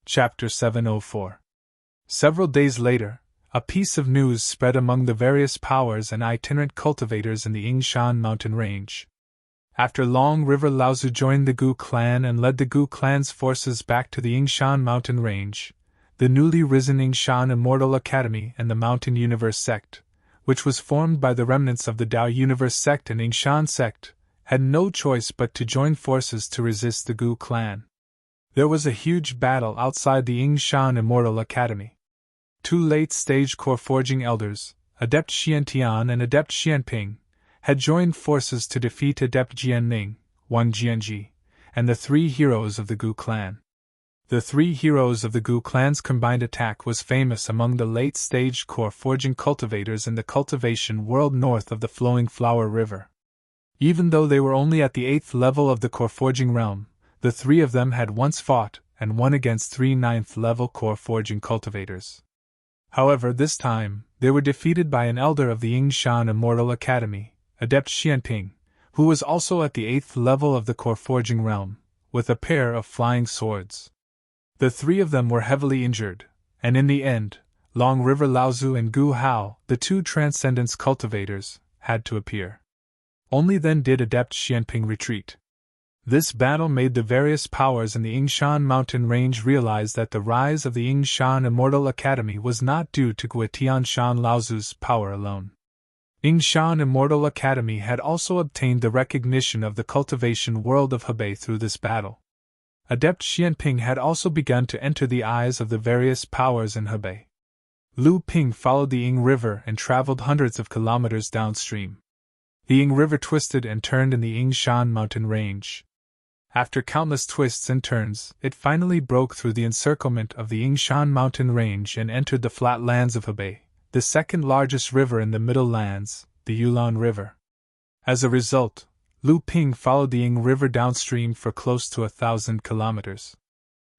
Chapter 704. Several days later, a piece of news spread among the various powers and itinerant cultivators in the Yingshan mountain range. After long, River Laozu joined the Gu clan and led the Gu clan's forces back to the Yingshan mountain range. The newly risen Yingshan Immortal Academy and the Mountain Universe sect, which was formed by the remnants of the Tao Universe sect and Yingshan sect, had no choice but to join forces to resist the Gu clan. There was a huge battle outside the Yingshan Immortal Academy. Two late-stage core forging elders, Adept Xiantian and Adept Xianping, had joined forces to defeat Adept Jianning, Wang Jianji, and the three heroes of the Gu clan. The three heroes of the Gu clan's combined attack was famous among the late-stage core forging cultivators in the cultivation world north of the flowing Flower River. Even though they were only at the 8th level of the core forging realm, the three of them had once fought and won against three 9th level core forging cultivators. However, this time, they were defeated by an elder of the Yingshan Immortal Academy, Adept Xianping, who was also at the 8th level of the core forging realm, with a pair of flying swords. The three of them were heavily injured, and in the end, Long River Laozu and Gu Hao, the two transcendence cultivators, had to appear. Only then did Adept Xianping retreat. This battle made the various powers in the Yingshan mountain range realize that the rise of the Yingshan Immortal Academy was not due to Guitianshan Laozu's power alone. Yingshan Immortal Academy had also obtained the recognition of the cultivation world of Hebei through this battle. Adept Xianping had also begun to enter the eyes of the various powers in Hebei. Lu Ping followed the Ying River and traveled hundreds of kilometers downstream. The Ying River twisted and turned in the Yingshan mountain range. After countless twists and turns, it finally broke through the encirclement of the Yingshan mountain range and entered the flat lands of Hebei, the second largest river in the Middle Lands, the Yulon River. As a result, Lu Ping followed the Ying River downstream for close to 1,000 kilometers.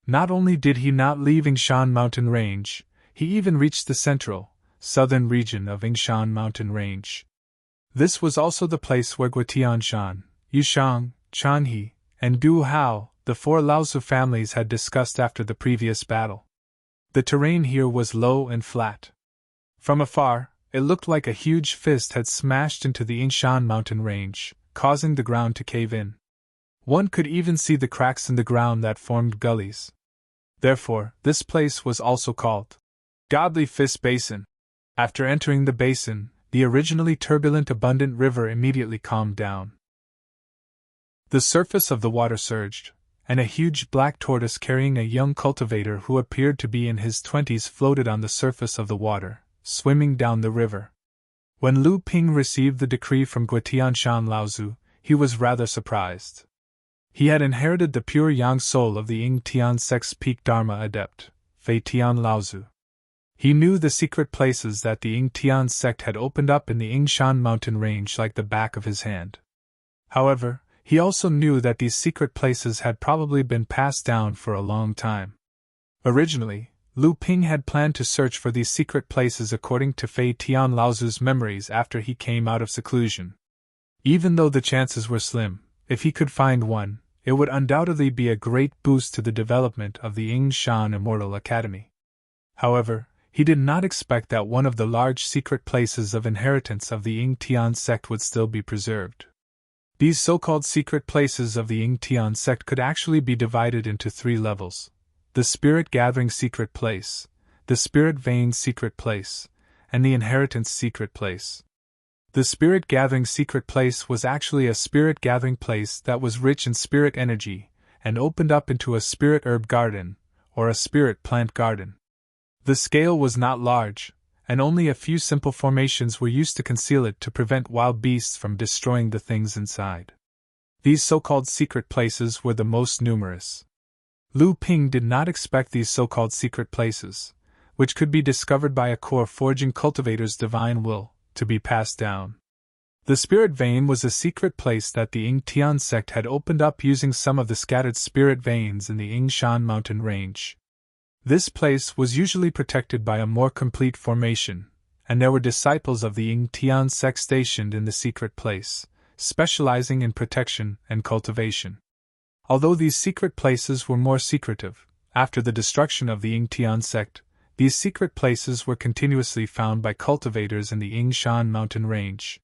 Not only did he not leave Yingshan mountain range, he even reached the central, southern region of Yingshan mountain range. This was also the place where Guitianshan, Yushang, Chanhe, and Gu Hao, the four Laozu families, had discussed after the previous battle. The terrain here was low and flat. From afar, it looked like a huge fist had smashed into the Yingshan mountain range, causing the ground to cave in. One could even see the cracks in the ground that formed gullies. Therefore, this place was also called Godly Fist Basin. After entering the basin, the originally turbulent abundant river immediately calmed down. The surface of the water surged, and a huge black tortoise carrying a young cultivator who appeared to be in his 20s floated on the surface of the water, swimming down the river. When Lu Ping received the decree from Guitianshan Laozu, he was rather surprised. He had inherited the pure yang soul of the Ying Tian sect's peak Dharma adept, Fei Tian Laozu. He knew the secret places that the Ying Tian sect had opened up in the Yingshan mountain range like the back of his hand. However, he also knew that these secret places had probably been passed down for a long time. Originally, Lu Ping had planned to search for these secret places according to Fei Tian Laozu's memories after he came out of seclusion. Even though the chances were slim, if he could find one, it would undoubtedly be a great boost to the development of the Yingshan Immortal Academy. However, he did not expect that one of the large secret places of inheritance of the Ying Tian sect would still be preserved. These so-called secret places of the Ying Tian sect could actually be divided into 3 levels: the Spirit Gathering Secret Place, the Spirit Vein Secret Place, and the Inheritance Secret Place. The Spirit Gathering Secret Place was actually a spirit gathering place that was rich in spirit energy and opened up into a spirit herb garden, or a spirit plant garden. The scale was not large, and only a few simple formations were used to conceal it to prevent wild beasts from destroying the things inside. These so-called secret places were the most numerous. Lu Ping did not expect these so-called secret places, which could be discovered by a core forging cultivator's divine will, to be passed down. The Spirit Vein was a secret place that the Ying Tian sect had opened up using some of the scattered spirit veins in the Yingshan mountain range. This place was usually protected by a more complete formation, and there were disciples of the Ying Tian sect stationed in the secret place, specializing in protection and cultivation. Although these secret places were more secretive, After the destruction of the Ying-Tian sect, these secret places were continuously found by cultivators in the Yingshan mountain range.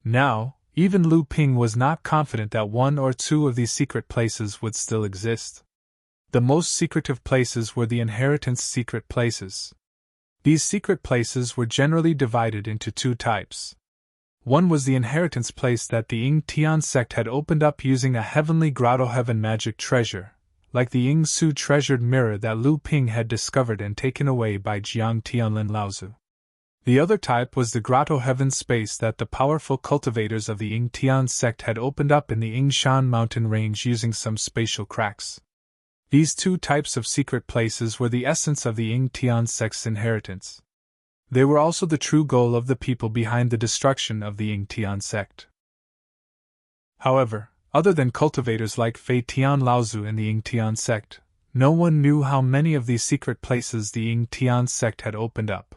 Now, even Lu Ping was not confident that one or two of these secret places would still exist. The most secretive places were the inheritance secret places. These secret places were generally divided into two types. One was the inheritance place that the Ying-Tian sect had opened up using a heavenly grotto heaven magic treasure, like the Ying-Su treasured mirror that Lu Ping had discovered and taken away by Jiang Tianlin Laozu. The other type was the grotto heaven space that the powerful cultivators of the Ying-Tian sect had opened up in the Yingshan mountain range using some spatial cracks. These two types of secret places were the essence of the Ying-Tian sect's inheritance. They were also the true goal of the people behind the destruction of the Ying-Tian sect. However, other than cultivators like Fei Tian Laozu in the Ying-Tian sect, no one knew how many of these secret places the Ying-Tian sect had opened up.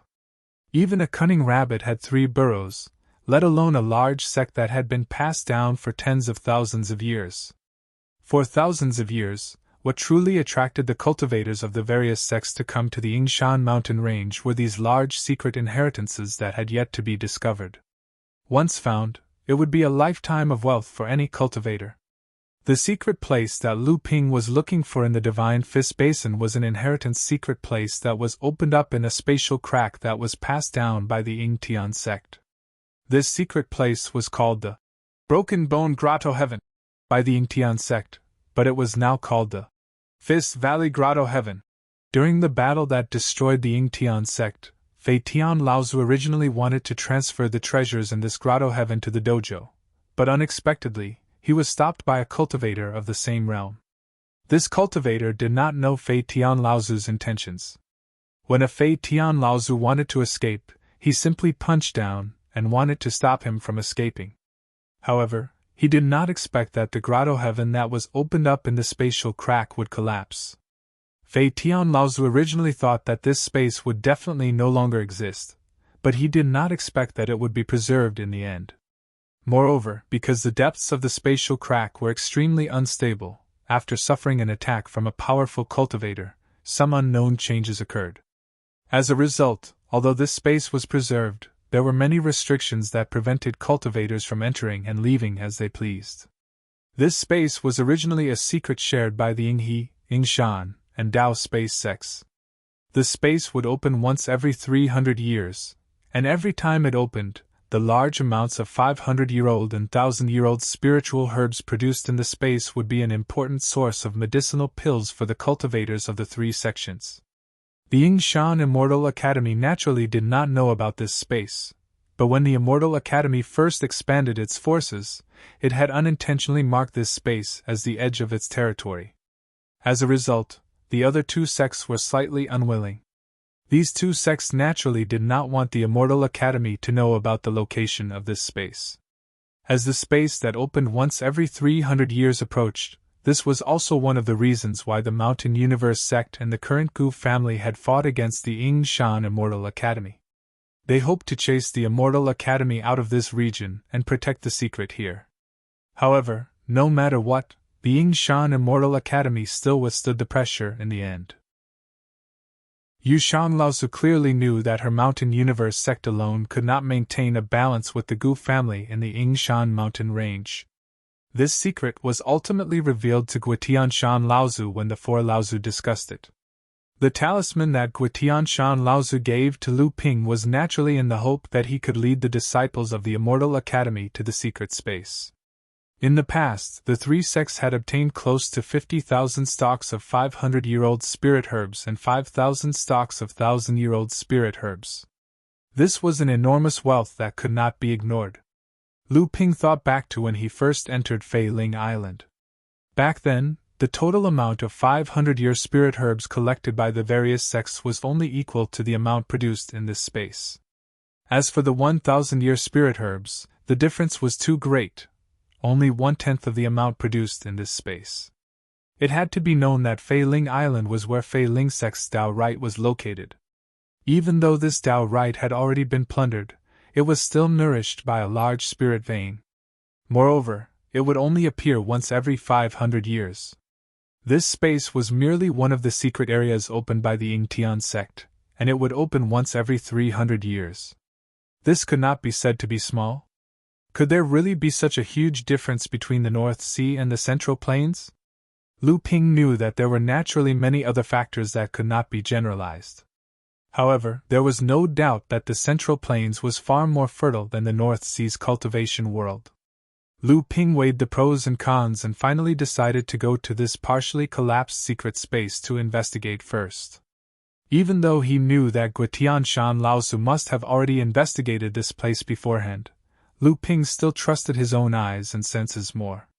Even a cunning rabbit had 3 burrows, let alone a large sect that had been passed down for tens of thousands of years. For thousands of years, what truly attracted the cultivators of the various sects to come to the Yingshan mountain range were these large secret inheritances that had yet to be discovered. Once found, it would be a lifetime of wealth for any cultivator. The secret place that Lu Ping was looking for in the Divine Fist Basin was an inheritance secret place that was opened up in a spatial crack that was passed down by the Ying-Tian sect. This secret place was called the Broken Bone Grotto Heaven by the Ying-Tian sect, but it was now called the Fist Valley Grotto Heaven. During the battle that destroyed the Ying-Tian sect, Fei Tian Laozu originally wanted to transfer the treasures in this grotto heaven to the dojo, but unexpectedly, he was stopped by a cultivator of the same realm. This cultivator did not know Fei Tian Laozu's intentions. When a Fei Tian Laozu wanted to escape, he simply punched down and wanted to stop him from escaping. However, he did not expect that the grotto heaven that was opened up in the spatial crack would collapse. Fei Tian Laozu originally thought that this space would definitely no longer exist, but he did not expect that it would be preserved in the end. Moreover, because the depths of the spatial crack were extremely unstable, after suffering an attack from a powerful cultivator, some unknown changes occurred. As a result, although this space was preserved, there were many restrictions that prevented cultivators from entering and leaving as they pleased. This space was originally a secret shared by the Yinghe, Yingshan, and Dao space sects. The space would open once every 300 years, and every time it opened, the large amounts of 500-year-old and 1,000-year-old spiritual herbs produced in the space would be an important source of medicinal pills for the cultivators of the 3 sections. The Yingshan Immortal Academy naturally did not know about this space, but when the Immortal Academy first expanded its forces, it had unintentionally marked this space as the edge of its territory. As a result, the other 2 sects were slightly unwilling. These 2 sects naturally did not want the Immortal Academy to know about the location of this space. As the space that opened once every 300 years approached, this was also one of the reasons why the Mountain Universe sect and the current Gu family had fought against the Yingshan Immortal Academy. They hoped to chase the Immortal Academy out of this region and protect the secret here. However, no matter what, the Yingshan Immortal Academy still withstood the pressure in the end. Yushan Laozu clearly knew that her Mountain Universe sect alone could not maintain a balance with the Gu family in the Yingshan mountain range. This secret was ultimately revealed to Guitianshan Laozu when the 4 Laozu discussed it. The talisman that Guitianshan Laozu gave to Lu Ping was naturally in the hope that he could lead the disciples of the Immortal Academy to the secret space. In the past, the 3 sects had obtained close to 50,000 stalks of 500-year-old spirit herbs and 5,000 stalks of 1,000-year-old spirit herbs. This was an enormous wealth that could not be ignored. Lu Ping thought back to when he first entered Fei Ling Island. Back then, the total amount of 500-year spirit herbs collected by the various sects was only equal to the amount produced in this space. As for the 1,000-year spirit herbs, the difference was too great. Only 1/10 of the amount produced in this space. It had to be known that Fei Ling Island was where Fei Ling sect's Dao Right was located. Even though this Dao Right had already been plundered, it was still nourished by a large spirit vein. Moreover, it would only appear once every 500 years. This space was merely one of the secret areas opened by the Ying sect, and it would open once every 300 years. This could not be said to be small. Could there really be such a huge difference between the North Sea and the Central Plains? Lu Ping knew that there were naturally many other factors that could not be generalized. However, there was no doubt that the Central Plains was far more fertile than the North Sea's cultivation world. Lu Ping weighed the pros and cons and finally decided to go to this partially collapsed secret space to investigate first. Even though he knew that Guitian Shan Laozu must have already investigated this place beforehand, Lu Ping still trusted his own eyes and senses more.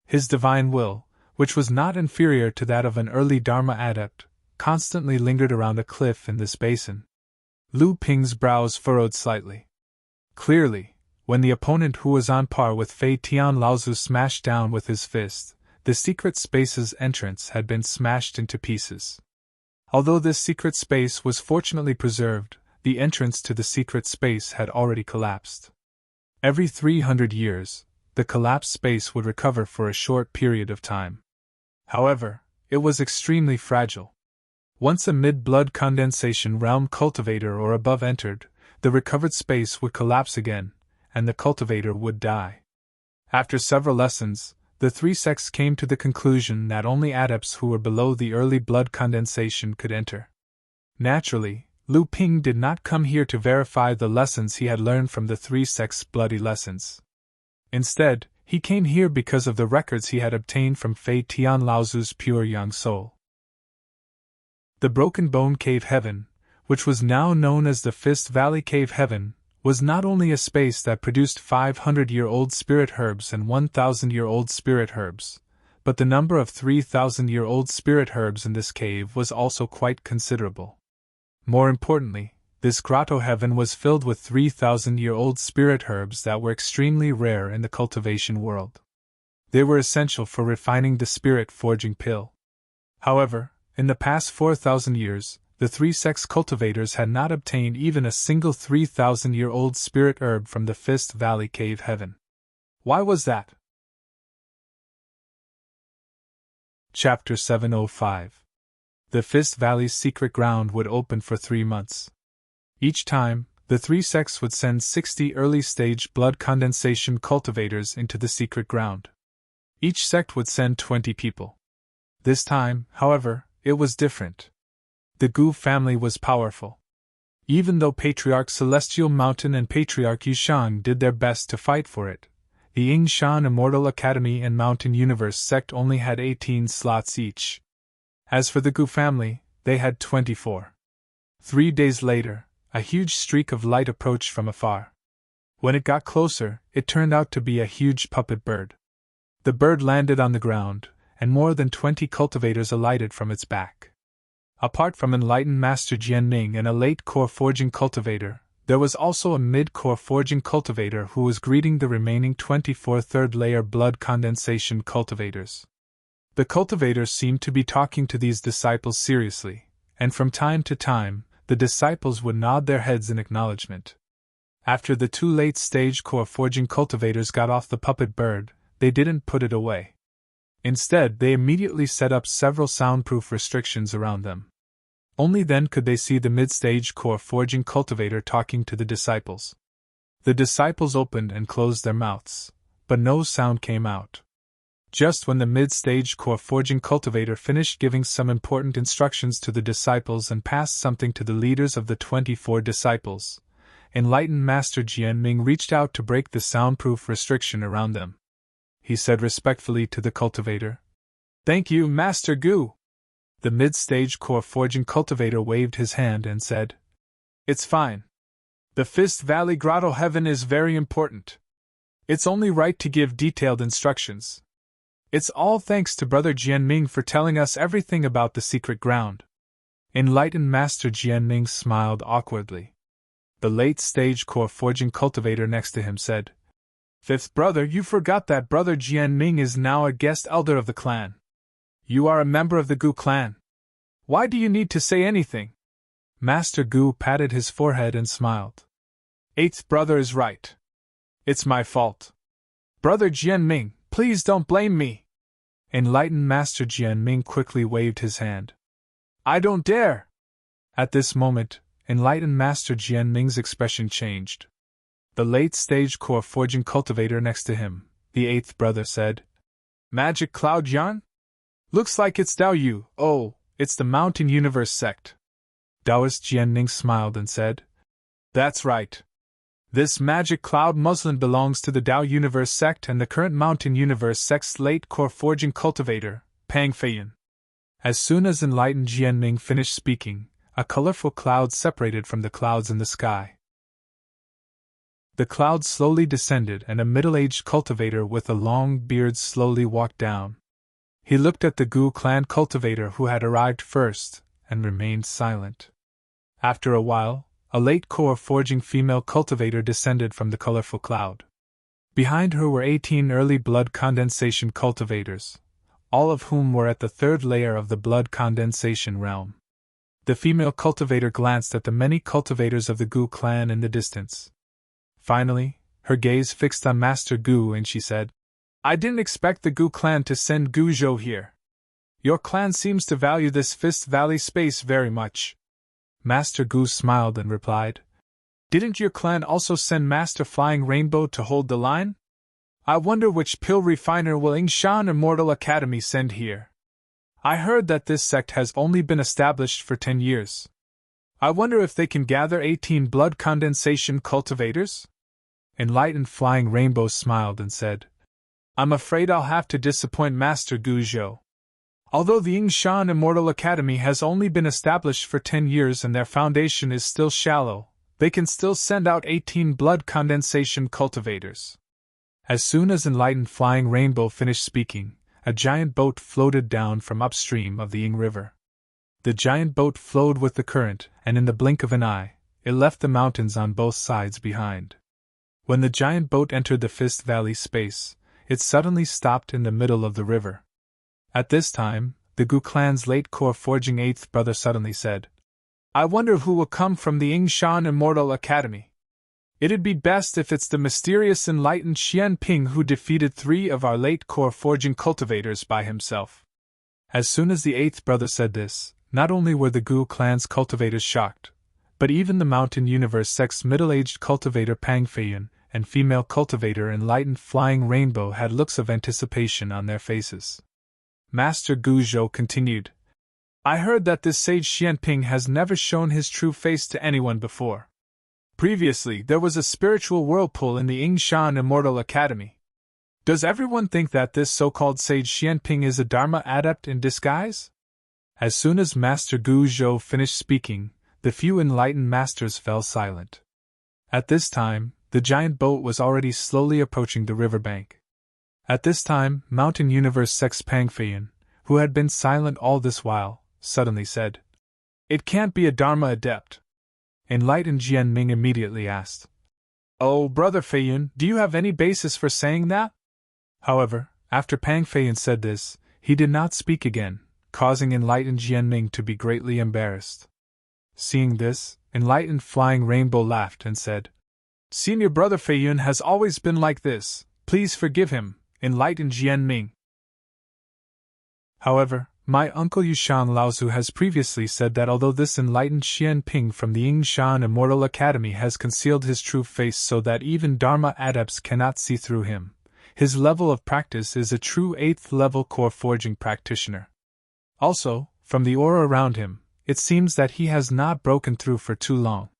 His divine will, which was not inferior to that of an early Dharma adept, constantly lingered around a cliff in this basin. Lu Ping's brows furrowed slightly. Clearly, when the opponent who was on par with Fei Tian Laozu smashed down with his fist, the secret space's entrance had been smashed into pieces. Although this secret space was fortunately preserved, the entrance to the secret space had already collapsed. Every 300 years, the collapsed space would recover for a short period of time. However, it was extremely fragile. Once a mid-blood condensation realm cultivator or above entered, the recovered space would collapse again, and the cultivator would die. After several lessons, the three sects came to the conclusion that only adepts who were below the early blood condensation could enter. Naturally, Lu Ping did not come here to verify the lessons he had learned from the three sects' bloody lessons. Instead, he came here because of the records he had obtained from Fei Tian Laozu's pure young soul. The Broken Bone Cave Heaven, which was now known as the Fist Valley Cave Heaven, was not only a space that produced 500-year-old spirit herbs and 1,000-year-old spirit herbs, but the number of 3,000-year-old spirit herbs in this cave was also quite considerable. More importantly, this grotto heaven was filled with 3,000-year-old spirit herbs that were extremely rare in the cultivation world. They were essential for refining the spirit forging pill. However, in the past 4,000 years, the three sects cultivators had not obtained even a single 3,000-year-old spirit herb from the Fist Valley Cave Heaven. Why was that? Chapter 705. The Fist Valley's secret ground would open for 3 months. Each time, the three sects would send 60 early-stage blood condensation cultivators into the secret ground. Each sect would send 20 people. This time, however, it was different. The Gu family was powerful. Even though Patriarch Celestial Mountain and Patriarch Yushan did their best to fight for it, the Yingshan Immortal Academy and Mountain Universe sect only had 18 slots each. As for the Gu family, they had 24. 3 days later, a huge streak of light approached from afar. When it got closer, it turned out to be a huge puppet bird. The bird landed on the ground, and more than 20 cultivators alighted from its back. Apart from enlightened Master Jianming and a late-core forging cultivator, there was also a mid-core forging cultivator who was greeting the remaining 24 third-layer blood condensation cultivators. The cultivators seemed to be talking to these disciples seriously, and from time to time, the disciples would nod their heads in acknowledgement. After the 2 late-stage core forging cultivators got off the puppet bird, they didn't put it away. Instead, they immediately set up several soundproof restrictions around them. Only then could they see the mid-stage core forging cultivator talking to the disciples. The disciples opened and closed their mouths, but no sound came out. Just when the mid-stage core forging cultivator finished giving some important instructions to the disciples and passed something to the leaders of the 24 disciples, enlightened Master Jianming reached out to break the soundproof restriction around them. He said respectfully to the cultivator, "Thank you, Master Gu." The mid-stage core forging cultivator waved his hand and said, "It's fine. The Fist Valley Grotto Heaven is very important. It's only right to give detailed instructions. It's all thanks to Brother Jianming for telling us everything about the secret ground." Enlightened Master Jianming smiled awkwardly. The late-stage core forging cultivator next to him said, "Fifth brother, you forgot that Brother Jianming is now a guest elder of the clan. You are a member of the Gu clan. Why do you need to say anything?" Master Gu patted his forehead and smiled. "Eighth brother is right. It's my fault. Brother Jianming, please don't blame me." Enlightened Master Jianming quickly waved his hand. I don't dare! At this moment, Enlightened Master Jianming's expression changed. The late-stage core forging cultivator next to him, the eighth brother, said, Magic Cloud Yan? Looks like it's Dao Yu. Oh, it's the Mountain Universe sect. Taoist Jianming smiled and said, That's right. This Magic Cloud Muslin belongs to the Dao Universe sect and the current Mountain Universe sect's late core forging cultivator, Pang Feiyan. As soon as Enlightened Jianming finished speaking, a colorful cloud separated from the clouds in the sky. The cloud slowly descended and a middle-aged cultivator with a long beard slowly walked down. He looked at the Gu clan cultivator who had arrived first, and remained silent. After a while, a late core forging female cultivator descended from the colorful cloud. Behind her were 18 early blood condensation cultivators, all of whom were at the third layer of the blood condensation realm. The female cultivator glanced at the many cultivators of the Gu clan in the distance. Finally, her gaze fixed on Master Gu and she said, I didn't expect the Gu clan to send Gu Zhou here. Your clan seems to value this Fist Valley space very much. Master Gu smiled and replied, Didn't your clan also send Master Flying Rainbow to hold the line? I wonder which pill refiner will Yingshan Immortal Academy send here. I heard that this sect has only been established for 10 years. I wonder if they can gather 18 blood condensation cultivators? Enlightened Flying Rainbow smiled and said, I'm afraid I'll have to disappoint Master Gu Zhou. Although the Yingshan Immortal Academy has only been established for 10 years and their foundation is still shallow, they can still send out 18 blood condensation cultivators. As soon as Enlightened Flying Rainbow finished speaking, a giant boat floated down from upstream of the Ying River. The giant boat flowed with the current, and in the blink of an eye, it left the mountains on both sides behind. When the giant boat entered the Fist Valley space, it suddenly stopped in the middle of the river. At this time, the Gu clan's late core forging eighth brother suddenly said, I wonder who will come from the Yingshan Immortal Academy. It'd be best if it's the mysterious enlightened Xian Ping who defeated 3 of our late core forging cultivators by himself. As soon as the eighth brother said this, not only were the Gu clan's cultivators shocked, but even the Mountain Universe sect's middle-aged cultivator Pang Feiyan and female cultivator Enlightened Flying Rainbow had looks of anticipation on their faces. Master Gu Zhou continued, I heard that this sage Xianping has never shown his true face to anyone before. Previously, there was a spiritual whirlpool in the Yingshan Immortal Academy. Does everyone think that this so-called sage Xianping is a Dharma adept in disguise? As soon as Master Gu Zhou finished speaking, the few enlightened masters fell silent. At this time, the giant boat was already slowly approaching the riverbank. At this time, Mountain Universe sect's Pang Feiyan, who had been silent all this while, suddenly said, It can't be a Dharma adept. Enlightened Jianming immediately asked, Oh, Brother Feiyan, do you have any basis for saying that? However, after Pang Feiyan said this, he did not speak again, causing Enlightened Jianming to be greatly embarrassed. Seeing this, Enlightened Flying Rainbow laughed and said, Senior Brother Feiyan has always been like this, please forgive him, Enlightened Jianming. However, my uncle Yushan Laozu has previously said that although this enlightened Xianping from the Yingshan Immortal Academy has concealed his true face so that even Dharma adepts cannot see through him, his level of practice is a true 8th level core forging practitioner. Also, from the aura around him, it seems that he has not broken through for too long.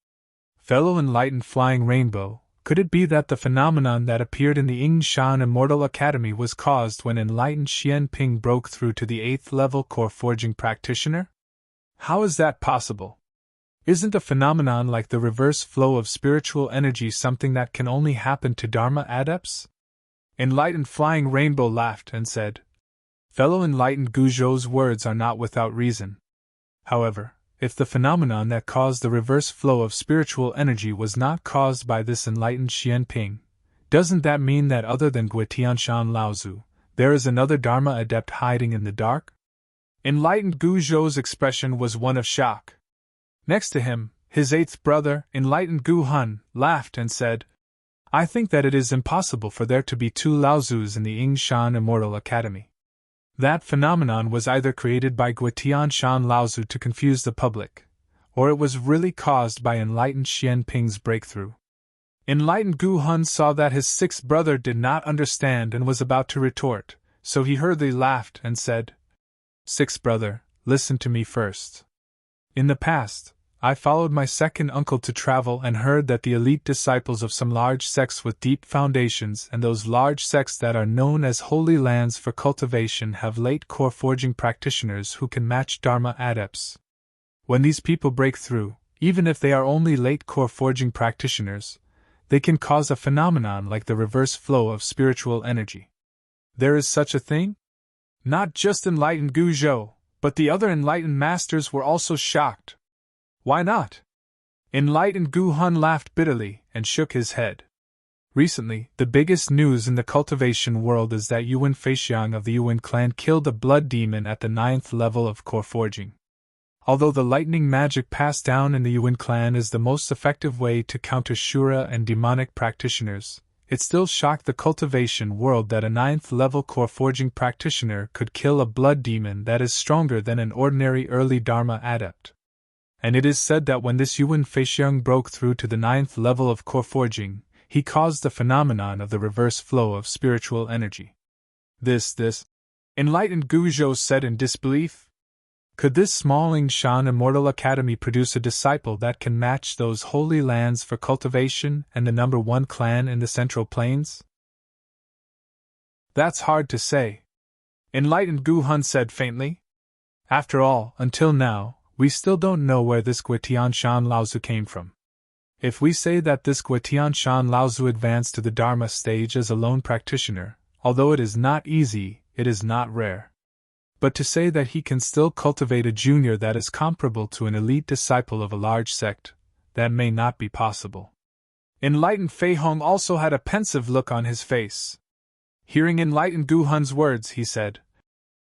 Fellow Enlightened Flying Rainbow, could it be that the phenomenon that appeared in the Yingshan Immortal Academy was caused when enlightened Xianping broke through to the 8th level core forging practitioner? How is that possible? Isn't a phenomenon like the reverse flow of spiritual energy something that can only happen to Dharma adepts? Enlightened Flying Rainbow laughed and said, Fellow Enlightened Gu Zhou's words are not without reason. However, if the phenomenon that caused the reverse flow of spiritual energy was not caused by this enlightened Xianping, doesn't that mean that other than Guitianshan Laozu, there is another Dharma adept hiding in the dark? Enlightened Gu Zhou's expression was one of shock. Next to him, his 8th brother, Enlightened Gu Hun, laughed and said, I think that it is impossible for there to be 2 Laozus in the Yingshan Immortal Academy. That phenomenon was either created by Guitian Laozu to confuse the public, or it was really caused by enlightened Xian Ping's breakthrough. Enlightened Gu Hun saw that his sixth brother did not understand and was about to retort, so he hurriedly laughed and said, "Sixth brother, listen to me first. In the past, I followed my second uncle to travel and heard that the elite disciples of some large sects with deep foundations and those large sects that are known as holy lands for cultivation have late core forging practitioners who can match Dharma adepts. When these people break through, even if they are only late core forging practitioners, they can cause a phenomenon like the reverse flow of spiritual energy. There is such a thing?" Not just enlightened Gu Zhou, but the other enlightened masters were also shocked. "Why not?" Enlightened Gu Hun laughed bitterly and shook his head. "Recently, the biggest news in the cultivation world is that Yuan Feixiang of the Yuan clan killed a blood demon at the 9th level of core forging. Although the lightning magic passed down in the Yuan clan is the most effective way to counter Shura and demonic practitioners, it still shocked the cultivation world that a 9th level core forging practitioner could kill a blood demon that is stronger than an ordinary early Dharma adept. And it is said that when this Yuan Feixiang broke through to the 9th level of core forging, he caused the phenomenon of the reverse flow of spiritual energy." This, enlightened Gu Zhou said in disbelief. Could this small Yingshan Immortal Academy produce a disciple that can match those holy lands for cultivation and the number 1 clan in the Central Plains? "That's hard to say," enlightened Gu Hun said faintly. "After all, until now, we still don't know where this Guitian Laozu came from. If we say that this Guitian Laozu advanced to the Dharma stage as a lone practitioner, although it is not easy, it is not rare. But to say that he can still cultivate a junior that is comparable to an elite disciple of a large sect, that may not be possible." Enlightened Fei Hong also had a pensive look on his face. Hearing enlightened Gu Hun's words, he said,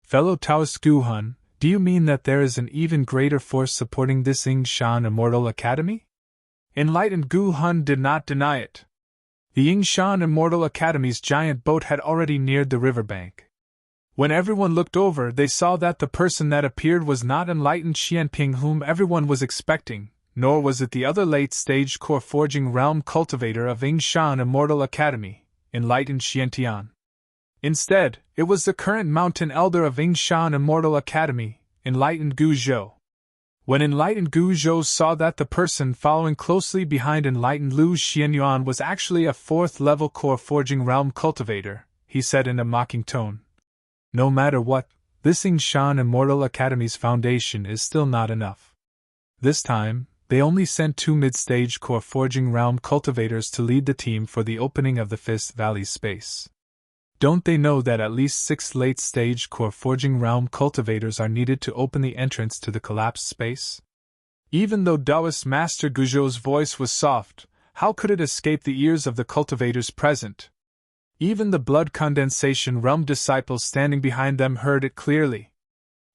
"Fellow Taoist Gu Hun, do you mean that there is an even greater force supporting this Yingshan Immortal Academy?" Enlightened Gu Hun did not deny it. The Yingshan Immortal Academy's giant boat had already neared the riverbank. When everyone looked over, they saw that the person that appeared was not enlightened Xianping whom everyone was expecting, nor was it the other late-stage core forging realm cultivator of Yingshan Immortal Academy, enlightened Xiantian. Instead, it was the current mountain elder of Yingshan Immortal Academy, enlightened Gu Zhou. When enlightened Gu Zhou saw that the person following closely behind enlightened Lu Xianyuan was actually a 4th-level core forging realm cultivator, he said in a mocking tone, "No matter what, this Yingshan Immortal Academy's foundation is still not enough. This time, they only sent 2 mid-stage core forging realm cultivators to lead the team for the opening of the Fist Valley space. Don't they know that at least 6 late-stage core forging realm cultivators are needed to open the entrance to the collapsed space?" Even though Taoist Master Guzhou's voice was soft, how could it escape the ears of the cultivators present? Even the blood condensation realm disciples standing behind them heard it clearly.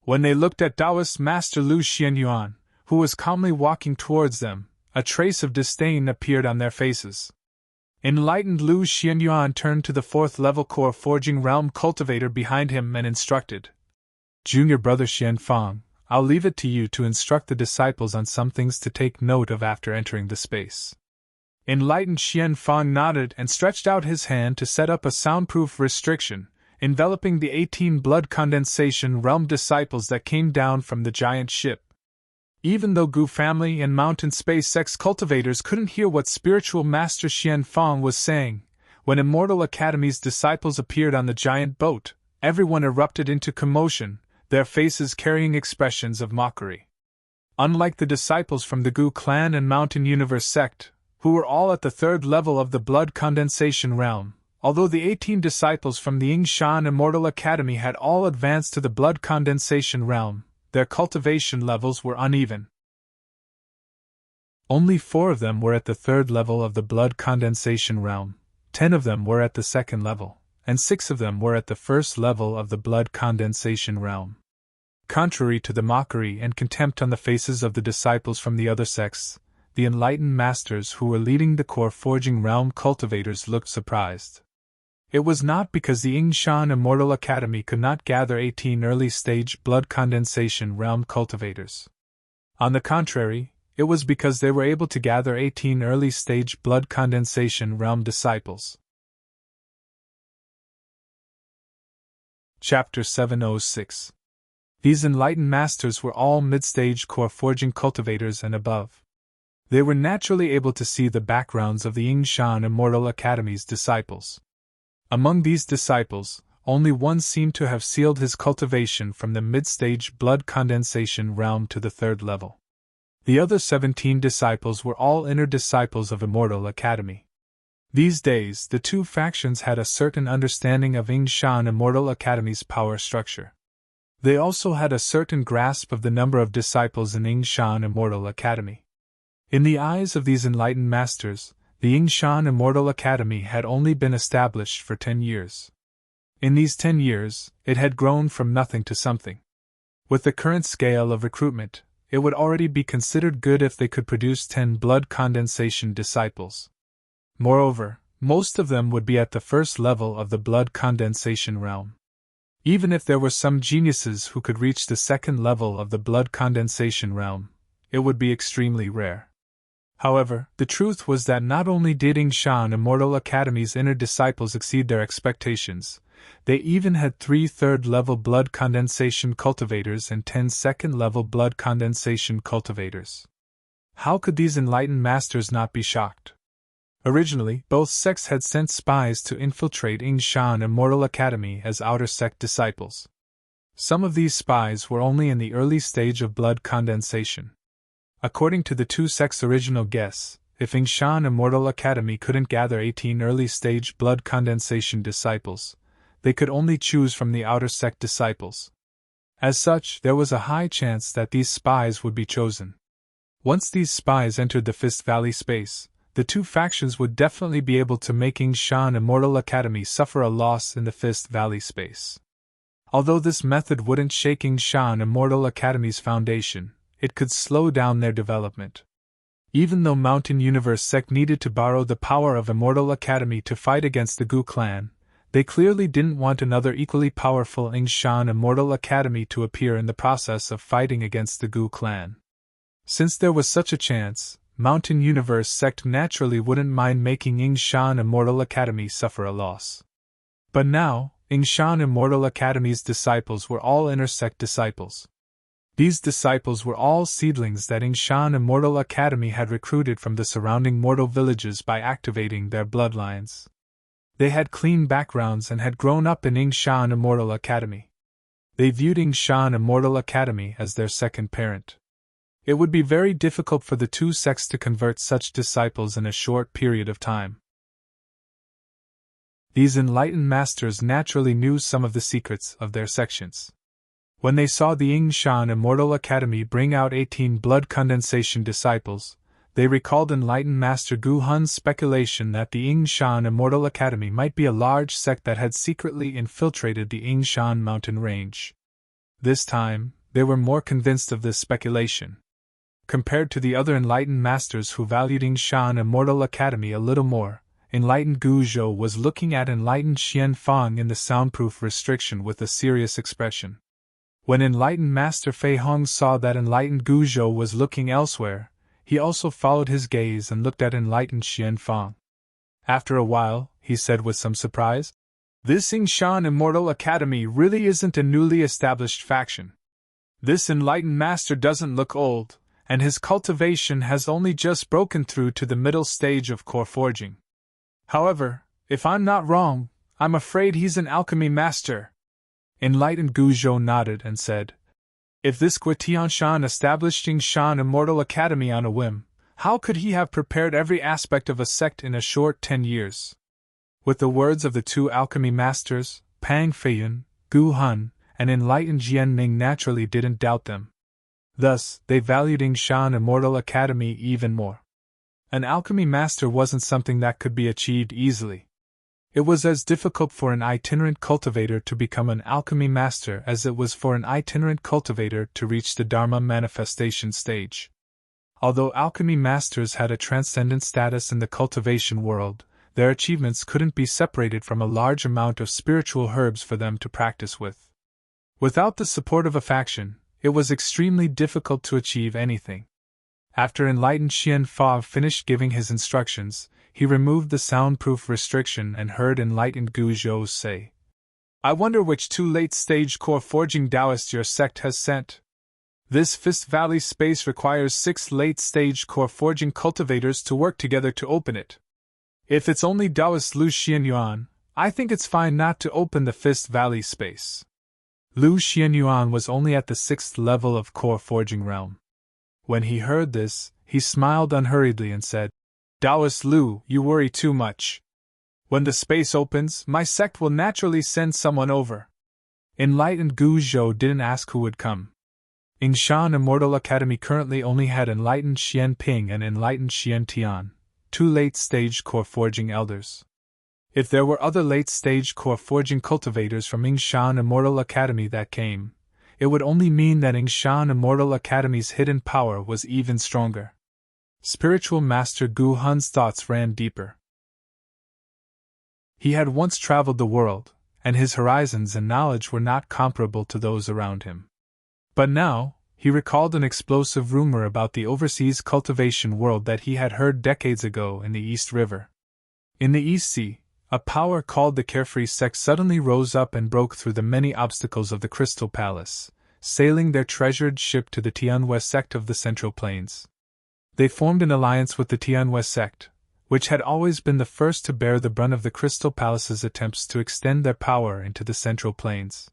When they looked at Taoist Master Lu Xianyuan, who was calmly walking towards them, a trace of disdain appeared on their faces. Enlightened Lu Xianyuan turned to the 4th-level core forging realm cultivator behind him and instructed, "Junior brother Xianfang, I'll leave it to you to instruct the disciples on some things to take note of after entering the space." Enlightened Xianfang nodded and stretched out his hand to set up a soundproof restriction, enveloping the 18 blood condensation realm disciples that came down from the giant ship. Even though Gu family and mountain space sex cultivators couldn't hear what spiritual master Xianfang was saying, when Immortal Academy's disciples appeared on the giant boat, everyone erupted into commotion, their faces carrying expressions of mockery. Unlike the disciples from the Gu clan and Mountain Universe sect, who were all at the 3rd level of the blood condensation realm, although the 18 disciples from the Yingshan Immortal Academy had all advanced to the blood condensation realm, their cultivation levels were uneven. Only 4 of them were at the 3rd level of the blood condensation realm, 10 of them were at the 2nd level, and 6 of them were at the 1st level of the blood condensation realm. Contrary to the mockery and contempt on the faces of the disciples from the other sects, the enlightened masters who were leading the core forging realm cultivators looked surprised. It was not because the Yingshan Immortal Academy could not gather 18 early-stage blood condensation realm cultivators. On the contrary, it was because they were able to gather 18 early-stage blood condensation realm disciples. Chapter 706. These enlightened masters were all mid-stage core forging cultivators and above. They were naturally able to see the backgrounds of the Yingshan Immortal Academy's disciples. Among these disciples, only one seemed to have sealed his cultivation from the mid-stage blood condensation realm to the third level. The other 17 disciples were all inner disciples of Immortal Academy. These days, the two factions had a certain understanding of Yingshan Immortal Academy's power structure. They also had a certain grasp of the number of disciples in Yingshan Immortal Academy. In the eyes of these enlightened masters, the Yingshan Immortal Academy had only been established for 10 years. In these 10 years, it had grown from nothing to something. With the current scale of recruitment, it would already be considered good if they could produce 10 blood condensation disciples. Moreover, most of them would be at the first level of the blood condensation realm. Even if there were some geniuses who could reach the second level of the blood condensation realm, it would be extremely rare. However, the truth was that not only did Yingshan Immortal Academy's inner disciples exceed their expectations, they even had 3 third-level blood condensation cultivators and 10 second-level blood condensation cultivators. How could these enlightened masters not be shocked? Originally, both sects had sent spies to infiltrate Yingshan Immortal Academy as outer sect disciples. Some of these spies were only in the early stage of blood condensation. According to the two sects' original guess, if Yingshan Immortal Academy couldn't gather 18 early-stage blood condensation disciples, they could only choose from the outer sect disciples. As such, there was a high chance that these spies would be chosen. Once these spies entered the Fist Valley space, the two factions would definitely be able to make Yingshan Immortal Academy suffer a loss in the Fist Valley space. Although this method wouldn't shake Yingshan Immortal Academy's foundation, it could slow down their development. Even though Mountain Universe Sect needed to borrow the power of Immortal Academy to fight against the Gu clan, they clearly didn't want another equally powerful Yingshan Immortal Academy to appear in the process of fighting against the Gu clan. Since there was such a chance, Mountain Universe Sect naturally wouldn't mind making Yingshan Immortal Academy suffer a loss. But now, Yingshan Immortal Academy's disciples were all inner sect disciples. These disciples were all seedlings that Yingshan Immortal Academy had recruited from the surrounding mortal villages by activating their bloodlines. They had clean backgrounds and had grown up in Yingshan Immortal Academy. They viewed Yingshan Immortal Academy as their second parent. It would be very difficult for the two sects to convert such disciples in a short period of time. These enlightened masters naturally knew some of the secrets of their sections. When they saw the Yingshan Immortal Academy bring out 18 blood condensation disciples, they recalled enlightened Master Gu Hun's speculation that the Yingshan Immortal Academy might be a large sect that had secretly infiltrated the Yingshan mountain range. This time, they were more convinced of this speculation. Compared to the other enlightened masters who valued Yingshan Immortal Academy a little more, enlightened Gu Zhou was looking at enlightened Xian Fang in the soundproof restriction with a serious expression. When enlightened Master Fei Hong saw that enlightened Gu Zhou was looking elsewhere, he also followed his gaze and looked at enlightened Xian Fang. After a while, he said with some surprise, "This Yingshan Immortal Academy really isn't a newly established faction. This enlightened master doesn't look old, and his cultivation has only just broken through to the middle stage of core forging. However, if I'm not wrong, I'm afraid he's an alchemy master." Enlightened Gu Zhou nodded and said, "If this Guitianshan established Yingshan Immortal Academy on a whim, how could he have prepared every aspect of a sect in a short 10 years? With the words of the two alchemy masters, Pang Feiyun, Gu Hun, and enlightened Jian Ning naturally didn't doubt them. Thus, they valued Yingshan Immortal Academy even more. An alchemy master wasn't something that could be achieved easily. It was as difficult for an itinerant cultivator to become an alchemy master as it was for an itinerant cultivator to reach the Dharma manifestation stage. Although alchemy masters had a transcendent status in the cultivation world, their achievements couldn't be separated from a large amount of spiritual herbs for them to practice with. Without the support of a faction, it was extremely difficult to achieve anything. After enlightened Xian Fa finished giving his instructions, he removed the soundproof restriction and heard enlightened Gu Zhou say, "I wonder which 2 late-stage core forging Taoists your sect has sent. This Fist Valley space requires 6 late-stage core forging cultivators to work together to open it. If it's only Taoist Lu Xianyuan, I think it's fine not to open the Fist Valley space." Lu Xianyuan was only at the 6th level of core forging realm. When he heard this, he smiled unhurriedly and said, "Taoist Lu, you worry too much. When the space opens, my sect will naturally send someone over." Enlightened Gu Zhou didn't ask who would come. Yingshan Immortal Academy currently only had enlightened Xian Ping and enlightened Xian Tian, 2 late-stage core forging elders. If there were other late-stage core forging cultivators from Yingshan Immortal Academy that came, it would only mean that Yingshan Immortal Academy's hidden power was even stronger. Spiritual Master Gu Hun's thoughts ran deeper. He had once traveled the world, and his horizons and knowledge were not comparable to those around him. But now, he recalled an explosive rumor about the overseas cultivation world that he had heard decades ago in the East River. In the East Sea, a power called the Carefree Sect suddenly rose up and broke through the many obstacles of the Crystal Palace, sailing their treasured ship to the Tianhua sect of the Central Plains. They formed an alliance with the Tianhua sect, which had always been the first to bear the brunt of the Crystal Palace's attempts to extend their power into the Central Plains.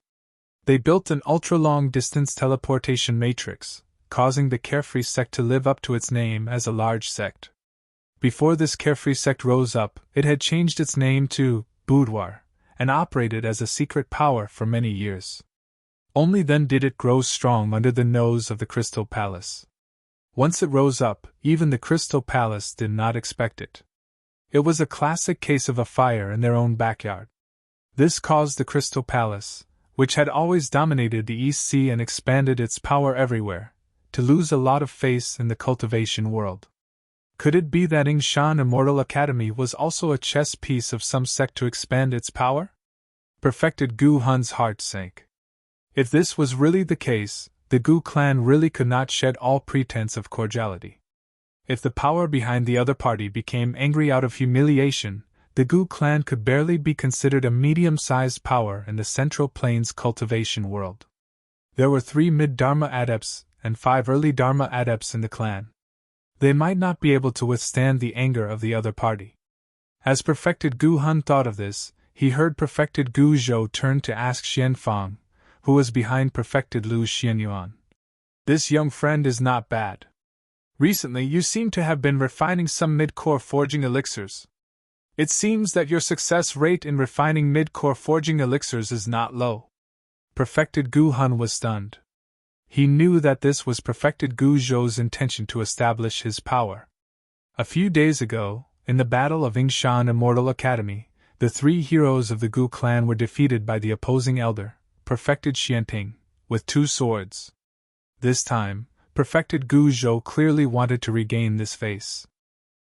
They built an ultra-long-distance teleportation matrix, causing the Carefree sect to live up to its name as a large sect. Before this Carefree sect rose up, it had changed its name to Boudoir, and operated as a secret power for many years. Only then did it grow strong under the nose of the Crystal Palace. Once it rose up, even the Crystal Palace did not expect it. It was a classic case of a fire in their own backyard. This caused the Crystal Palace, which had always dominated the East Sea and expanded its power everywhere, to lose a lot of face in the cultivation world. Could it be that Yingshan Immortal Academy was also a chess piece of some sect to expand its power? Perfected Gu Hun's heart sank. If this was really the case, the Gu clan really could not shed all pretense of cordiality. If the power behind the other party became angry out of humiliation, the Gu clan could barely be considered a medium-sized power in the Central Plains cultivation world. There were 3 mid-Dharma adepts and 5 early Dharma adepts in the clan. They might not be able to withstand the anger of the other party. As Perfected Gu Hun thought of this, he heard Perfected Gu Zhou turn to ask Xian Fang, who was behind Perfected Lu Xianyuan. "This young friend is not bad. Recently you seem to have been refining some mid-core forging elixirs. It seems that your success rate in refining mid-core forging elixirs is not low." Perfected Gu Hun was stunned. He knew that this was Perfected Gu Zhou's intention to establish his power. A few days ago, in the battle of Yingshan Immortal Academy, the 3 heroes of the Gu clan were defeated by the opposing elder, Perfected Xianping, with 2 swords. This time, Perfected Gu Zhou clearly wanted to regain this face.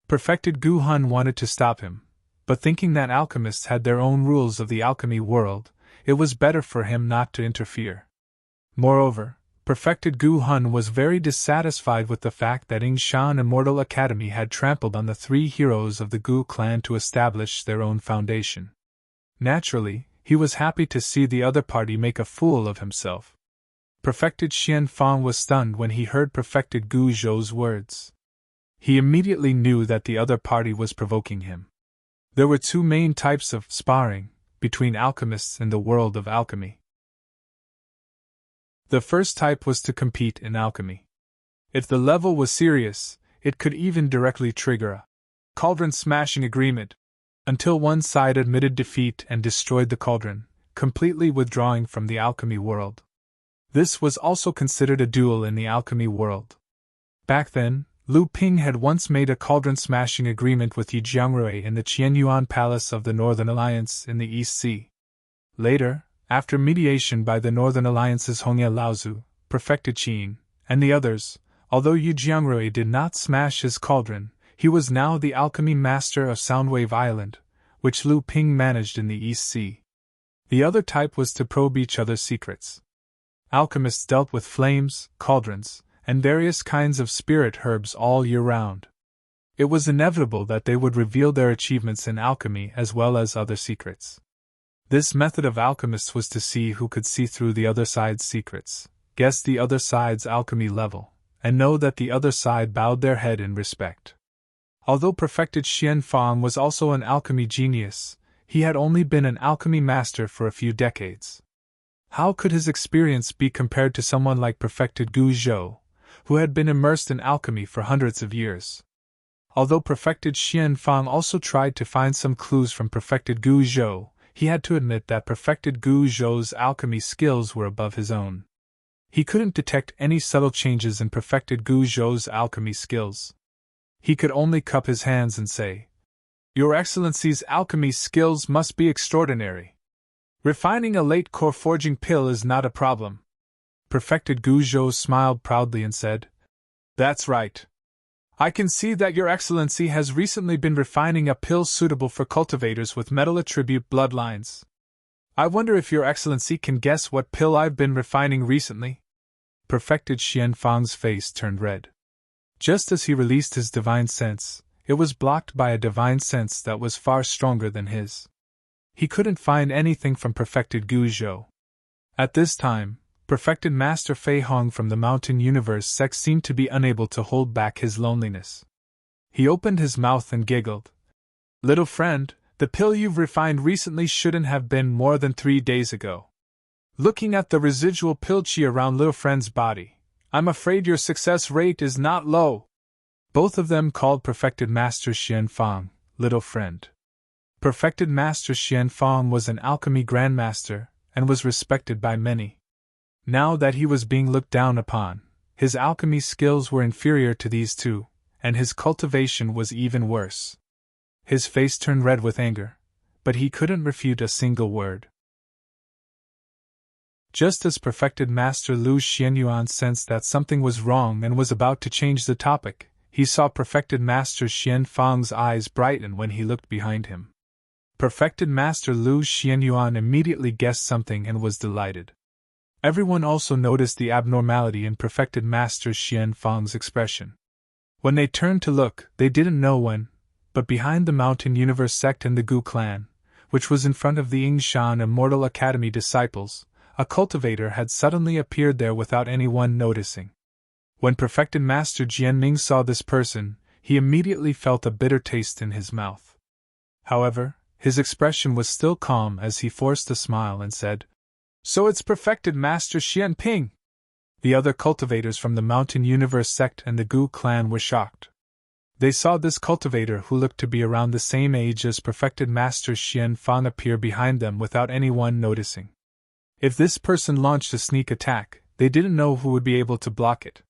Perfected Gu Hun wanted to stop him, but thinking that alchemists had their own rules of the alchemy world, it was better for him not to interfere. Moreover, Perfected Gu Hun was very dissatisfied with the fact that Yingshan Immortal Academy had trampled on the 3 heroes of the Gu clan to establish their own foundation. Naturally, he was happy to see the other party make a fool of himself. Perfected Xian Fang was stunned when he heard Perfected Gu Zhou's words. He immediately knew that the other party was provoking him. There were 2 main types of sparring between alchemists in the world of alchemy. The first type was to compete in alchemy. If the level was serious, it could even directly trigger a cauldron smashing agreement, until one side admitted defeat and destroyed the cauldron, completely withdrawing from the alchemy world. This was also considered a duel in the alchemy world. Back then, Lu Ping had once made a cauldron-smashing agreement with Yi Jiangrui in the Qianyuan Palace of the Northern Alliance in the East Sea. Later, after mediation by the Northern Alliance's Hongye Laozu, Perfected Qin, and the others, although Yi Jiangrui did not smash his cauldron, he was now the alchemy master of Soundwave Island, which Lu Ping managed in the East Sea. The other type was to probe each other's secrets. Alchemists dealt with flames, cauldrons, and various kinds of spirit herbs all year round. It was inevitable that they would reveal their achievements in alchemy as well as other secrets. This method of alchemists was to see who could see through the other side's secrets, guess the other side's alchemy level, and know that the other side bowed their head in respect. Although perfected Xian Fang was also an alchemy genius, he had only been an alchemy master for a few decades. How could his experience be compared to someone like perfected Gu Zhou, who had been immersed in alchemy for hundreds of years? Although perfected Xian Fang also tried to find some clues from perfected Gu Zhou, he had to admit that perfected Gu Zhou's alchemy skills were above his own. He couldn't detect any subtle changes in perfected Gu Zhou's alchemy skills. He could only cup his hands and say, "Your Excellency's alchemy skills must be extraordinary. Refining a late core forging pill is not a problem." Perfected Gu Zhou smiled proudly and said, "That's right. I can see that Your Excellency has recently been refining a pill suitable for cultivators with metal attribute bloodlines. I wonder if Your Excellency can guess what pill I've been refining recently?" Perfected Xian Fang's face turned red. Just as he released his divine sense, it was blocked by a divine sense that was far stronger than his. He couldn't find anything from perfected Gu Zhou. At this time, perfected Master Fei Hong from the Mountain Universe sect seemed to be unable to hold back his loneliness. He opened his mouth and giggled. "Little friend, the pill you've refined recently shouldn't have been more than 3 days ago. Looking at the residual pill qi around little friend's body, I'm afraid your success rate is not low." Both of them called perfected Master Xian Fang little friend. Perfected Master Xian Fang was an alchemy grandmaster and was respected by many. Now that he was being looked down upon, his alchemy skills were inferior to these two, and his cultivation was even worse. His face turned red with anger, but he couldn't refute a single word. Just as perfected Master Lu Xianyuan sensed that something was wrong and was about to change the topic, he saw perfected Master Xian Fang's eyes brighten when he looked behind him. Perfected Master Lu Xianyuan immediately guessed something and was delighted. Everyone also noticed the abnormality in perfected Master Xian Fang's expression. When they turned to look, they didn't know when, but behind the Mountain Universe sect and the Gu clan, which was in front of the Yingshan Immortal Academy disciples, a cultivator had suddenly appeared there without anyone noticing. When perfected Master Jianming saw this person, he immediately felt a bitter taste in his mouth. However, his expression was still calm as he forced a smile and said, "So it's perfected Master Xianping." The other cultivators from the Mountain Universe sect and the Gu clan were shocked. They saw this cultivator who looked to be around the same age as perfected Master Xian Fang appear behind them without anyone noticing. If this person launched a sneak attack, they didn't know who would be able to block it.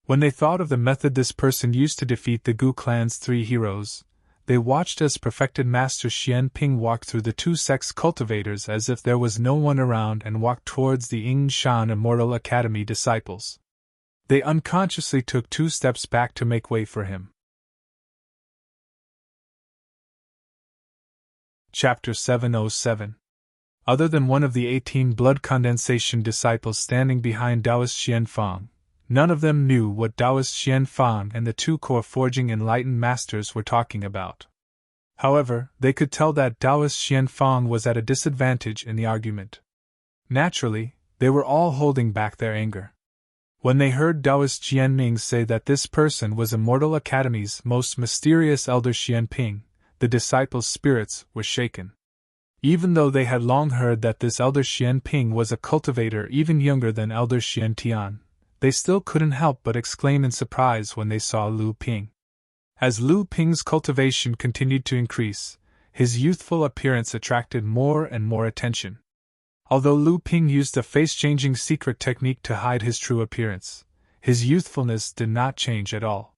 When they thought of the method this person used to defeat the Gu clan's 3 heroes, they watched as perfected Master Xianping walked through the 2 sects cultivators as if there was no one around and walked towards the Yingshan Immortal Academy disciples. They unconsciously took 2 steps back to make way for him. Chapter 707. Other than one of the 18 blood condensation disciples standing behind Taoist Xian Fang, none of them knew what Taoist Xian Fang and the 2 core forging enlightened masters were talking about. However, they could tell that Taoist Xian Fang was at a disadvantage in the argument. Naturally, they were all holding back their anger. When they heard Taoist Jianming say that this person was Immortal Academy's most mysterious elder Xianping, the disciples' spirits were shaken. Even though they had long heard that this elder Xianping was a cultivator even younger than elder Xiantian, they still couldn't help but exclaim in surprise when they saw Lu Ping. As Lu Ping's cultivation continued to increase, his youthful appearance attracted more and more attention. Although Lu Ping used a face-changing secret technique to hide his true appearance, his youthfulness did not change at all.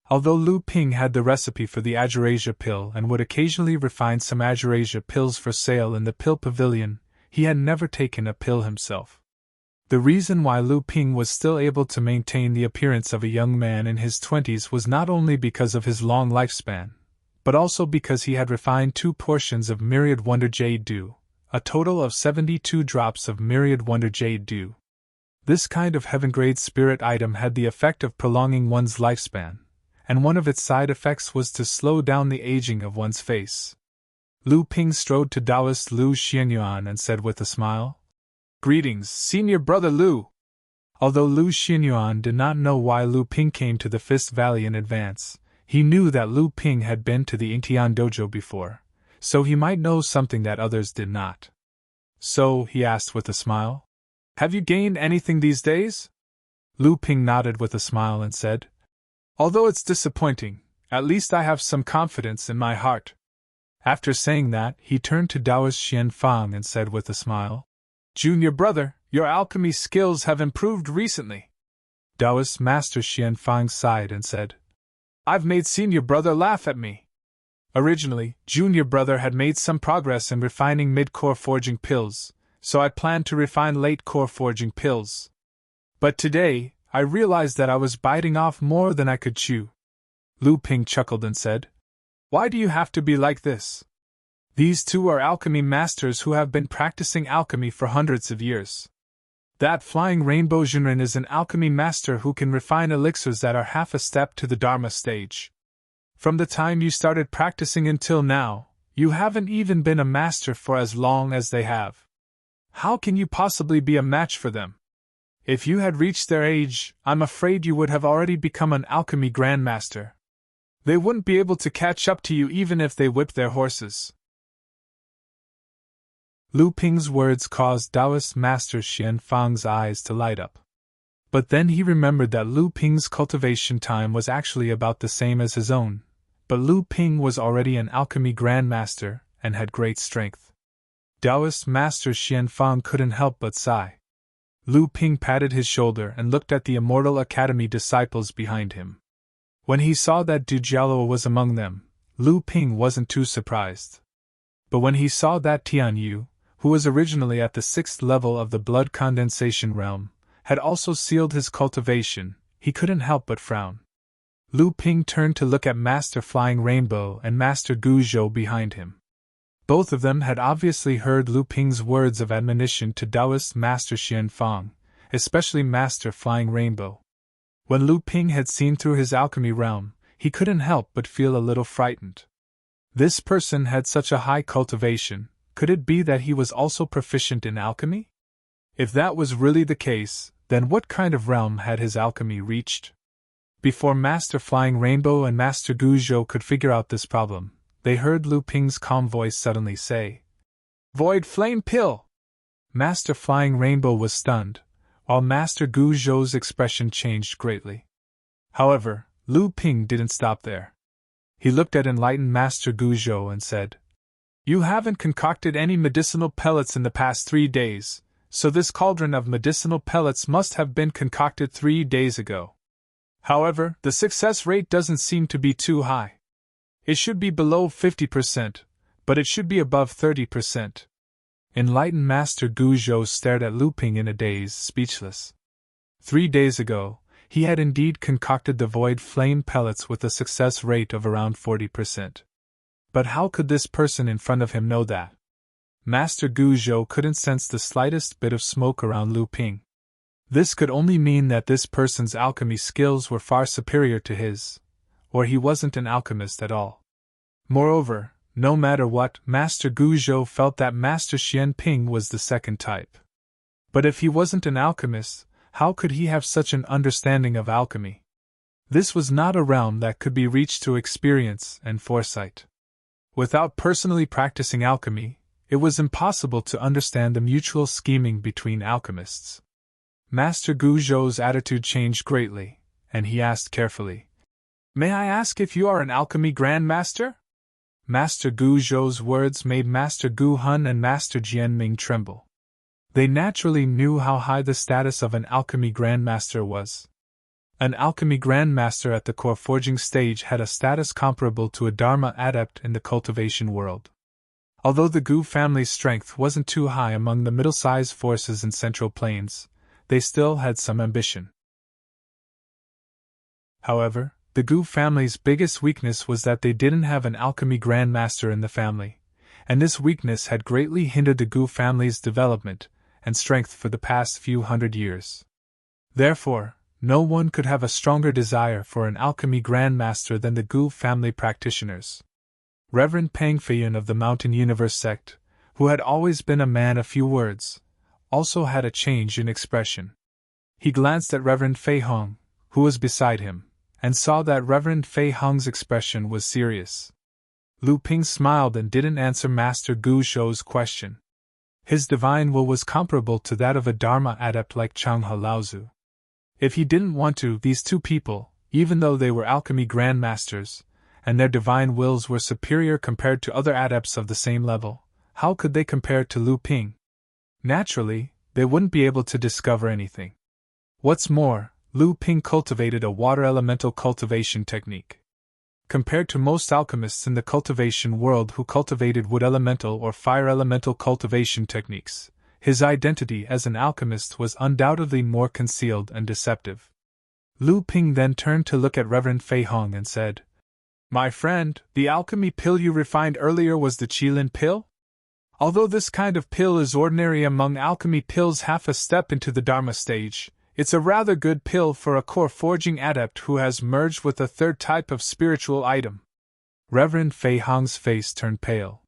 Although Lu Ping had the recipe for the Agerasia pill and would occasionally refine some Agerasia pills for sale in the pill pavilion, he had never taken a pill himself. The reason why Lu Ping was still able to maintain the appearance of a young man in his 20s was not only because of his long lifespan, but also because he had refined 2 portions of myriad wonder jade dew, a total of 72 drops of myriad wonder jade dew. This kind of heaven-grade spirit item had the effect of prolonging one's lifespan, and one of its side effects was to slow down the aging of one's face. Lu Ping strode to Taoist Lu Xianyuan and said with a smile, "Greetings, Senior Brother Lu." Although Lu Xianyuan did not know why Lu Ping came to the Fist Valley in advance, he knew that Lu Ping had been to the Ingtian dojo before, so he might know something that others did not. "So," he asked with a smile, "have you gained anything these days?" Lu Ping nodded with a smile and said, "Although it's disappointing, at least I have some confidence in my heart." After saying that, he turned to Taoist Xian Fang and said with a smile, "Junior brother, your alchemy skills have improved recently." Taoist Master Xian Fang sighed and said, "I've made Senior Brother laugh at me. Originally, Junior Brother had made some progress in refining mid-core forging pills, so I planned to refine late-core forging pills. But today, I realized that I was biting off more than I could chew." Lu Ping chuckled and said, "Why do you have to be like this? These two are alchemy masters who have been practicing alchemy for hundreds of years. That flying rainbow Jinren is an alchemy master who can refine elixirs that are half a step to the Dharma stage. From the time you started practicing until now, you haven't even been a master for as long as they have. How can you possibly be a match for them? If you had reached their age, I'm afraid you would have already become an alchemy grandmaster. They wouldn't be able to catch up to you even if they whipped their horses." Lu Ping's words caused Taoist Master Xian Fang's eyes to light up. But then he remembered that Lu Ping's cultivation time was actually about the same as his own, but Lu Ping was already an alchemy grandmaster and had great strength. Taoist Master Xian Fang couldn't help but sigh. Lu Ping patted his shoulder and looked at the Immortal Academy disciples behind him. When he saw that Du Jialue was among them, Lu Ping wasn't too surprised. But when he saw that Tian Yu, who was originally at the 6th level of the blood condensation realm, had also sealed his cultivation, he couldn't help but frown. Lu Ping turned to look at Master Flying Rainbow and Master Gu Zhou behind him. Both of them had obviously heard Lu Ping's words of admonition to Taoist Master Xian Fang, especially Master Flying Rainbow. When Lu Ping had seen through his alchemy realm, he couldn't help but feel a little frightened. This person had such a high cultivation, could it be that he was also proficient in alchemy? If that was really the case, then what kind of realm had his alchemy reached? Before Master Flying Rainbow and Master Gu Zhou could figure out this problem, they heard Lu Ping's calm voice suddenly say, "Void Flame Pill!" Master Flying Rainbow was stunned, while Master Gu Zhou's expression changed greatly. However, Lu Ping didn't stop there. He looked at enlightened Master Gu Zhou and said, "You haven't concocted any medicinal pellets in the past 3 days, so this cauldron of medicinal pellets must have been concocted 3 days ago. However, the success rate doesn't seem to be too high. It should be below 50%, but it should be above 30%. Enlightened Master Gu Zhou stared at Lu Ping in a daze, speechless. 3 days ago, he had indeed concocted the void flame pellets with a success rate of around 40%. But how could this person in front of him know that? Master Gu Zhou couldn't sense the slightest bit of smoke around Lu Ping. This could only mean that this person's alchemy skills were far superior to his, or he wasn't an alchemist at all. Moreover, no matter what, Master Gu Zhou felt that Master Xian Ping was the second type. But if he wasn't an alchemist, how could he have such an understanding of alchemy? This was not a realm that could be reached through experience and foresight. Without personally practicing alchemy, it was impossible to understand the mutual scheming between alchemists. Master Gu Zhou's attitude changed greatly, and he asked carefully, "May I ask if you are an alchemy grandmaster?" Master Gu Zhou's words made Master Gu Hun and Master Jian Ming tremble. They naturally knew how high the status of an alchemy grandmaster was. An alchemy grandmaster at the core forging stage had a status comparable to a Dharma adept in the cultivation world. Although the Gu family's strength wasn't too high among the middle-sized forces in Central Plains, they still had some ambition. However, the Gu family's biggest weakness was that they didn't have an alchemy grandmaster in the family, and this weakness had greatly hindered the Gu family's development and strength for the past few hundred years. Therefore, no one could have a stronger desire for an alchemy grandmaster than the Gu family practitioners. Reverend Pang Feiyun of the Mountain Universe sect, who had always been a man of few words, also had a change in expression. He glanced at Reverend Fei Hong, who was beside him, and saw that Reverend Fei Hong's expression was serious. Lu Ping smiled and didn't answer Master Gu Zhou's question. His divine will was comparable to that of a Dharma adept like Changhe Laozu. If he didn't want to, these two people, even though they were alchemy grandmasters, and their divine wills were superior compared to other adepts of the same level, how could they compare to Lu Ping? Naturally, they wouldn't be able to discover anything. What's more, Lu Ping cultivated a water elemental cultivation technique. Compared to most alchemists in the cultivation world who cultivated wood elemental or fire elemental cultivation techniques, his identity as an alchemist was undoubtedly more concealed and deceptive. Lu Ping then turned to look at Reverend Fei Hong and said, "My friend, the alchemy pill you refined earlier was the Qilin pill? Although this kind of pill is ordinary among alchemy pills half a step into the Dharma stage, it's a rather good pill for a core forging adept who has merged with a third type of spiritual item." Reverend Fei Hong's face turned pale.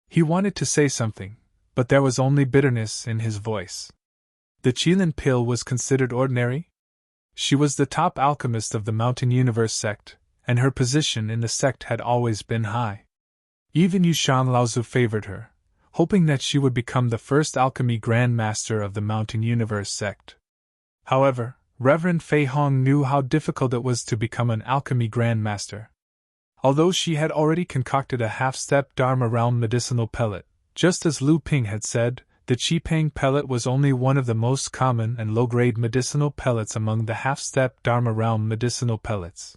He wanted to say something, but there was only bitterness in his voice. The Qilin pill was considered ordinary? She was the top alchemist of the Mountain Universe sect, and her position in the sect had always been high. Even Yushan Laozu favored her, hoping that she would become the first alchemy grandmaster of the Mountain Universe sect. However, Reverend Fei Hong knew how difficult it was to become an alchemy grandmaster. Although she had already concocted a half-step Dharma realm medicinal pellet, just as Lu Ping had said, the Qipang pellet was only one of the most common and low-grade medicinal pellets among the half-step Dharma realm medicinal pellets.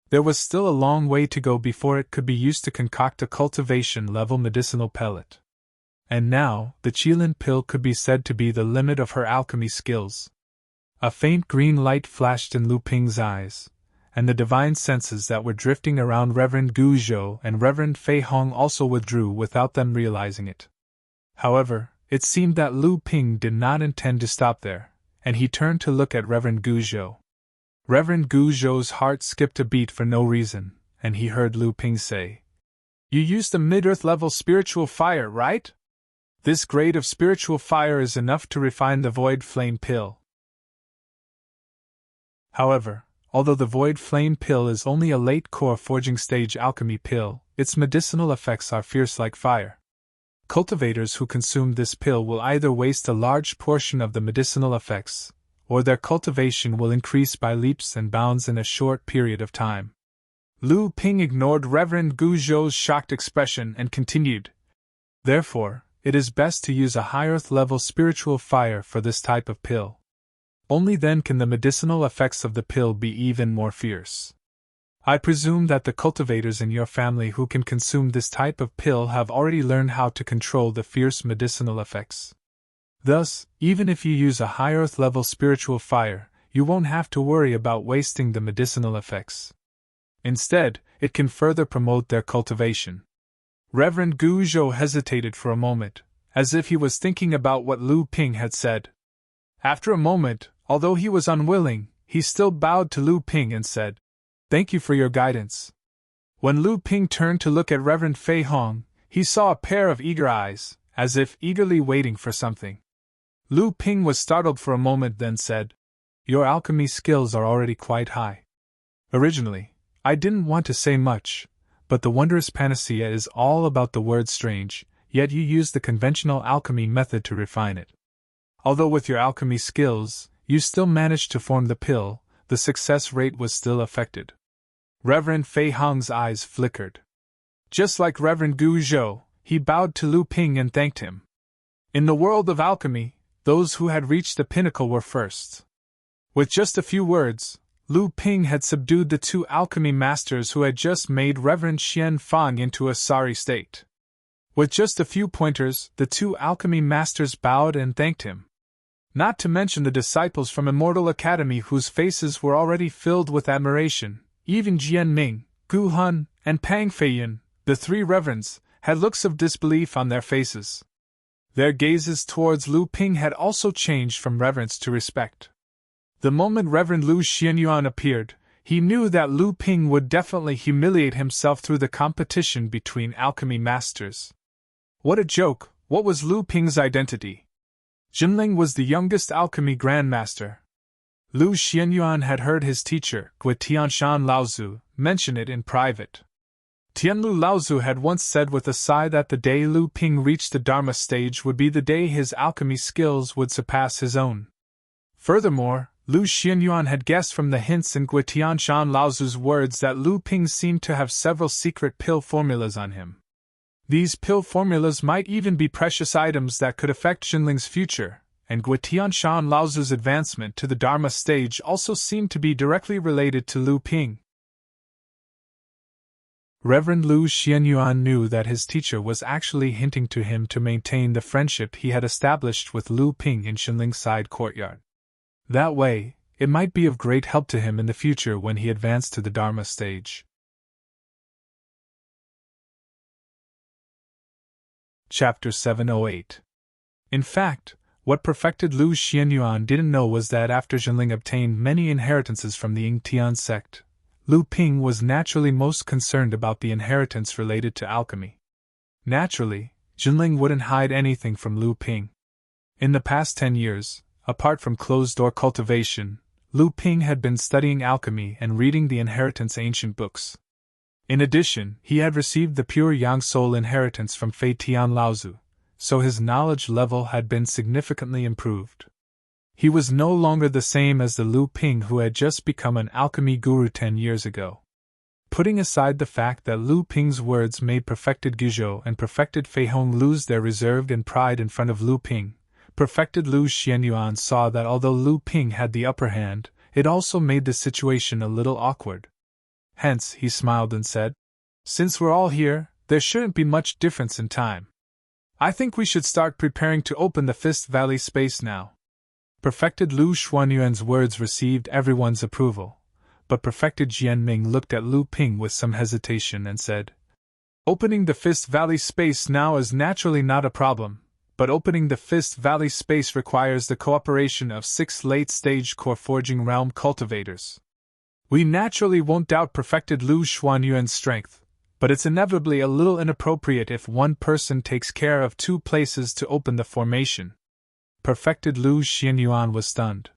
There was still a long way to go before it could be used to concoct a cultivation-level medicinal pellet. And now, the Qilin pill could be said to be the limit of her alchemy skills. A faint green light flashed in Lu Ping's eyes, and the divine senses that were drifting around Reverend Gu Zhou and Reverend Fei Hong also withdrew without them realizing it. However, it seemed that Lu Ping did not intend to stop there, and he turned to look at Reverend Gu Zhou. Reverend Gu Zhou's heart skipped a beat for no reason, and he heard Lu Ping say, "You used a mid-earth level spiritual fire, right? This grade of spiritual fire is enough to refine the Void Flame pill." However, although the Void Flame pill is only a late core forging stage alchemy pill, its medicinal effects are fierce like fire. Cultivators who consume this pill will either waste a large portion of the medicinal effects, or their cultivation will increase by leaps and bounds in a short period of time. Lu Ping ignored Reverend Gu Zhou's shocked expression and continued, "Therefore, it is best to use a high earth level spiritual fire for this type of pill. Only then can the medicinal effects of the pill be even more fierce. I presume that the cultivators in your family who can consume this type of pill have already learned how to control the fierce medicinal effects. Thus, even if you use a high earth level spiritual fire, you won't have to worry about wasting the medicinal effects. Instead, it can further promote their cultivation." Reverend Gu Zhou hesitated for a moment, as if he was thinking about what Lu Ping had said. After a moment, although he was unwilling, he still bowed to Lu Ping and said, "Thank you for your guidance." When Lu Ping turned to look at Reverend Fei Hong, he saw a pair of eager eyes, as if eagerly waiting for something. Lu Ping was startled for a moment, then said, "Your alchemy skills are already quite high. Originally, I didn't want to say much, but the wondrous panacea is all about the word strange, yet you use the conventional alchemy method to refine it. Although with your alchemy skills, you still managed to form the pill, the success rate was still affected." Reverend Fei Hong's eyes flickered. Just like Reverend Gu Zhou, he bowed to Lu Ping and thanked him. In the world of alchemy, those who had reached the pinnacle were first. With just a few words, Lu Ping had subdued the two alchemy masters who had just made Reverend Xian Fang into a sorry state. With just a few pointers, the two alchemy masters bowed and thanked him. Not to mention the disciples from Immortal Academy whose faces were already filled with admiration, Even Jian Ming, Gu Hun, and Pang Feiyin, the three reverends, had looks of disbelief on their faces. Their gazes towards Lu Ping had also changed from reverence to respect. The moment Reverend Lu Xianyuan appeared, he knew that Lu Ping would definitely humiliate himself through the competition between alchemy masters. What a joke! What was Lu Ping's identity? Jinling was the youngest alchemy grandmaster. Lu Xianyuan had heard his teacher, Gui Tianshan Laozu, mention it in private. Tianlu Laozu had once said with a sigh that the day Lu Ping reached the Dharma stage would be the day his alchemy skills would surpass his own. Furthermore, Lu Xianyuan had guessed from the hints in Gui Tianshan Laozu's words that Lu Ping seemed to have several secret pill formulas on him. These pill formulas might even be precious items that could affect Jinling's future, and Gui Tianshan Laozu's advancement to the Dharma stage also seemed to be directly related to Lu Ping. Reverend Lu Xianyuan knew that his teacher was actually hinting to him to maintain the friendship he had established with Lu Ping in Jinling's side courtyard. That way, it might be of great help to him in the future when he advanced to the Dharma stage. Chapter 708. In fact, what perfected Lu Xianyuan didn't know was that after Jinling obtained many inheritances from the Yingtian sect, Lu Ping was naturally most concerned about the inheritance related to alchemy. Naturally, Jinling wouldn't hide anything from Lu Ping. In the past 10 years, apart from closed-door cultivation, Lu Ping had been studying alchemy and reading the inheritance ancient books. In addition, he had received the pure Yang Soul inheritance from Fei Tian Laozu, so his knowledge level had been significantly improved. He was no longer the same as the Lu Ping who had just become an alchemy guru 10 years ago. Putting aside the fact that Lu Ping's words made perfected Guizhou and perfected Fei Hong lose their reserve and pride in front of Lu Ping, perfected Lu Xianyuan saw that although Lu Ping had the upper hand, it also made the situation a little awkward. Hence, he smiled and said, "Since we're all here, there shouldn't be much difference in time. I think we should start preparing to open the Fist Valley space now." Perfected Lu Xuanyuan's words received everyone's approval, but perfected Jian Ming looked at Lu Ping with some hesitation and said, "Opening the Fist Valley space now is naturally not a problem, but opening the Fist Valley space requires the cooperation of 6 late-stage core forging realm cultivators. We naturally won't doubt perfected Lu Xuanyuan's strength, but it's inevitably a little inappropriate if one person takes care of 2 places to open the formation." Perfected Lu Xianyuan was stunned.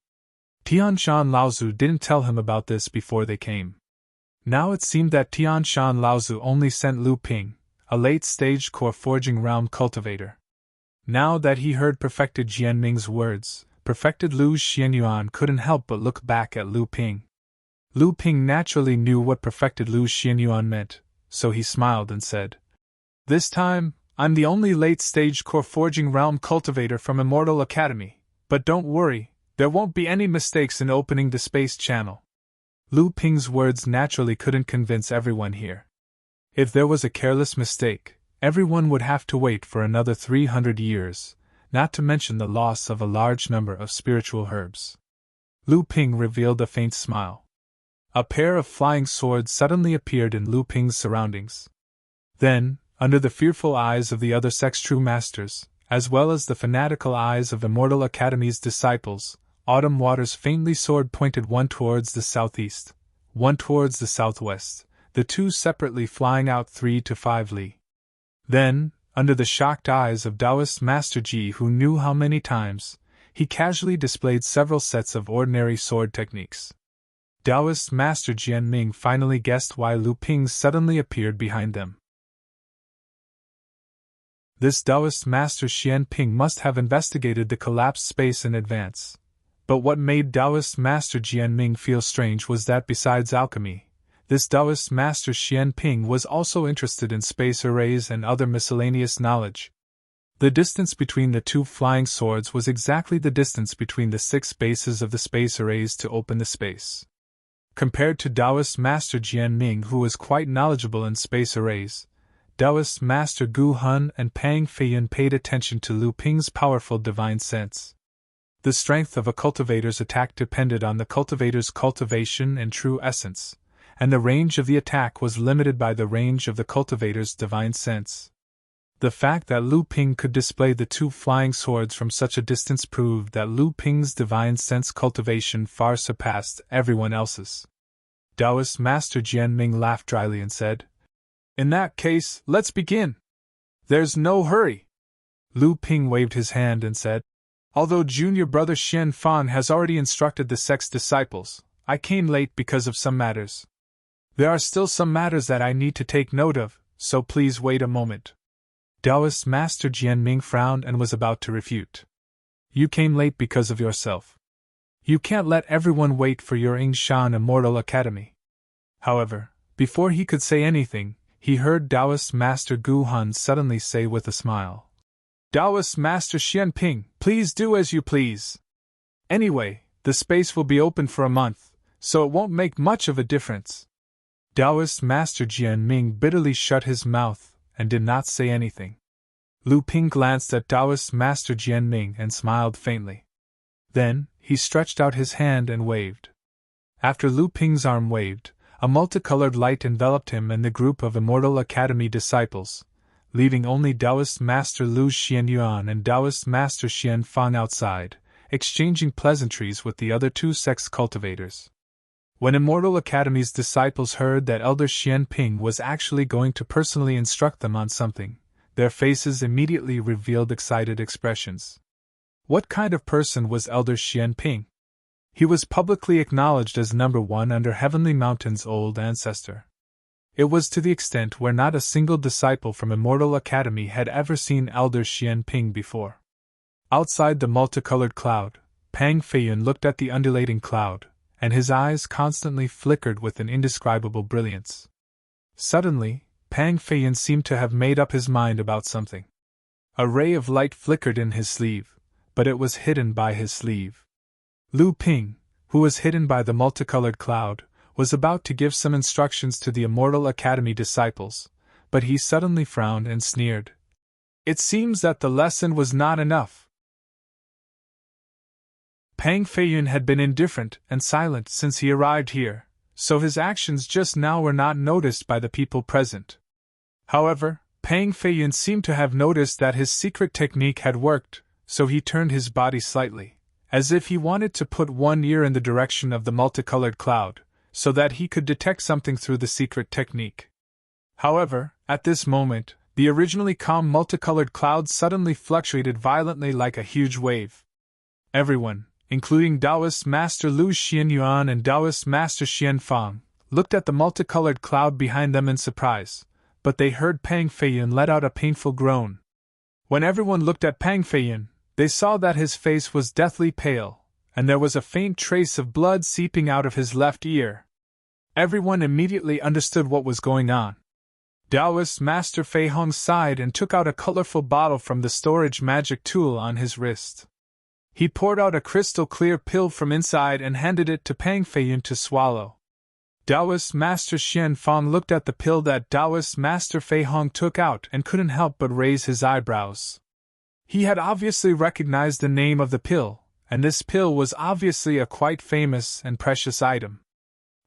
Tianshan Laozu didn't tell him about this before they came. Now it seemed that Tianshan Laozu only sent Lu Ping, a late-stage core forging realm cultivator. Now that he heard perfected Jian Ming's words, perfected Lu Xianyuan couldn't help but look back at Lu Ping. Lu Ping naturally knew what perfected Lu Xianyuan meant, so he smiled and said, "This time, I'm the only late-stage core forging realm cultivator from Immortal Academy, but don't worry, there won't be any mistakes in opening the space channel." Lu Ping's words naturally couldn't convince everyone here. If there was a careless mistake, everyone would have to wait for another 300 years, not to mention the loss of a large number of spiritual herbs. Lu Ping revealed a faint smile. A pair of flying swords suddenly appeared in Lu Ping's surroundings. Then, under the fearful eyes of the other sect's true masters, as well as the fanatical eyes of Immortal Academy's disciples, Autumn Water's faintly sword-pointed one towards the southeast, one towards the southwest, the two separately flying out 3 to 5 li. Then, under the shocked eyes of Taoist Master Ji, who knew how many times, he casually displayed several sets of ordinary sword techniques. Taoist Master Jian Ming finally guessed why Lu Ping suddenly appeared behind them. This Taoist Master Xian Ping must have investigated the collapsed space in advance. But what made Taoist Master Jian Ming feel strange was that besides alchemy, this Taoist Master Xian Ping was also interested in space arrays and other miscellaneous knowledge. The distance between the 2 flying swords was exactly the distance between the 6 bases of the space arrays to open the space. Compared to Taoist Master Jian Ming, who was quite knowledgeable in space arrays, Taoist Master Gu Hun and Pang Feiyin paid attention to Lu Ping's powerful divine sense. The strength of a cultivator's attack depended on the cultivator's cultivation and true essence, and the range of the attack was limited by the range of the cultivator's divine sense. The fact that Lu Ping could display the two flying swords from such a distance proved that Lu Ping's divine sense cultivation far surpassed everyone else's. Taoist Master Jianming laughed dryly and said, "In that case, let's begin. There's no hurry." Lu Ping waved his hand and said, "Although junior brother Xian Fan has already instructed the sect's disciples, I came late because of some matters. There are still some matters that I need to take note of, so please wait a moment." Taoist Master Jianming frowned and was about to refute. "You came late because of yourself. You can't let everyone wait for your Yingshan Immortal Academy." However, before he could say anything, he heard Taoist Master Gu Han suddenly say with a smile, "Taoist Master Xian Ping, please do as you please. Anyway, the space will be open for a month, so it won't make much of a difference." Taoist Master Jianming bitterly shut his mouth and did not say anything. Lu Ping glanced at Taoist Master Jianming and smiled faintly. Then, he stretched out his hand and waved. After Lu Ping's arm waved, a multicolored light enveloped him and the group of Immortal Academy disciples, leaving only Taoist Master Lu Xianyuan and Taoist Master Xian Fang outside, exchanging pleasantries with the other two sects cultivators. When Immortal Academy's disciples heard that Elder Xian Ping was actually going to personally instruct them on something, their faces immediately revealed excited expressions. What kind of person was Elder Xian Ping? He was publicly acknowledged as number one under Heavenly Mountain's old ancestor. It was to the extent where not a single disciple from Immortal Academy had ever seen Elder Xian Ping before. Outside the multicolored cloud, Pang Feiyun looked at the undulating cloud, and his eyes constantly flickered with an indescribable brilliance. Suddenly, Pang Feiyun seemed to have made up his mind about something. A ray of light flickered in his sleeve, but it was hidden by his sleeve. Lu Ping, who was hidden by the multicolored cloud, was about to give some instructions to the Immortal Academy disciples, but he suddenly frowned and sneered. "It seems that the lesson was not enough." Pang Feiyun had been indifferent and silent since he arrived here, so his actions just now were not noticed by the people present. However, Pang Feiyun seemed to have noticed that his secret technique had worked, so he turned his body slightly, as if he wanted to put one ear in the direction of the multicolored cloud, so that he could detect something through the secret technique. However, at this moment, the originally calm multicolored cloud suddenly fluctuated violently like a huge wave. Everyone, including Taoist Master Lu Xianyuan and Taoist Master Xian Fang, looked at the multicolored cloud behind them in surprise, but they heard Pang Feiyun let out a painful groan. When everyone looked at Pang Feiyun, they saw that his face was deathly pale, and there was a faint trace of blood seeping out of his left ear. Everyone immediately understood what was going on. Taoist Master Fei Hong sighed and took out a colorful bottle from the storage magic tool on his wrist. He poured out a crystal-clear pill from inside and handed it to Pang Feiyun to swallow. Taoist Master Xian Fang looked at the pill that Taoist Master Fei Hong took out and couldn't help but raise his eyebrows. He had obviously recognized the name of the pill, and this pill was obviously a quite famous and precious item.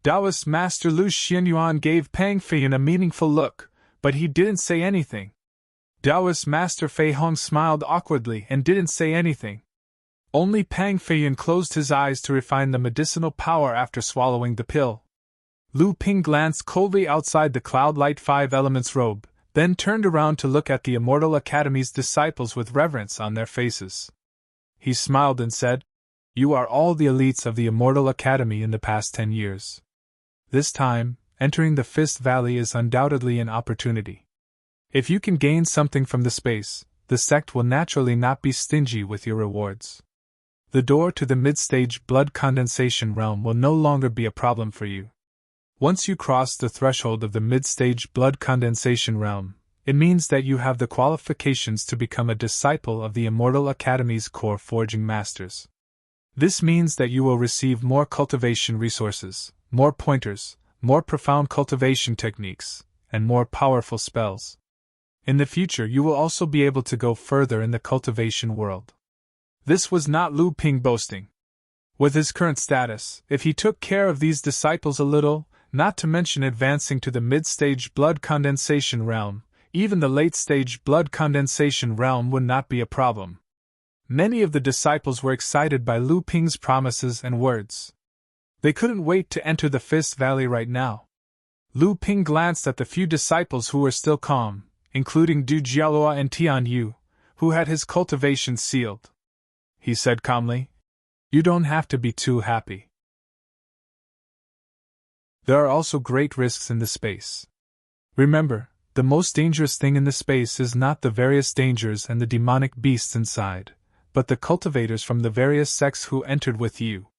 Taoist Master Lu Xianyuan gave Pang Feiyun a meaningful look, but he didn't say anything. Taoist Master Fei Hong smiled awkwardly and didn't say anything. Only Pang Feiyun closed his eyes to refine the medicinal power after swallowing the pill. Lu Ping glanced coldly outside the Cloud-Light Five Elements robe, then turned around to look at the Immortal Academy's disciples with reverence on their faces. He smiled and said, "You are all the elites of the Immortal Academy in the past 10 years. This time, entering the Fist Valley is undoubtedly an opportunity. If you can gain something from the space, the sect will naturally not be stingy with your rewards. The door to the mid-stage blood condensation realm will no longer be a problem for you. Once you cross the threshold of the mid-stage blood condensation realm, it means that you have the qualifications to become a disciple of the Immortal Academy's core forging masters. This means that you will receive more cultivation resources, more pointers, more profound cultivation techniques, and more powerful spells. In the future, you will also be able to go further in the cultivation world." This was not Lu Ping boasting. With his current status, if he took care of these disciples a little, not to mention advancing to the mid-stage blood condensation realm. Even the late-stage blood condensation realm would not be a problem. Many of the disciples were excited by Lu Ping's promises and words. They couldn't wait to enter the Fist Valley right now. Lu Ping glanced at the few disciples who were still calm, including Du Jialuo and Tian Yu, who had his cultivation sealed. He said calmly, "You don't have to be too happy. There are also great risks in the space. Remember, the most dangerous thing in the space is not the various dangers and the demonic beasts inside, but the cultivators from the various sects who entered with you."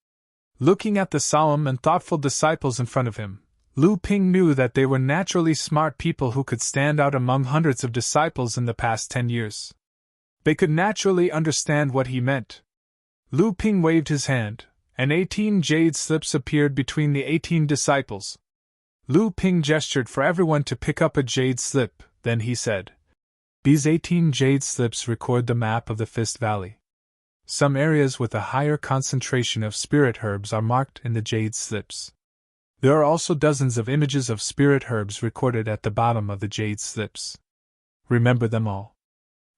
Looking at the solemn and thoughtful disciples in front of him, Lu Ping knew that they were naturally smart people who could stand out among hundreds of disciples in the past 10 years. They could naturally understand what he meant. Lu Ping waved his hand, and 18 jade slips appeared between the 18 disciples. Lu Ping gestured for everyone to pick up a jade slip, then he said, "These 18 jade slips record the map of the Fist Valley. Some areas with a higher concentration of spirit herbs are marked in the jade slips. There are also dozens of images of spirit herbs recorded at the bottom of the jade slips. Remember them all.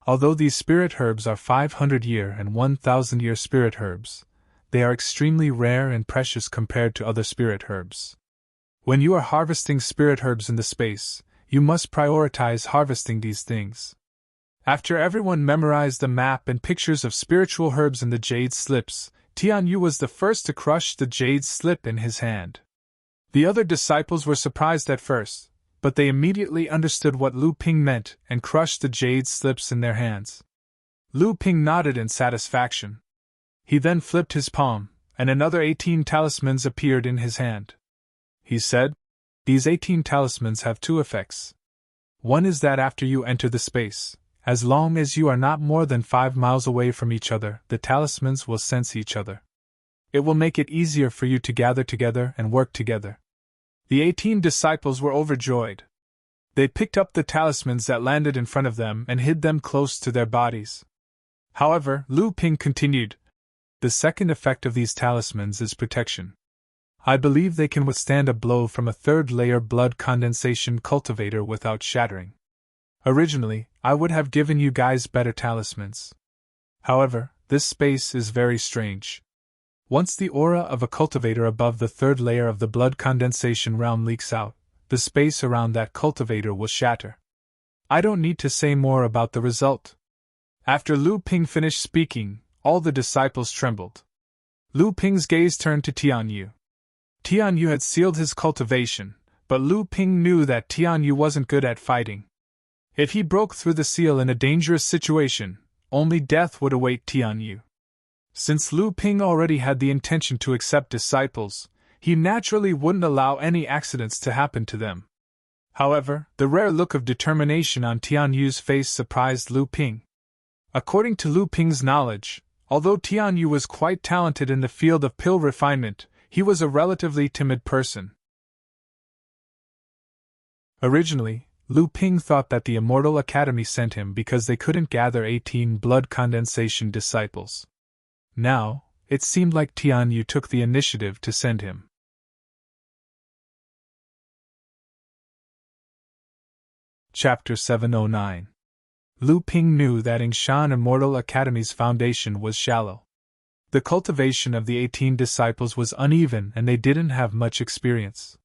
Although these spirit herbs are 500-year and 1,000-year spirit herbs, they are extremely rare and precious compared to other spirit herbs. When you are harvesting spirit herbs in the space, you must prioritize harvesting these things." After everyone memorized the map and pictures of spiritual herbs in the jade slips, Tian Yu was the first to crush the jade slip in his hand. The other disciples were surprised at first, but they immediately understood what Lu Ping meant and crushed the jade slips in their hands. Lu Ping nodded in satisfaction. He then flipped his palm, and another 18 talismans appeared in his hand. He said, "These 18 talismans have two effects. One is that after you enter the space, as long as you are not more than 5 miles away from each other, the talismans will sense each other. It will make it easier for you to gather together and work together." The 18 disciples were overjoyed. They picked up the talismans that landed in front of them and hid them close to their bodies. However, Lu Ping continued, "The second effect of these talismans is protection. I believe they can withstand a blow from a third-layer blood condensation cultivator without shattering. Originally, I would have given you guys better talismans. However, this space is very strange. Once the aura of a cultivator above the third layer of the blood condensation realm leaks out, the space around that cultivator will shatter. I don't need to say more about the result." After Lu Ping finished speaking, all the disciples trembled. Lu Ping's gaze turned to Tian Yu. Tian Yu had sealed his cultivation, but Lu Ping knew that Tian Yu wasn't good at fighting. If he broke through the seal in a dangerous situation, only death would await Tian Yu. Since Lu Ping already had the intention to accept disciples, he naturally wouldn't allow any accidents to happen to them. However, the rare look of determination on Tian Yu's face surprised Lu Ping. According to Lu Ping's knowledge, although Tian Yu was quite talented in the field of pill refinement, he was a relatively timid person. Originally, Lu Ping thought that the Immortal Academy sent him because they couldn't gather 18 blood condensation disciples. Now, it seemed like Tian Yu took the initiative to send him. Chapter 709. Lu Ping knew that Yingshan Immortal Academy's foundation was shallow. The cultivation of the 18 disciples was uneven and they didn't have much experience.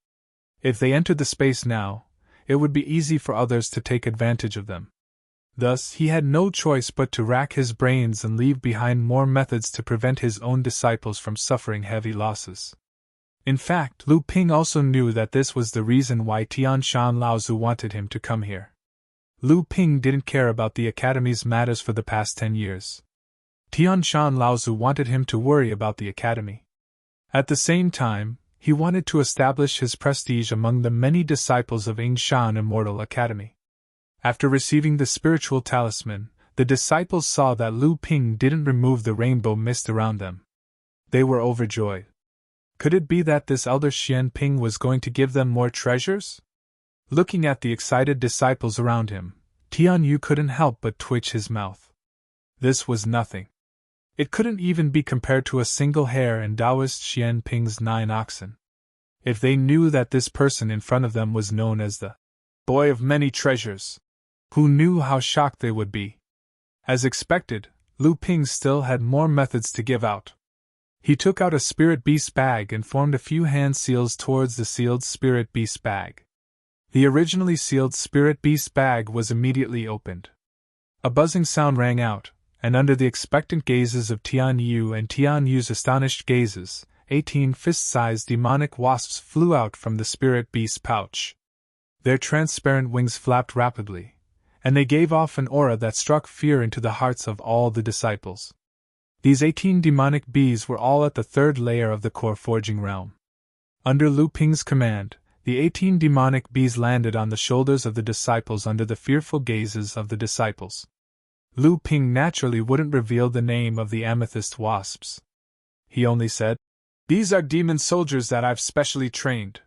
If they entered the space now, it would be easy for others to take advantage of them. Thus, he had no choice but to rack his brains and leave behind more methods to prevent his own disciples from suffering heavy losses. In fact, Lu Ping also knew that this was the reason why Tian Shan Laozu wanted him to come here. Lu Ping didn't care about the Academy's matters for the past 10 years. Tian Shan Laozu wanted him to worry about the Academy. At the same time, he wanted to establish his prestige among the many disciples of Yingshan Immortal Academy. After receiving the spiritual talisman, the disciples saw that Lu Ping didn't remove the rainbow mist around them. They were overjoyed. Could it be that this elder Xian Ping was going to give them more treasures? Looking at the excited disciples around him, Tian Yu couldn't help but twitch his mouth. This was nothing. It couldn't even be compared to a single hair in Taoist Xian Ping's 9 oxen. If they knew that this person in front of them was known as the boy of many treasures, who knew how shocked they would be? As expected, Lu Ping still had more methods to give out. He took out a spirit beast bag and formed a few hand seals towards the sealed spirit beast bag. The originally sealed spirit beast bag was immediately opened. A buzzing sound rang out, and under the expectant gazes of Tian Yu and Tian Yu's astonished gazes, 18 fist-sized demonic wasps flew out from the spirit beast pouch. Their transparent wings flapped rapidly, and they gave off an aura that struck fear into the hearts of all the disciples. These 18 demonic bees were all at the third layer of the core forging realm. Under Lu Ping's command, the 18 demonic bees landed on the shoulders of the disciples under the fearful gazes of the disciples. Lu Ping naturally wouldn't reveal the name of the amethyst wasps. He only said, "These are demon soldiers that I've specially trained.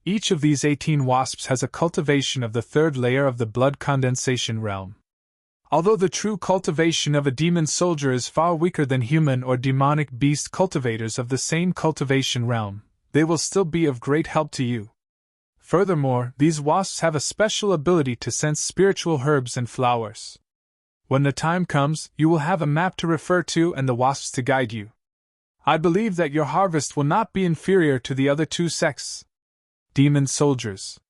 Each of these 18 wasps has a cultivation of the third layer of the blood condensation realm. Although the true cultivation of a demon soldier is far weaker than human or demonic beast cultivators of the same cultivation realm, they will still be of great help to you. Furthermore, these wasps have a special ability to sense spiritual herbs and flowers. When the time comes, you will have a map to refer to and the wasps to guide you. I believe that your harvest will not be inferior to the other two sects." Demon soldiers.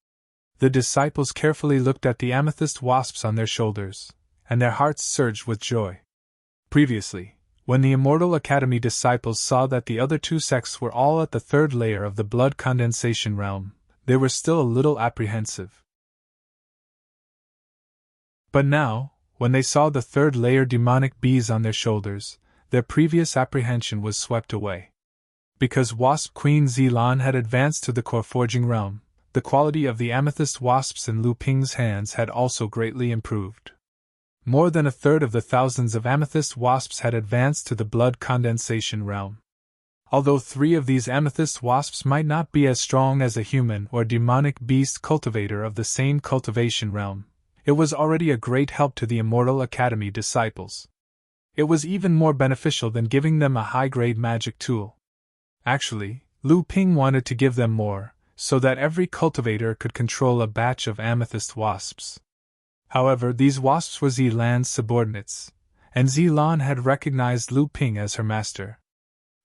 The disciples carefully looked at the amethyst wasps on their shoulders, and their hearts surged with joy. Previously, when the Immortal Academy disciples saw that the other two sects were all at the third layer of the blood condensation realm, they were still a little apprehensive. But now, when they saw the third layer demonic bees on their shoulders, their previous apprehension was swept away. Because Wasp Queen Zilan had advanced to the core forging realm, the quality of the amethyst wasps in Lu Ping's hands had also greatly improved. More than a third of the thousands of amethyst wasps had advanced to the blood condensation realm. Although 3 of these amethyst wasps might not be as strong as a human or demonic beast cultivator of the same cultivation realm, it was already a great help to the Immortal Academy disciples. It was even more beneficial than giving them a high-grade magic tool. Actually, Lu Ping wanted to give them more, so that every cultivator could control a batch of amethyst wasps. However, these wasps were Zilan's subordinates, and Zilan had recognized Lu Ping as her master.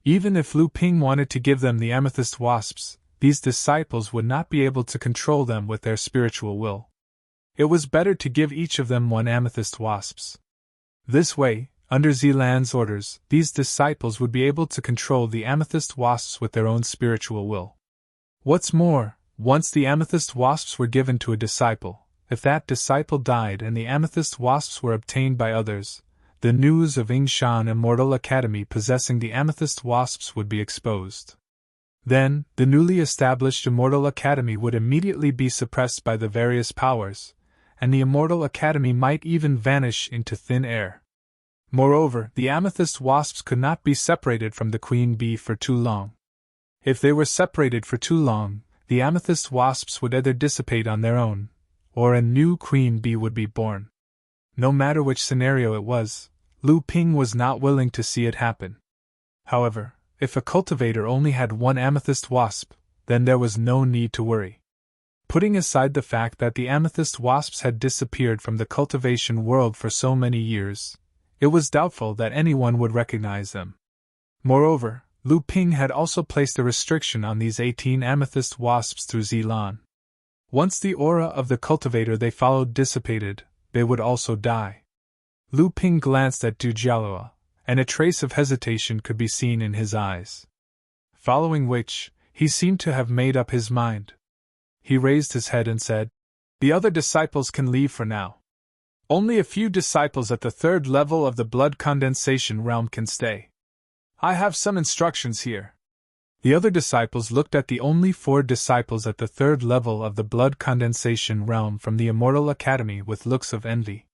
Even if Lu Ping wanted to give them the amethyst wasps, these disciples would not be able to control them with their spiritual will. It was better to give each of them 1 amethyst wasps. This way, under Zilan's orders, these disciples would be able to control the amethyst wasps with their own spiritual will. What's more, once the amethyst wasps were given to a disciple, if that disciple died and the amethyst wasps were obtained by others, the news of Yingshan Immortal Academy possessing the amethyst wasps would be exposed. Then, the newly established Immortal Academy would immediately be suppressed by the various powers, and the Immortal Academy might even vanish into thin air. Moreover, the amethyst wasps could not be separated from the queen bee for too long. If they were separated for too long, the amethyst wasps would either dissipate on their own, or a new queen bee would be born. No matter which scenario it was, Lu Ping was not willing to see it happen. However, if a cultivator only had 1 amethyst wasp, then there was no need to worry. Putting aside the fact that the amethyst wasps had disappeared from the cultivation world for so many years, it was doubtful that anyone would recognize them. Moreover, Lu Ping had also placed a restriction on these 18 amethyst wasps through Zilan. Once the aura of the cultivator they followed dissipated, they would also die. Lu Ping glanced at Du Jialua, and a trace of hesitation could be seen in his eyes. Following which, he seemed to have made up his mind. He raised his head and said, "The other disciples can leave for now. Only a few disciples at the third level of the blood condensation realm can stay. I have some instructions here." The other disciples looked at the only 4 disciples at the third level of the blood condensation realm from the Immortal Academy with looks of envy.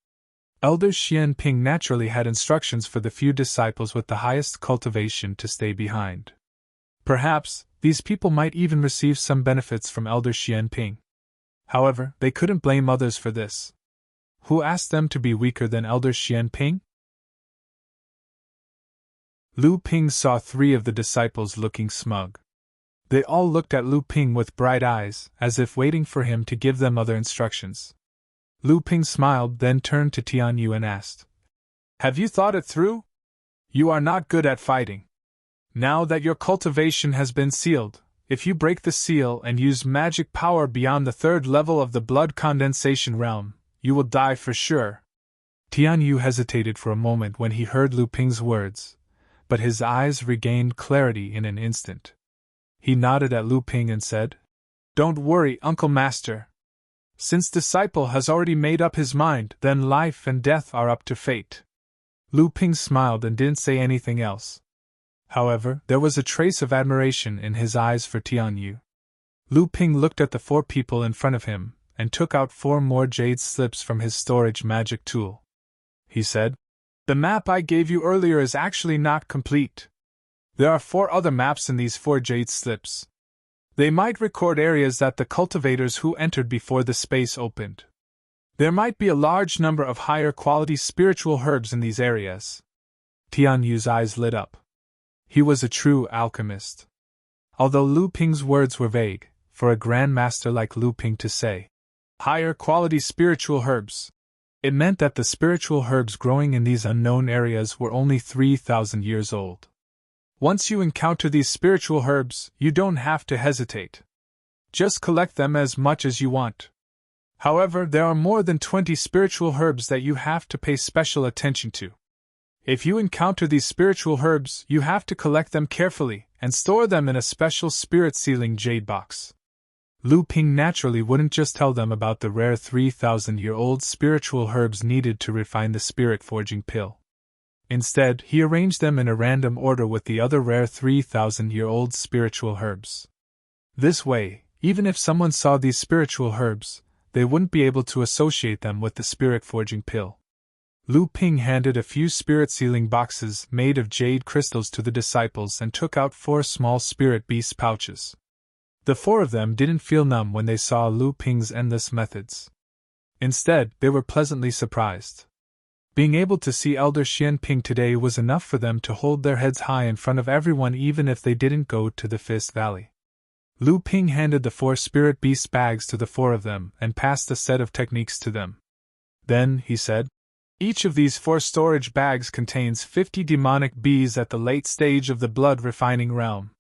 Elder Xian Ping naturally had instructions for the few disciples with the highest cultivation to stay behind. Perhaps, these people might even receive some benefits from Elder Xian Ping. However, they couldn't blame others for this. Who asked them to be weaker than Elder Xian Ping? Lu Ping saw 3 of the disciples looking smug. They all looked at Lu Ping with bright eyes, as if waiting for him to give them other instructions. Lu Ping smiled, then turned to Tian Yu and asked, "Have you thought it through? You are not good at fighting. Now that your cultivation has been sealed, if you break the seal and use magic power beyond the third level of the blood condensation realm, you will die for sure." Tian Yu hesitated for a moment when he heard Lu Ping's words, but his eyes regained clarity in an instant. He nodded at Lu Ping and said, "Don't worry, Uncle Master. Since disciple has already made up his mind, then life and death are up to fate." Lu Ping smiled and didn't say anything else. However, there was a trace of admiration in his eyes for Tian Yu. Lu Ping looked at the 4 people in front of him, and took out 4 more jade slips from his storage magic tool. He said, "The map I gave you earlier is actually not complete. There are 4 other maps in these 4 jade slips. They might record areas that the cultivators who entered before the space opened. There might be a large number of higher quality spiritual herbs in these areas." Tian Yu's eyes lit up. He was a true alchemist. Although Lu Ping's words were vague, for a grandmaster like Lu Ping to say, "higher quality spiritual herbs," it meant that the spiritual herbs growing in these unknown areas were only 3,000 years old. Once you encounter these spiritual herbs, you don't have to hesitate. Just collect them as much as you want. However, there are more than 20 spiritual herbs that you have to pay special attention to. If you encounter these spiritual herbs, you have to collect them carefully and store them in a special spirit sealing jade box. Lu Ping naturally wouldn't just tell them about the rare 3,000-year-old spiritual herbs needed to refine the spirit forging pill. Instead, he arranged them in a random order with the other rare 3,000-year-old spiritual herbs. This way, even if someone saw these spiritual herbs, they wouldn't be able to associate them with the spirit forging pill. Lu Ping handed a few spirit-sealing boxes made of jade crystals to the disciples and took out 4 small spirit beast pouches. The 4 of them didn't feel numb when they saw Lu Ping's endless methods. Instead, they were pleasantly surprised. Being able to see Elder Xian Ping today was enough for them to hold their heads high in front of everyone even if they didn't go to the Fist Valley. Lu Ping handed the 4 spirit beast bags to the 4 of them and passed a set of techniques to them. Then, he said, "Each of these 4 storage bags contains 50 demonic bees at the late stage of the blood refining realm.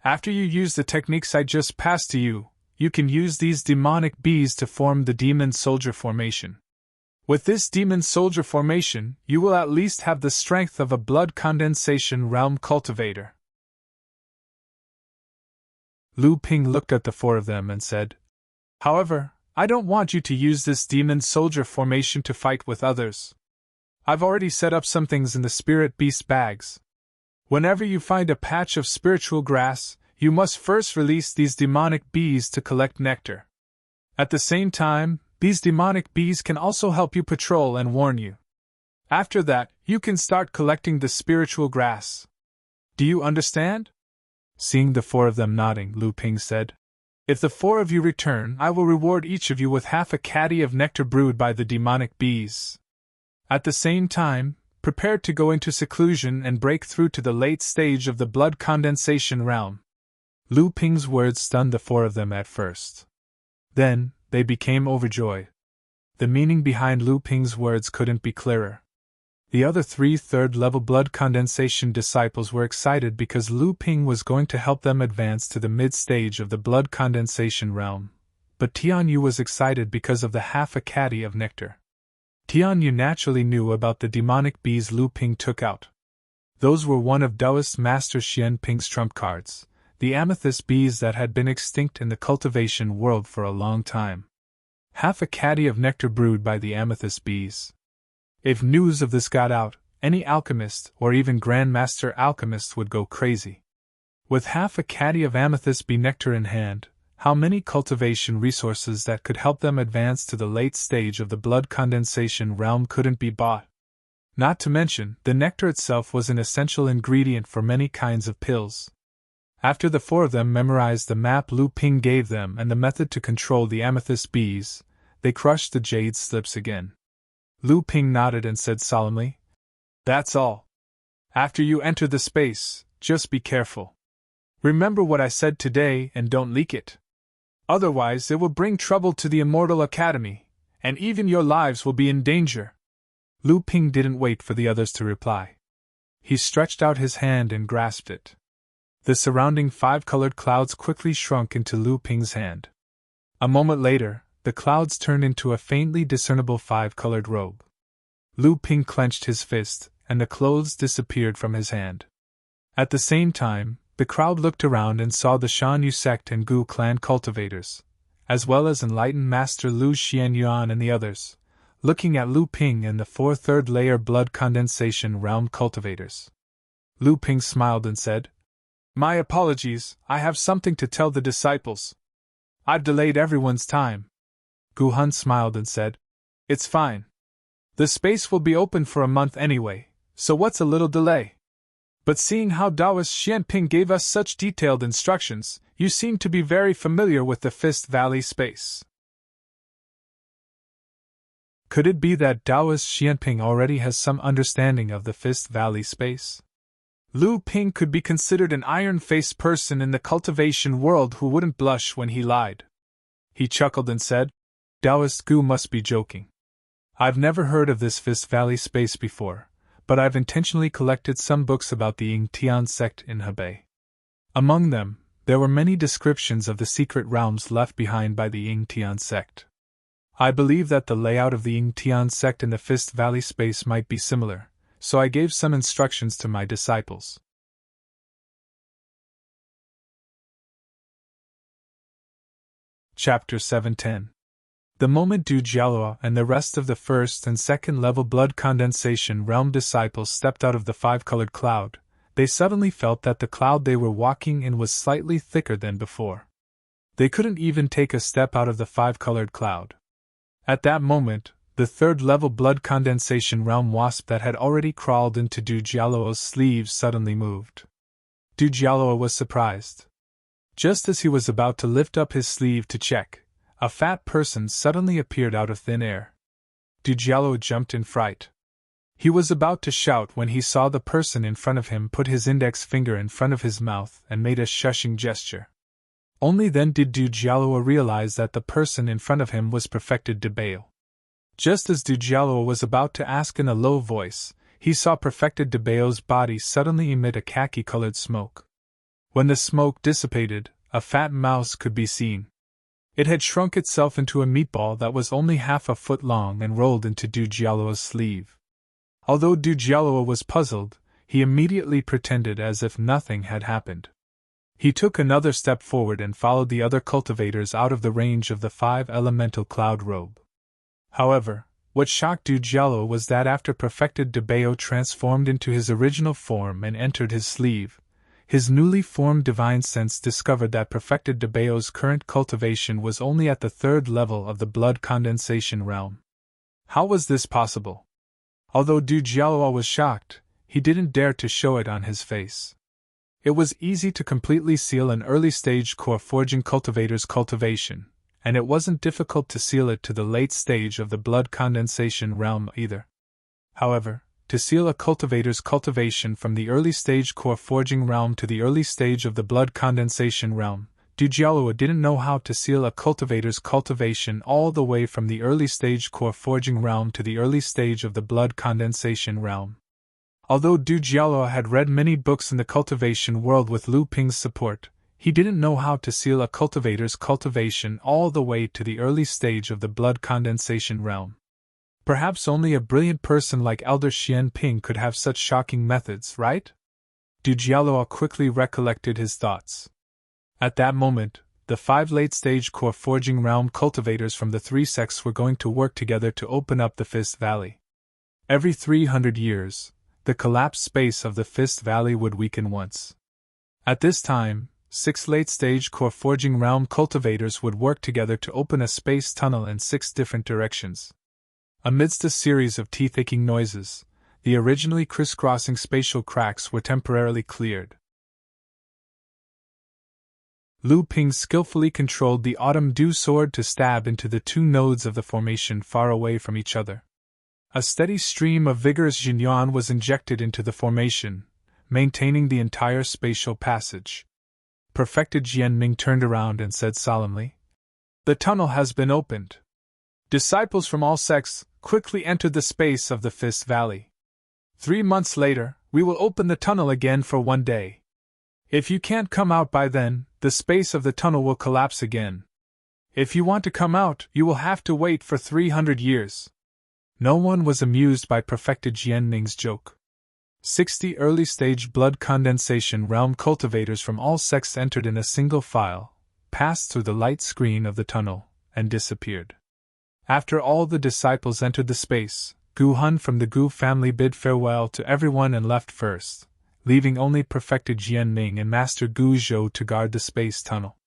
After you use the techniques I just passed to you, you can use these demonic bees to form the demon soldier formation. With this demon soldier formation, you will at least have the strength of a blood condensation realm cultivator." Lu Ping looked at the 4 of them and said, "However, I don't want you to use this demon soldier formation to fight with others. I've already set up some things in the spirit beast bags. Whenever you find a patch of spiritual grass, you must first release these demonic bees to collect nectar. At the same time, these demonic bees can also help you patrol and warn you. After that, you can start collecting the spiritual grass. Do you understand?" Seeing the 4 of them nodding, Lu Ping said, "If the 4 of you return, I will reward each of you with half a caddy of nectar brewed by the demonic bees. At the same time, prepare to go into seclusion and break through to the late stage of the blood condensation realm." Lu Ping's words stunned the 4 of them at first. Then, they became overjoyed. The meaning behind Lu Ping's words couldn't be clearer. The other 3 third-level blood condensation disciples were excited because Lu Ping was going to help them advance to the mid-stage of the blood condensation realm, but Tian Yu was excited because of the half a caddy of nectar. Tian Yu naturally knew about the demonic bees Lu Ping took out. Those were one of Taoist Master Xian Ping's trump cards, the amethyst bees that had been extinct in the cultivation world for a long time. Half a caddy of nectar brewed by the amethyst bees. If news of this got out, any alchemist or even grandmaster alchemist would go crazy. With half a caddy of amethyst bee nectar in hand, how many cultivation resources that could help them advance to the late stage of the blood condensation realm couldn't be bought. Not to mention, the nectar itself was an essential ingredient for many kinds of pills. After the 4 of them memorized the map Lu Ping gave them and the method to control the amethyst bees, they crushed the jade slips again. Lu Ping nodded and said solemnly, "That's all. After you enter the space, just be careful. Remember what I said today and don't leak it. Otherwise, it will bring trouble to the Immortal Academy, and even your lives will be in danger. Lu Ping didn't wait for the others to reply. He stretched out his hand and grasped it. The surrounding 5-colored clouds quickly shrunk into Lu Ping's hand. A moment later, the clouds turned into a faintly discernible 5-colored robe. Lu Ping clenched his fist, and the clothes disappeared from his hand. At the same time, the crowd looked around and saw the Shan Yu sect and Gu clan cultivators, as well as enlightened Master Lu Xianyuan and the others, looking at Lu Ping and the 4 third-layer blood condensation realm cultivators. Lu Ping smiled and said, "My apologies, I have something to tell the disciples. I've delayed everyone's time." Gu Hun smiled and said, "It's fine. The space will be open for a month anyway, so what's a little delay? But seeing how Taoist Xianping gave us such detailed instructions, you seem to be very familiar with the Fist Valley space." Could it be that Taoist Xianping already has some understanding of the Fist Valley space? Lu Ping could be considered an iron-faced person in the cultivation world who wouldn't blush when he lied. He chuckled and said, "Taoist Gu must be joking. I've never heard of this Fist Valley space before, but I've intentionally collected some books about the Ying Tian sect in Hebei. Among them, there were many descriptions of the secret realms left behind by the Ying Tian sect. I believe that the layout of the Ying Tian sect in the Fist Valley space might be similar, so I gave some instructions to my disciples." Chapter 710. The moment Du Jialua and the rest of the first and second level blood condensation realm disciples stepped out of the 5-colored cloud, they suddenly felt that the cloud they were walking in was slightly thicker than before. They couldn't even take a step out of the 5-colored cloud. At that moment, the third-level blood condensation realm wasp that had already crawled into Du Jialuo's sleeve suddenly moved. Du Jialuo was surprised. Just as he was about to lift up his sleeve to check, a fat person suddenly appeared out of thin air. Du Jialuo jumped in fright. He was about to shout when he saw the person in front of him put his index finger in front of his mouth and made a shushing gesture. Only then did Du Jialuo realize that the person in front of him was Perfected Debail. Just as Du Jialuo was about to ask in a low voice, he saw Perfected Debail's body suddenly emit a khaki-colored smoke. When the smoke dissipated, a fat mouse could be seen. It had shrunk itself into a meatball that was only half a foot long and rolled into Du Jialuo's sleeve. Although Du Jialuo was puzzled, he immediately pretended as if nothing had happened. He took another step forward and followed the other cultivators out of the range of the 5-elemental cloud robe. However, what shocked Du Jialuo was that after Perfected Debail transformed into his original form and entered his sleeve, his newly formed divine sense discovered that Perfected Debail's current cultivation was only at the 3rd level of the blood condensation realm. How was this possible? Although Du Jialuo was shocked, he didn't dare to show it on his face. It was easy to completely seal an early-stage core forging cultivator's cultivation, and it wasn't difficult to seal it to the late stage of the blood condensation realm either. However, to seal a cultivator's cultivation from the early-stage core forging realm to the early stage of the blood condensation realm, Du Jialuo didn't know how to seal a cultivator's cultivation all the way from the early-stage core forging realm to the early stage of the blood condensation realm. Although Du Jialuo had read many books in the cultivation world with Lu Ping's support, he didn't know how to seal a cultivator's cultivation all the way to the early stage of the blood condensation realm. Perhaps only a brilliant person like Elder Xian Ping could have such shocking methods, right? Du Jialuo quickly recollected his thoughts. At that moment, the 5 late-stage core forging realm cultivators from the 3 sects were going to work together to open up the Fist Valley. Every 300 years, the collapsed space of the Fist Valley would weaken once. At this time, 6 late-stage core forging realm cultivators would work together to open a space tunnel in 6 different directions. Amidst a series of teeth-aching noises, the originally crisscrossing spatial cracks were temporarily cleared. Lu Ping skillfully controlled the autumn dew sword to stab into the 2 nodes of the formation far away from each other. A steady stream of vigorous jinyuan was injected into the formation, maintaining the entire spatial passage. Perfected Jianming turned around and said solemnly, "The tunnel has been opened." Disciples from all sects quickly entered the space of the Fist Valley. 3 months later, we will open the tunnel again for 1 day. If you can't come out by then, the space of the tunnel will collapse again. If you want to come out, you will have to wait for 300 years. No one was amused by Perfected Jianming's joke. 60 early-stage blood condensation realm cultivators from all sects entered in a single file, passed through the light screen of the tunnel, and disappeared. After all the disciples entered the space, Gu Hun from the Gu family bid farewell to everyone and left first, leaving only Perfected Jianming and Master Gu Zhou to guard the space tunnel.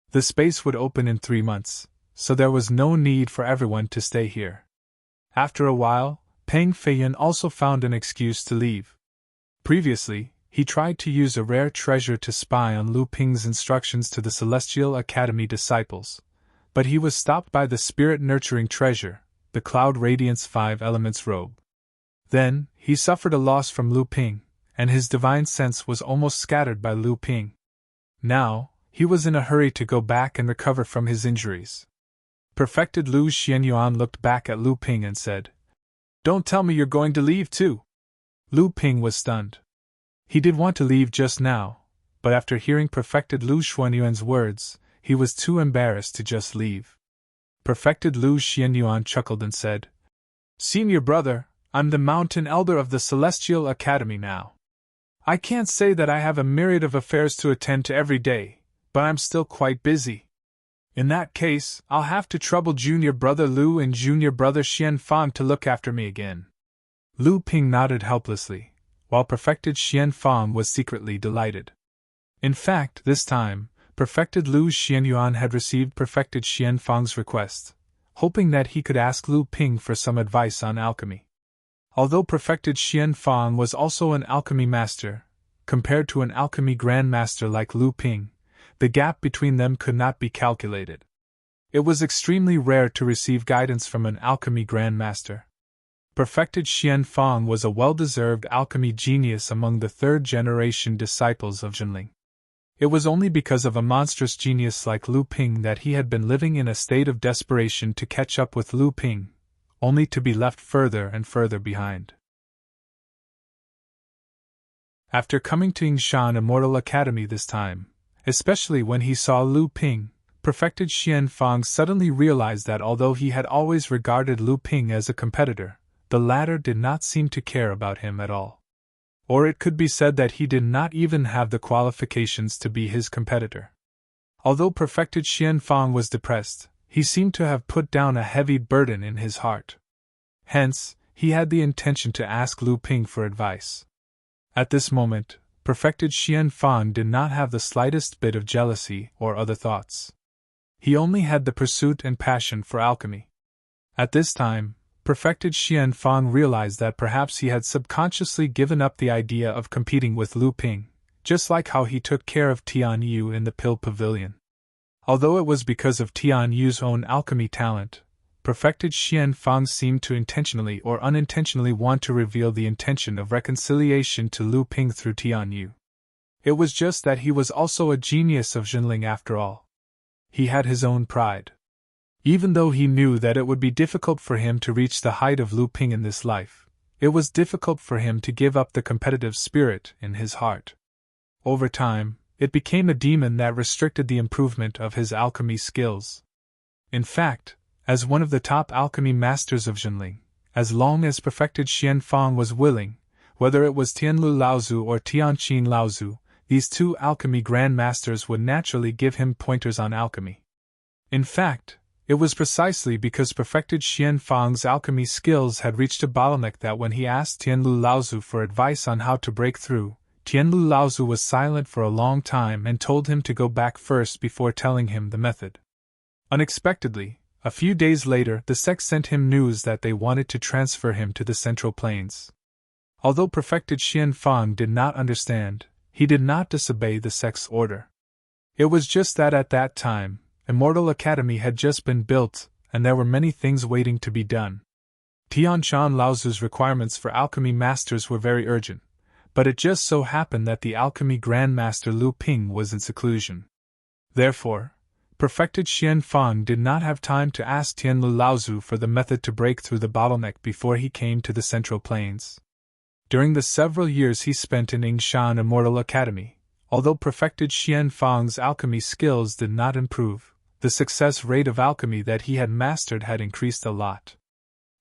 The space would open in 3 months, so there was no need for everyone to stay here. After a while, Peng Feiyan also found an excuse to leave. Previously, he tried to use a rare treasure to spy on Lu Ping's instructions to the Celestial Academy disciples, but he was stopped by the spirit-nurturing treasure, the Cloud Radiance 5 Elements robe. Then, he suffered a loss from Lu Ping, and his divine sense was almost scattered by Lu Ping. Now, he was in a hurry to go back and recover from his injuries. Perfected Lu Xianyuan looked back at Lu Ping and said, "Don't tell me you're going to leave too." Lu Ping was stunned. He did want to leave just now, but after hearing Perfected Lu Xianyuan's words, he was too embarrassed to just leave. Perfected Lu Xianyuan chuckled and said, "Senior brother, I'm the Mountain Elder of the Celestial Academy now. I can't say that I have a myriad of affairs to attend to every day, but I'm still quite busy. In that case, I'll have to trouble Junior Brother Lu and Junior Brother Xian Fang to look after me again." Lu Ping nodded helplessly, while Perfected Xian Fang was secretly delighted. In fact, this time, Perfected Lu Xianyuan had received Perfected Xian Fang's request, hoping that he could ask Lu Ping for some advice on alchemy. Although Perfected Xian Fang was also an alchemy master, compared to an alchemy grandmaster like Lu Ping, the gap between them could not be calculated. It was extremely rare to receive guidance from an alchemy grandmaster. Perfected Xian Fang was a well-deserved alchemy genius among the third-generation disciples of Zhenling. It was only because of a monstrous genius like Lu Ping that he had been living in a state of desperation to catch up with Lu Ping, only to be left further and further behind. After coming to Yingshan Immortal Academy this time, especially when he saw Lu Ping, Perfected Xian Fang suddenly realized that although he had always regarded Lu Ping as a competitor, the latter did not seem to care about him at all. Or it could be said that he did not even have the qualifications to be his competitor. Although Perfected Xian Fang was depressed, he seemed to have put down a heavy burden in his heart. Hence, he had the intention to ask Lu Ping for advice. At this moment, Perfected Xian Fang did not have the slightest bit of jealousy or other thoughts. He only had the pursuit and passion for alchemy. At this time, Perfected Xian Fang realized that perhaps he had subconsciously given up the idea of competing with Lu Ping, just like how he took care of Tian Yu in the Pill Pavilion. Although it was because of Tian Yu's own alchemy talent, Perfected Xian Fang seemed to intentionally or unintentionally want to reveal the intention of reconciliation to Lu Ping through Tian Yu. It was just that he was also a genius of Zhenling after all. He had his own pride. Even though he knew that it would be difficult for him to reach the height of Lu Ping in this life, it was difficult for him to give up the competitive spirit in his heart. Over time, it became a demon that restricted the improvement of his alchemy skills. In fact, as one of the top alchemy masters of Zhenling, as long as Perfected Xian Fang was willing, whether it was Tianlu Laozu or Tianqin Laozu, these two alchemy grandmasters would naturally give him pointers on alchemy. In fact, it was precisely because Perfected Xian Fang's alchemy skills had reached a bottleneck that when he asked Tianlu Laozu for advice on how to break through, Tianlu Laozu was silent for a long time and told him to go back first before telling him the method. Unexpectedly, a few days later the sect sent him news that they wanted to transfer him to the Central Plains. Although Perfected Xian Fang did not understand, he did not disobey the sect's order. It was just that at that time, Immortal Academy had just been built, and there were many things waiting to be done. Tianshan Laozu's requirements for alchemy masters were very urgent, but it just so happened that the alchemy grandmaster Lu Ping was in seclusion. Therefore, perfected Xian Fang did not have time to ask Tianlu Laozu for the method to break through the bottleneck before he came to the Central Plains. During the several years he spent in Yingshan Immortal Academy, although perfected Xian Fang's alchemy skills did not improve, the success rate of alchemy that he had mastered had increased a lot.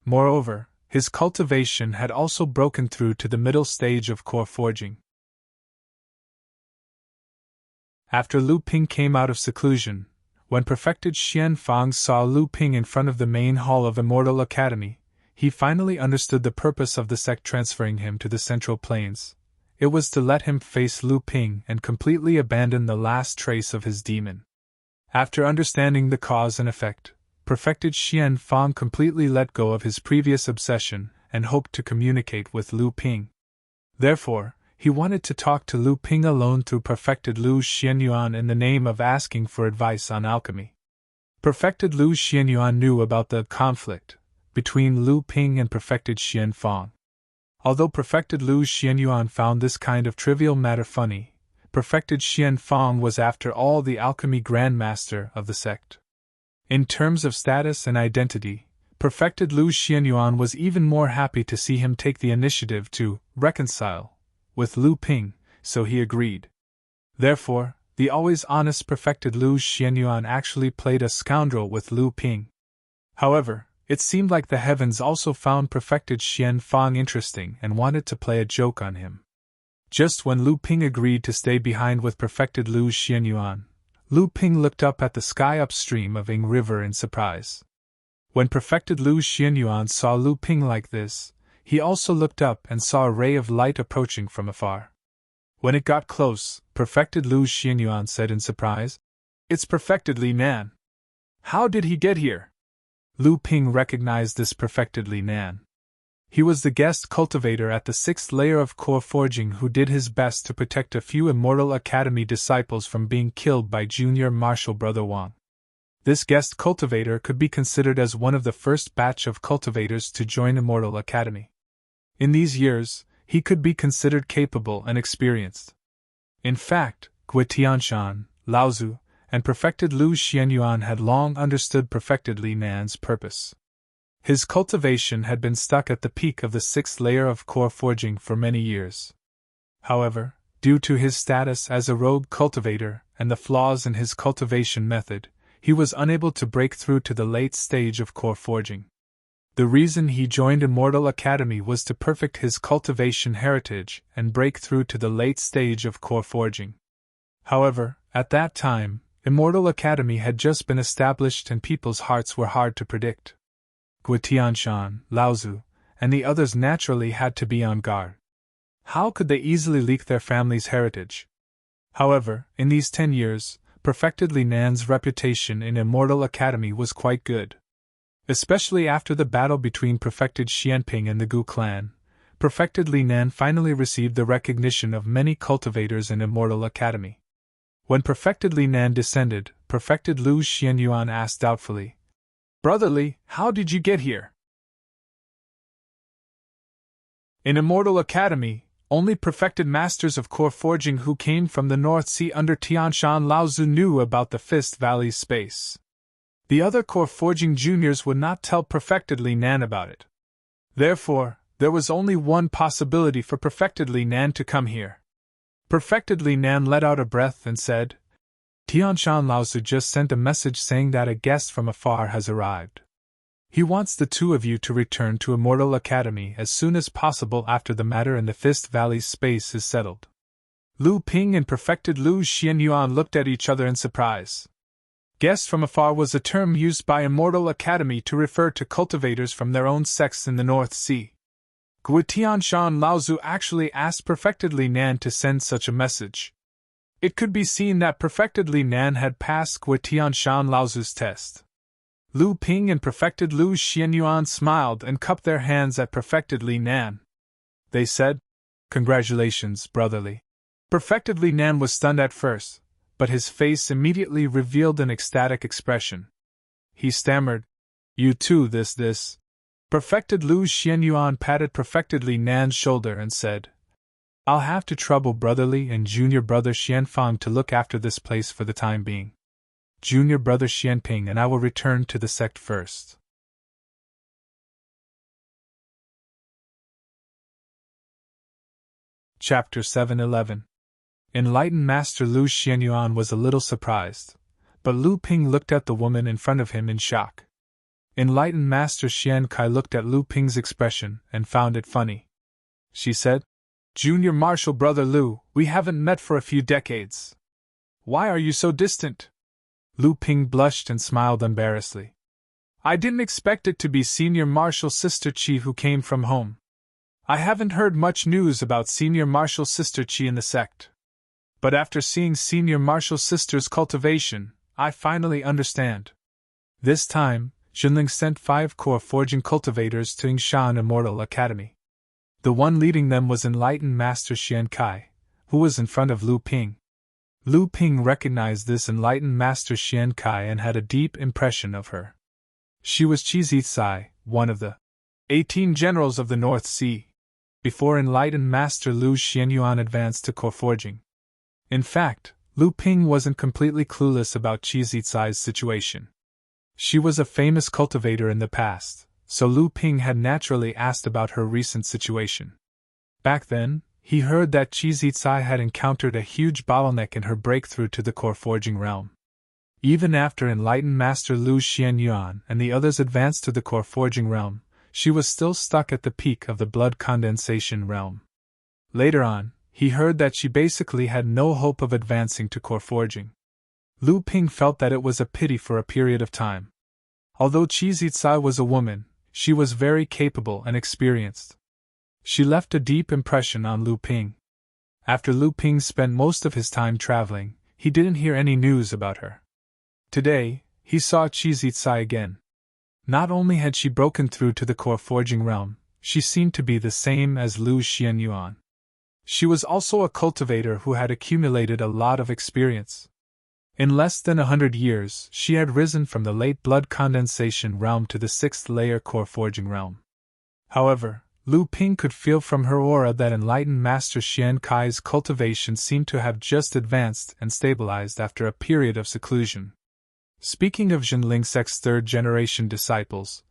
Moreover, his cultivation had also broken through to the middle stage of core forging. After Lu Ping came out of seclusion, when perfected Xian Fang saw Lu Ping in front of the main hall of Immortal Academy, he finally understood the purpose of the sect transferring him to the Central Plains. It was to let him face Lu Ping and completely abandon the last trace of his demon. After understanding the cause and effect, perfected Xian Fang completely let go of his previous obsession and hoped to communicate with Lu Ping. Therefore, he wanted to talk to Lu Ping alone through perfected Lu Xianyuan in the name of asking for advice on alchemy. Perfected Lu Xianyuan knew about the conflict between Lu Ping and perfected Xian Fang. Although perfected Lu Xianyuan found this kind of trivial matter funny, perfected Xian Fang was after all the alchemy grandmaster of the sect. In terms of status and identity, perfected Lu Xianyuan was even more happy to see him take the initiative to reconcile with Lu Ping, so he agreed. Therefore, the always honest perfected Lu Xianyuan actually played a scoundrel with Lu Ping. However, it seemed like the heavens also found perfected Xian Fang interesting and wanted to play a joke on him. Just when Lu Ping agreed to stay behind with perfected Lu Xianyuan, Lu Ping looked up at the sky upstream of Ying River in surprise. When perfected Lu Xianyuan saw Lu Ping like this, he also looked up and saw a ray of light approaching from afar. When it got close, perfected Lu Xianyuan said in surprise, "It's perfected Li Nan. How did he get here?" Lu Ping recognized this perfected Li Nan. He was the guest cultivator at the 6th layer of core forging who did his best to protect a few Immortal Academy disciples from being killed by junior martial brother Wang. This guest cultivator could be considered as one of the first batch of cultivators to join Immortal Academy. In these years, he could be considered capable and experienced. In fact, Gui Tianshan, Laozu, and perfected Lu Xianyuan had long understood perfected Li Nan's purpose. His cultivation had been stuck at the peak of the 6th layer of core forging for many years. However, due to his status as a rogue cultivator and the flaws in his cultivation method, he was unable to break through to the late stage of core forging. The reason he joined Immortal Academy was to perfect his cultivation heritage and break through to the late stage of core forging. However, at that time, Immortal Academy had just been established and people's hearts were hard to predict. Gui Tianshan, Laozu, and the others naturally had to be on guard. How could they easily leak their family's heritage? However, in these 10 years, perfected Li Nan's reputation in Immortal Academy was quite good. Especially after the battle between perfected Xianping and the Gu clan, perfected Li Nan finally received the recognition of many cultivators in Immortal Academy. When perfected Li Nan descended, perfected Lu Xianyuan asked doubtfully, "Brother Li, how did you get here?" In Immortal Academy, only perfected masters of core forging who came from the North Sea under Tianshan Laozu knew about the Fist Valley's space. The other core forging juniors would not tell perfected Li Nan about it. Therefore, there was only one possibility for perfected Li Nan to come here. Perfected Li Nan let out a breath and said, "Tianshan Laozu just sent a message saying that a guest from afar has arrived. He wants the two of you to return to Immortal Academy as soon as possible after the matter in the Fist Valley's space is settled." Lu Ping and perfected Lu Xianyuan looked at each other in surprise. Guest from afar was a term used by Immortal Academy to refer to cultivators from their own sects in the North Sea. Gui Tianshan Laozu actually asked perfected Li Nan to send such a message. It could be seen that perfected Li Nan had passed Gui Tianshan Laozu's test. Lu Ping and perfected Lu Xianyuan smiled and cupped their hands at perfected Li Nan. They said, "Congratulations, brother Li." Perfected Li Nan was stunned at first, but his face immediately revealed an ecstatic expression. He stammered, "You too, this." Perfected Lu Xianyuan patted perfected Li Nan's shoulder and said, I'll have to trouble brotherly and junior brother Xianfang to look after this place for the time being. Junior brother Xianping and I will return to the sect first. Chapter 7:11. Enlightened Master Lu Xianyuan was a little surprised, but Lu Ping looked at the woman in front of him in shock. Enlightened Master Xian Kai looked at Lu Ping's expression and found it funny. She said, "Junior Marshal Brother Lu, we haven't met for a few decades. Why are you so distant?" Lu Ping blushed and smiled embarrassedly. "I didn't expect it to be Senior Marshal Sister Qi who came from home. I haven't heard much news about Senior Marshal Sister Qi in the sect. But after seeing Senior Marshal Sister's cultivation, I finally understand." This time, Jinling sent 5 core forging cultivators to Yingshan Immortal Academy. The one leading them was Enlightened Master Xian Kai, who was in front of Lu Ping. Lu Ping recognized this Enlightened Master Xian Kai and had a deep impression of her. She was Qi Zizai, one of the 18 generals of the North Sea, before Enlightened Master Lu Xianyuan advanced to core forging. In fact, Lu Ping wasn't completely clueless about Qi Zizai's situation. She was a famous cultivator in the past, so Lu Ping had naturally asked about her recent situation. Back then, he heard that Qi Zizai had encountered a huge bottleneck in her breakthrough to the core forging realm. Even after Enlightened Master Lu Xianyuan and the others advanced to the core forging realm, she was still stuck at the peak of the blood condensation realm. Later on, he heard that she basically had no hope of advancing to core forging. Lu Ping felt that it was a pity for a period of time. Although Qi Zizai was a woman, she was very capable and experienced. She left a deep impression on Lu Ping. After Lu Ping spent most of his time traveling, he didn't hear any news about her. Today, he saw Qi Zizai again. Not only had she broken through to the core forging realm, she seemed to be the same as Lu Xianyuan. She was also a cultivator who had accumulated a lot of experience. In less than 100 years, she had risen from the late blood condensation realm to the 6th layer core forging realm. However, Lu Ping could feel from her aura that Enlightened Master Xian Kai's cultivation seemed to have just advanced and stabilized after a period of seclusion. Speaking of Jinling sect's 3rd generation disciples,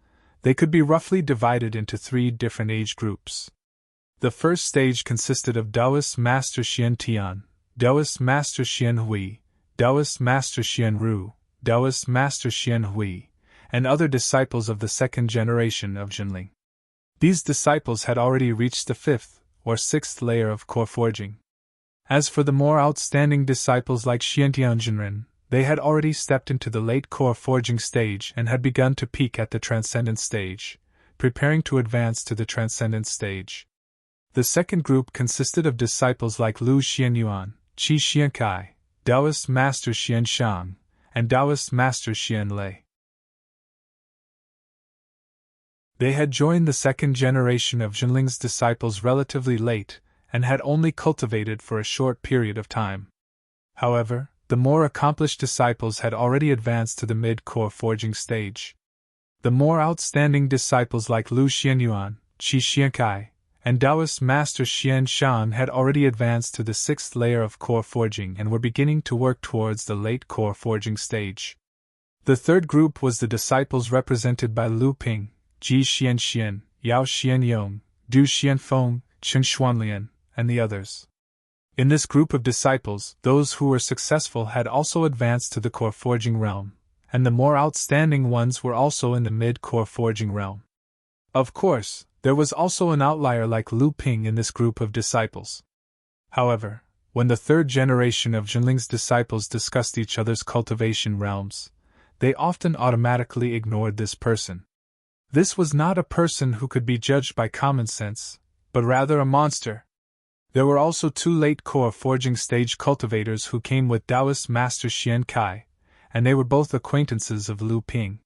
they could be roughly divided into 3 different age groups. The first stage consisted of Taoist Master Xian Tian, Taoist Master Xian Hui, Taoist Master Xian Ru, Taoist Master Xian Hui, and other disciples of the 2nd generation of Jinling. These disciples had already reached the 5th, or 6th layer of core forging. As for the more outstanding disciples like Xiantian Jinren, they had already stepped into the late core forging stage and had begun to peak at the transcendent stage, preparing to advance to the transcendent stage. The second group consisted of disciples like Lu Xianyuan, Qi Xiankai, Taoist Master Xian Shang, and Taoist Master Xian Lei. They had joined the 2nd generation of Jinling's disciples relatively late and had only cultivated for a short period of time. However, the more accomplished disciples had already advanced to the mid-core forging stage. The more outstanding disciples like Lu Xianyuan, Qi Xiankai, and Taoist Master Xian Shan had already advanced to the 6th layer of core forging and were beginning to work towards the late core forging stage. The third group was the disciples represented by Lu Ping, Ji Xianxian, Yao Xianyong, Du Xianfeng, Chen Xuanlian, and the others. In this group of disciples, those who were successful had also advanced to the core forging realm, and the more outstanding ones were also in the mid-core forging realm. Of course, there was also an outlier like Lu Ping in this group of disciples. However, when the 3rd generation of Jinling's disciples discussed each other's cultivation realms, they often automatically ignored this person. This was not a person who could be judged by common sense, but rather a monster. There were also 2 late core forging stage cultivators who came with Taoist Master Xian Kai, and they were both acquaintances of Lu Ping.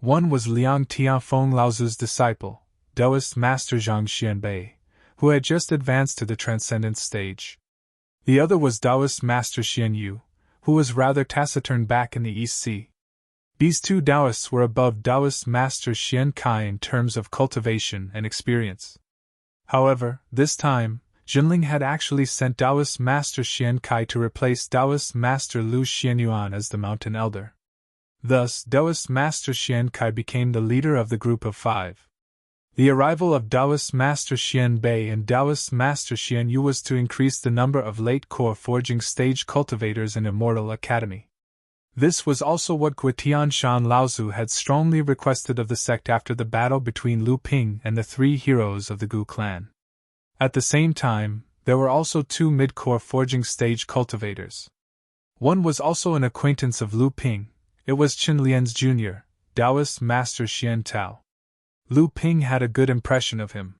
One was Liang Tianfeng Laozu's disciple, Taoist Master Zhang Xianbei, who had just advanced to the transcendent stage. The other was Taoist Master Xian Yu, who was rather taciturn back in the East Sea. These 2 Taoists were above Taoist Master Xian Kai in terms of cultivation and experience. However, this time, Jinling had actually sent Taoist Master Xian Kai to replace Taoist Master Lu Xianyuan as the Mountain Elder. Thus, Taoist Master Xian Kai became the leader of the group of 5. The arrival of Taoist Master Xian Bei and Taoist Master Xian Yu was to increase the number of late core forging stage cultivators in Immortal Academy. This was also what Guitian Shan Laozu had strongly requested of the sect after the battle between Lu Ping and the 3 heroes of the Gu clan. At the same time, there were also 2 mid-core forging stage cultivators. One was also an acquaintance of Lu Ping. It was Qin Lian's junior, Taoist Master Xian Tao. Lu Ping had a good impression of him.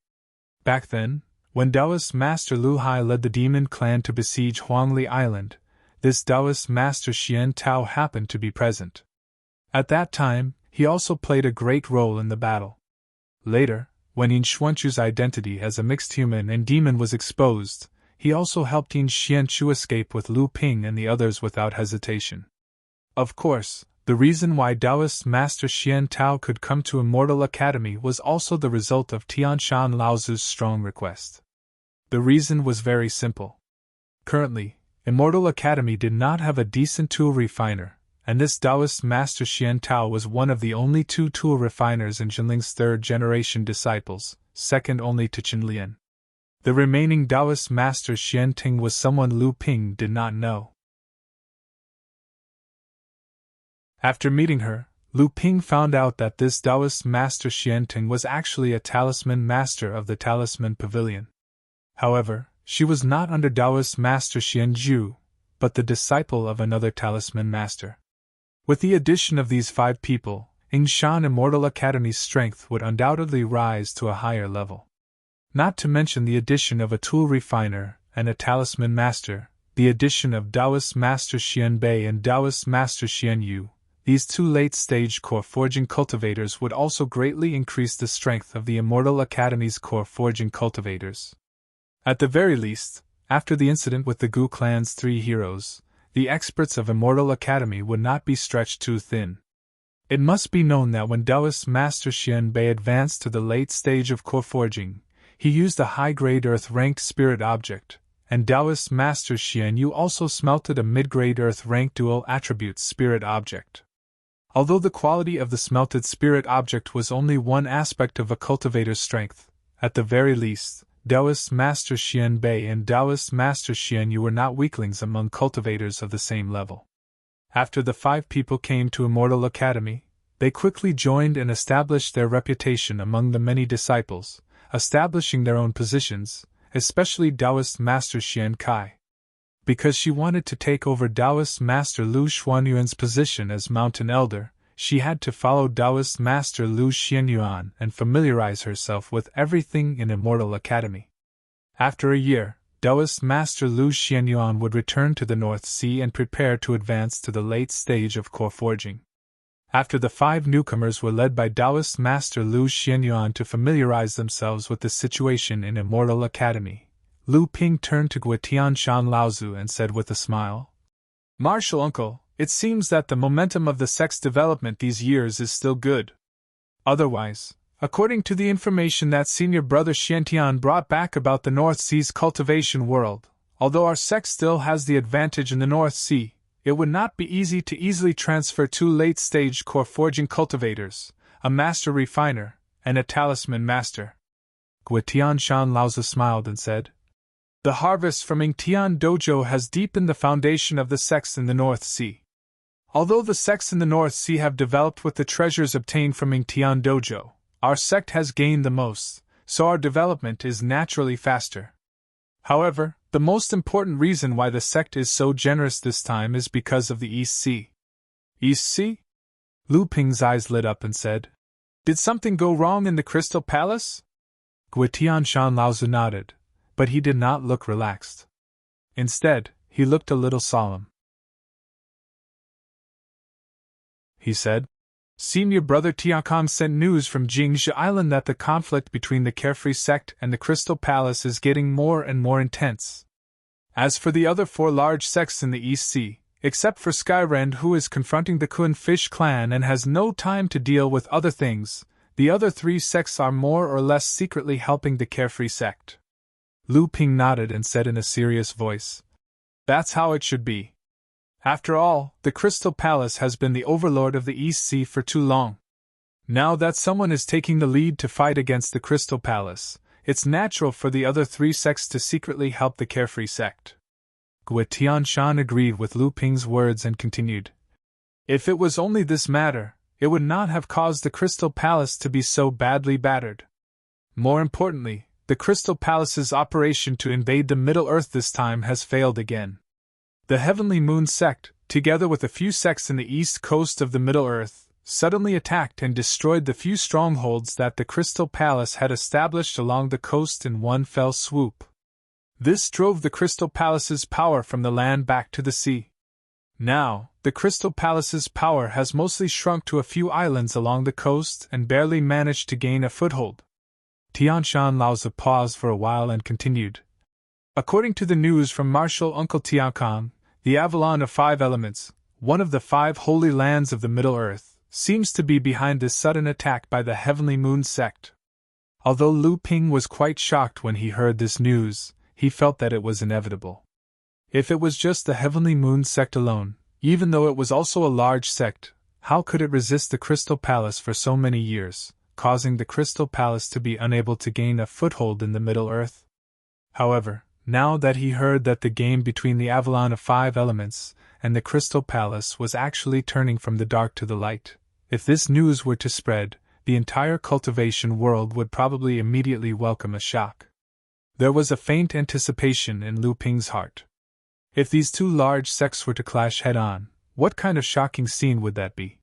Back then, when Taoist Master Lu Hai led the demon clan to besiege Huangli Island, this Taoist Master Xian Tao happened to be present. At that time, he also played a great role in the battle. Later, when Yin Xuanchu's identity as a mixed human and demon was exposed, he also helped Yin Xianchu escape with Lu Ping and the others without hesitation. Of course, the reason why Taoist Master Xian Tao could come to Immortal Academy was also the result of Tianshan Laozu's strong request. The reason was very simple. Currently, Immortal Academy did not have a decent tool refiner, and this Taoist Master Xian Tao was one of the only 2 tool refiners in Jinling's 3rd-generation disciples, second only to Qin Lian. The remaining Taoist Master Xian Ting was someone Lu Ping did not know. After meeting her, Lu Ping found out that this Taoist Master Xian Ting was actually a talisman master of the Talisman Pavilion. However, she was not under Taoist Master Xian Zhu, but the disciple of another talisman master. With the addition of these 5 people, Yingshan Immortal Academy's strength would undoubtedly rise to a higher level. Not to mention the addition of a tool refiner and a talisman master, the addition of Taoist Master Xian Bei and Taoist Master Xian Yu. These 2 late-stage core forging cultivators would also greatly increase the strength of the Immortal Academy's core forging cultivators. At the very least, after the incident with the Gu clan's 3 heroes, the experts of Immortal Academy would not be stretched too thin. It must be known that when Taoist Master Xian Bei advanced to the late stage of core forging, he used a high-grade earth-ranked spirit object, and Taoist Master Xian Yu also smelted a mid-grade earth-ranked dual attribute spirit object. Although the quality of the smelted spirit object was only one aspect of a cultivator's strength, at the very least, Taoist Master Xian Bei and Taoist Master Xian Yu were not weaklings among cultivators of the same level. After the 5 people came to Immortal Academy, they quickly joined and established their reputation among the many disciples, establishing their own positions, especially Taoist Master Xian Kai. Because she wanted to take over Taoist Master Lu Xuanyuan's position as Mountain Elder, she had to follow Taoist Master Lu Xianyuan and familiarize herself with everything in Immortal Academy. After a year, Taoist Master Lu Xianyuan would return to the North Sea and prepare to advance to the late stage of core forging. After the 5 newcomers were led by Taoist Master Lu Xianyuan to familiarize themselves with the situation in Immortal Academy, Lu Ping turned to Guitian Shan Laozu and said with a smile, "Martial uncle, it seems that the momentum of the sect's development these years is still good. Otherwise, according to the information that senior brother Xiantian brought back about the North Sea's cultivation world, although our sect still has the advantage in the North Sea, it would not be easy to easily transfer 2 late-stage core forging cultivators, a master refiner, and a talisman master." Guitian Shan Laozi smiled and said, "The harvest from Yingtian Dojo has deepened the foundation of the sects in the North Sea. Although the sects in the North Sea have developed with the treasures obtained from Yingtian Dojo, our sect has gained the most, so our development is naturally faster. However, the most important reason why the sect is so generous this time is because of the East Sea." "East Sea?" Lu Ping's eyes lit up and said, "Did something go wrong in the Crystal Palace?" Guitian Shan Laozi nodded, but he did not look relaxed. Instead, he looked a little solemn. He said, "Senior brother Tiakon sent news from Jingzhi Island that the conflict between the Carefree sect and the Crystal Palace is getting more and more intense. As for the other 4 large sects in the East Sea, except for Skyrend, who is confronting the Kun Fish clan and has no time to deal with other things, the other 3 sects are more or less secretly helping the Carefree sect. Lu Ping nodded and said in a serious voice, "That's how it should be. After all, the Crystal Palace has been the overlord of the East Sea for too long. Now that someone is taking the lead to fight against the Crystal Palace, it's natural for the other three sects to secretly help the Carefree sect." Gui Tianshan agreed with Lu Ping's words and continued, "If it was only this matter, it would not have caused the Crystal Palace to be so badly battered. More importantly, the Crystal Palace's operation to invade the Middle-earth this time has failed again. The Heavenly Moon sect, together with a few sects in the east coast of the Middle-earth, suddenly attacked and destroyed the few strongholds that the Crystal Palace had established along the coast in one fell swoop. This drove the Crystal Palace's power from the land back to the sea. Now, the Crystal Palace's power has mostly shrunk to a few islands along the coast and barely managed to gain a foothold." Tianshan Laozi paused for a while and continued, "According to the news from Marshal Uncle Tiankang, the Avalon of Five Elements, one of the five holy lands of the Middle-earth, seems to be behind this sudden attack by the Heavenly Moon sect." Although Lu Ping was quite shocked when he heard this news, he felt that it was inevitable. If it was just the Heavenly Moon sect alone, even though it was also a large sect, how could it resist the Crystal Palace for so many years, causing the Crystal Palace to be unable to gain a foothold in the Middle-earth? However, now that he heard that the game between the Avalon of Five Elements and the Crystal Palace was actually turning from the dark to the light, if this news were to spread, the entire cultivation world would probably immediately welcome a shock. There was a faint anticipation in Lu Ping's heart. If these two large sects were to clash head-on, what kind of shocking scene would that be?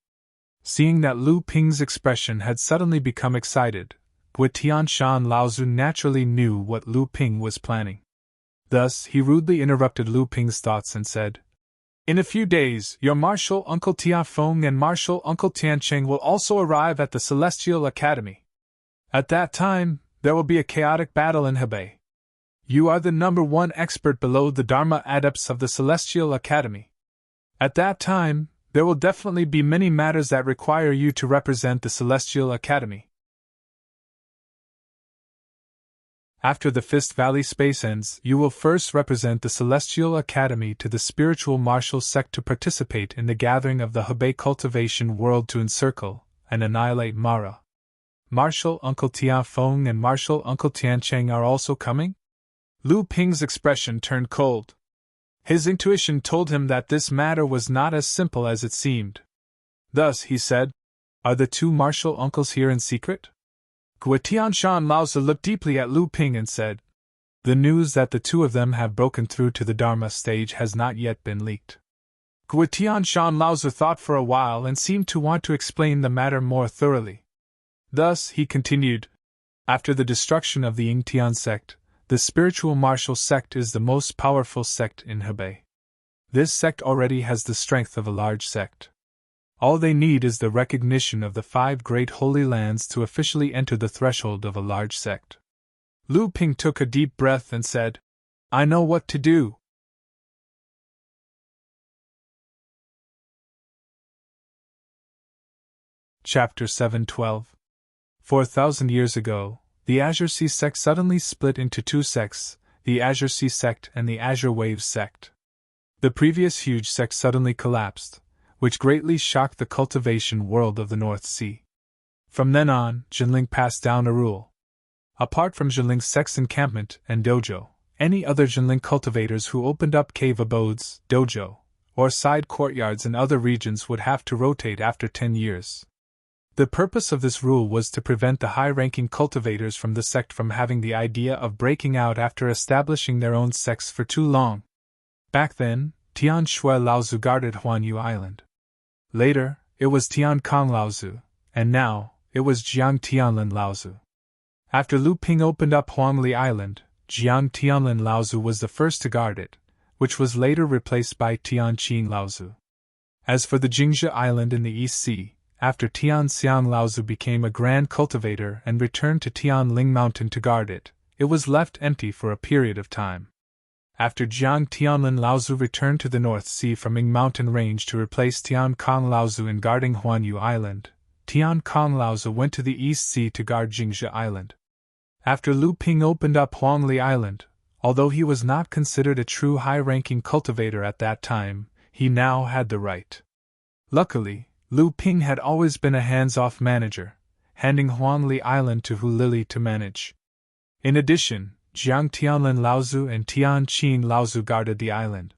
Seeing that Lu Ping's expression had suddenly become excited, Gui Tianshan Laozi naturally knew what Lu Ping was planning. Thus, he rudely interrupted Lu Ping's thoughts and said, "In a few days, your Marshal Uncle Tiafeng and Marshal Uncle Tiancheng will also arrive at the Celestial Academy. At that time, there will be a chaotic battle in Hebei. You are the #1 expert below the Dharma adepts of the Celestial Academy. At that time, there will definitely be many matters that require you to represent the Celestial Academy. After the Fist Valley space ends, you will first represent the Celestial Academy to the Spiritual Martial sect to participate in the gathering of the Hebei cultivation world to encircle and annihilate Mara. Marshal Uncle Tiafeng and Marshal Uncle Tiancheng are also coming?" Lu Ping's expression turned cold. His intuition told him that this matter was not as simple as it seemed. Thus, he said, "Are the two martial uncles here in secret?" Gui Tianshan Laozi looked deeply at Lu Ping and said, "The news that the two of them have broken through to the Dharma stage has not yet been leaked." Gui Tianshan Laozi thought for a while and seemed to want to explain the matter more thoroughly. Thus, he continued, "After the destruction of the Yingtian sect, the Spiritual Martial sect is the most powerful sect in Hebei. This sect already has the strength of a large sect. All they need is the recognition of the 5 great holy lands to officially enter the threshold of a large sect." Lu Ping took a deep breath and said, "I know what to do." Chapter 712. 4,000 years ago, the Azure Sea sect suddenly split into 2 sects, the Azure Sea sect and the Azure Waves sect. The previous huge sect suddenly collapsed, which greatly shocked the cultivation world of the North Sea. From then on, Jinling passed down a rule. Apart from Jinling's sect's encampment and dojo, any other Jinling cultivators who opened up cave abodes, dojo, or side courtyards in other regions would have to rotate after 10 years. The purpose of this rule was to prevent the high-ranking cultivators from the sect from having the idea of breaking out after establishing their own sects for too long. Back then, Tian Shui Laozi guarded Huanyu Island. Later, it was Tian Kong Laozi, and now, it was Jiang Tianlin Laozi. After Lu Ping opened up Huangli Island, Jiang Tianlin Laozi was the first to guard it, which was later replaced by Tian Qing Laozi. As for the Jingzhi Island in the East Sea, after Tian Xiang Laozi became a grand cultivator and returned to Tian Ling Mountain to guard it, it was left empty for a period of time. After Jiang Tianlin Laozi returned to the North Sea from Ming Mountain Range to replace Tian Kong Laozi in guarding Huanyu Island, Tian Kong Laozi went to the East Sea to guard Jingzhi Island. After Lu Ping opened up Huangli Island, Although he was not considered a true high-ranking cultivator at that time, he now had the right. Luckily, Lu Ping had always been a hands-off manager, handing Huangli Island to Hu Lili to manage. In addition, Jiang Tianlin Laozu and Tian Qing Laozu guarded the island.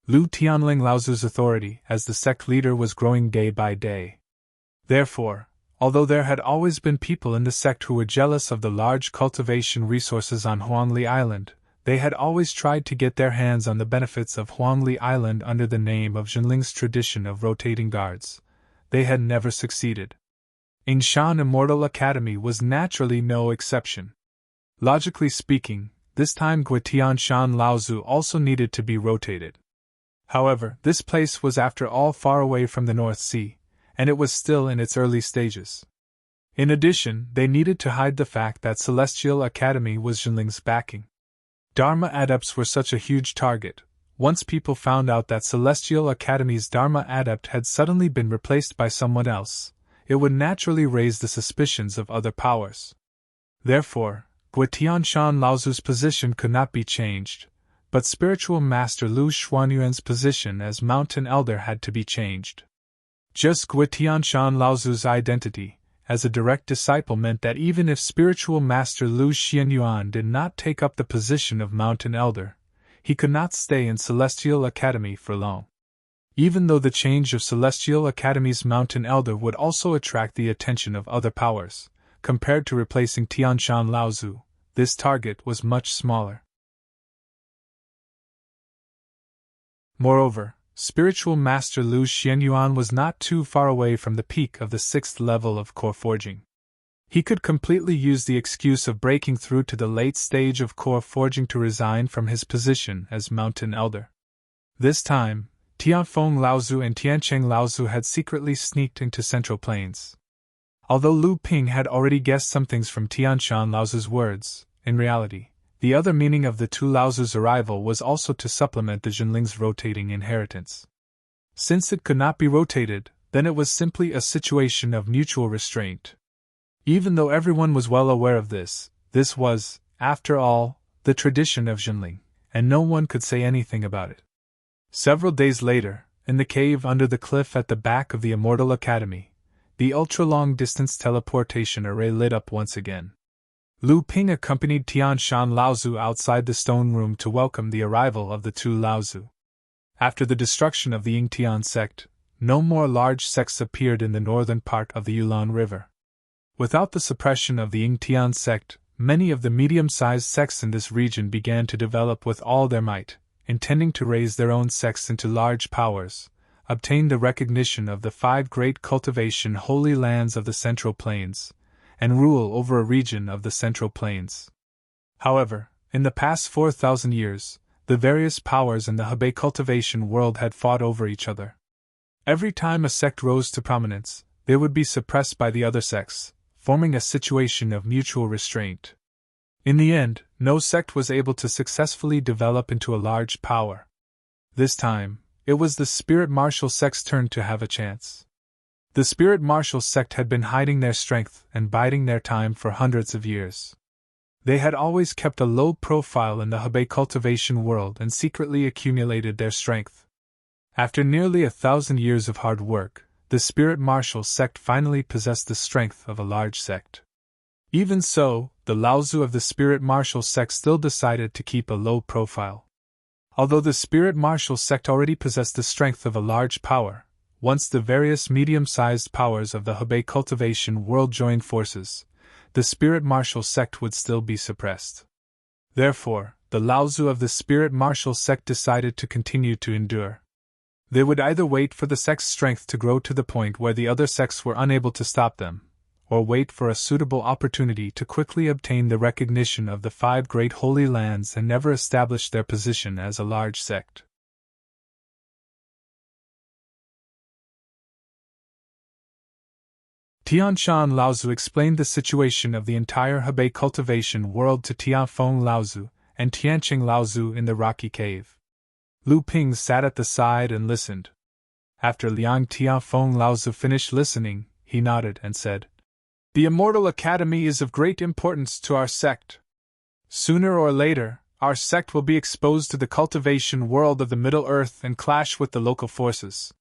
Lu Tianling Laozu's authority as the sect leader was growing day by day. Therefore, although there had always been people in the sect who were jealous of the large cultivation resources on Huangli Island, they had always tried to get their hands on the benefits of Huangli Island under the name of Zhenling's tradition of rotating guards. They had never succeeded. Yingshan Immortal Academy was naturally no exception. Logically speaking, this time Guitianshan Laozu also needed to be rotated. However, this place was after all far away from the North Sea, and it was still in its early stages. In addition, they needed to hide the fact that Celestial Academy was Zhenling's backing. Dharma adepts were such a huge target. Once people found out that Celestial Academy's Dharma adept had suddenly been replaced by someone else, it would naturally raise the suspicions of other powers. Therefore, Guitianshan Laozu's position could not be changed, but Spiritual Master Lu Xuanyuan's position as Mountain Elder had to be changed. Just Guitianshan Laozu's identity as a direct disciple meant that even if Spiritual Master Lu Xianyuan did not take up the position of Mountain Elder, he could not stay in Celestial Academy for long. Even though the change of Celestial Academy's Mountain Elder would also attract the attention of other powers, compared to replacing Tianshan Laozu, this target was much smaller. Moreover, Spiritual Master Lu Xianyuan was not too far away from the peak of the 6th level of core forging. He could completely use the excuse of breaking through to the late stage of core forging to resign from his position as Mountain Elder. This time, Tianfeng Laozu and Tiancheng Laozu had secretly sneaked into Central Plains. Although Lu Ping had already guessed some things from Tianshan Laozu's words, in reality, the other meaning of the two Laozu's arrival was also to supplement the Zhenling's rotating inheritance. Since it could not be rotated, then it was simply a situation of mutual restraint. Even though everyone was well aware of this was, after all, the tradition of Zhenling, and no one could say anything about it. Several days later, in the cave under the cliff at the back of the Immortal Academy, the ultra-long-distance teleportation array lit up once again. Lu Ping accompanied Tianshan Laozu outside the stone room to welcome the arrival of the two Laozu. After the destruction of the Yingtian sect, no more large sects appeared in the northern part of the Yulon River. Without the suppression of the Yingtian sect, many of the medium-sized sects in this region began to develop with all their might, intending to raise their own sects into large powers, obtain the recognition of the 5 great cultivation holy lands of the Central Plains, and rule over a region of the Central Plains. However, in the past 4,000 years, the various powers in the Hebei cultivation world had fought over each other. Every time a sect rose to prominence, they would be suppressed by the other sects, forming a situation of mutual restraint. In the end, no sect was able to successfully develop into a large power. This time, it was the Spirit Martial sect's turn to have a chance. The Spirit Martial sect had been hiding their strength and biding their time for hundreds of years. They had always kept a low profile in the Hebei cultivation world and secretly accumulated their strength. After nearly 1,000 years of hard work, the Spirit Martial sect finally possessed the strength of a large sect. Even so, the Laozu of the Spirit Martial sect still decided to keep a low profile. Although the Spirit Martial sect already possessed the strength of a large power, once the various medium-sized powers of the Hebei cultivation world joined forces, the Spirit Martial sect would still be suppressed. Therefore, the Laozu of the Spirit Martial sect decided to continue to endure. They would either wait for the sect's strength to grow to the point where the other sects were unable to stop them, or wait for a suitable opportunity to quickly obtain the recognition of the 5 great holy lands and never establish their position as a large sect. Tianshan Laozu explained the situation of the entire Hebei cultivation world to Tianfeng Laozu and Tiancheng Laozu in the rocky cave. Lu Ping sat at the side and listened. After Liang Tianfeng Laozu finished listening, he nodded and said, "The Immortal Academy is of great importance to our sect. Sooner or later, our sect will be exposed to the cultivation world of the Middle Earth and clash with the local forces.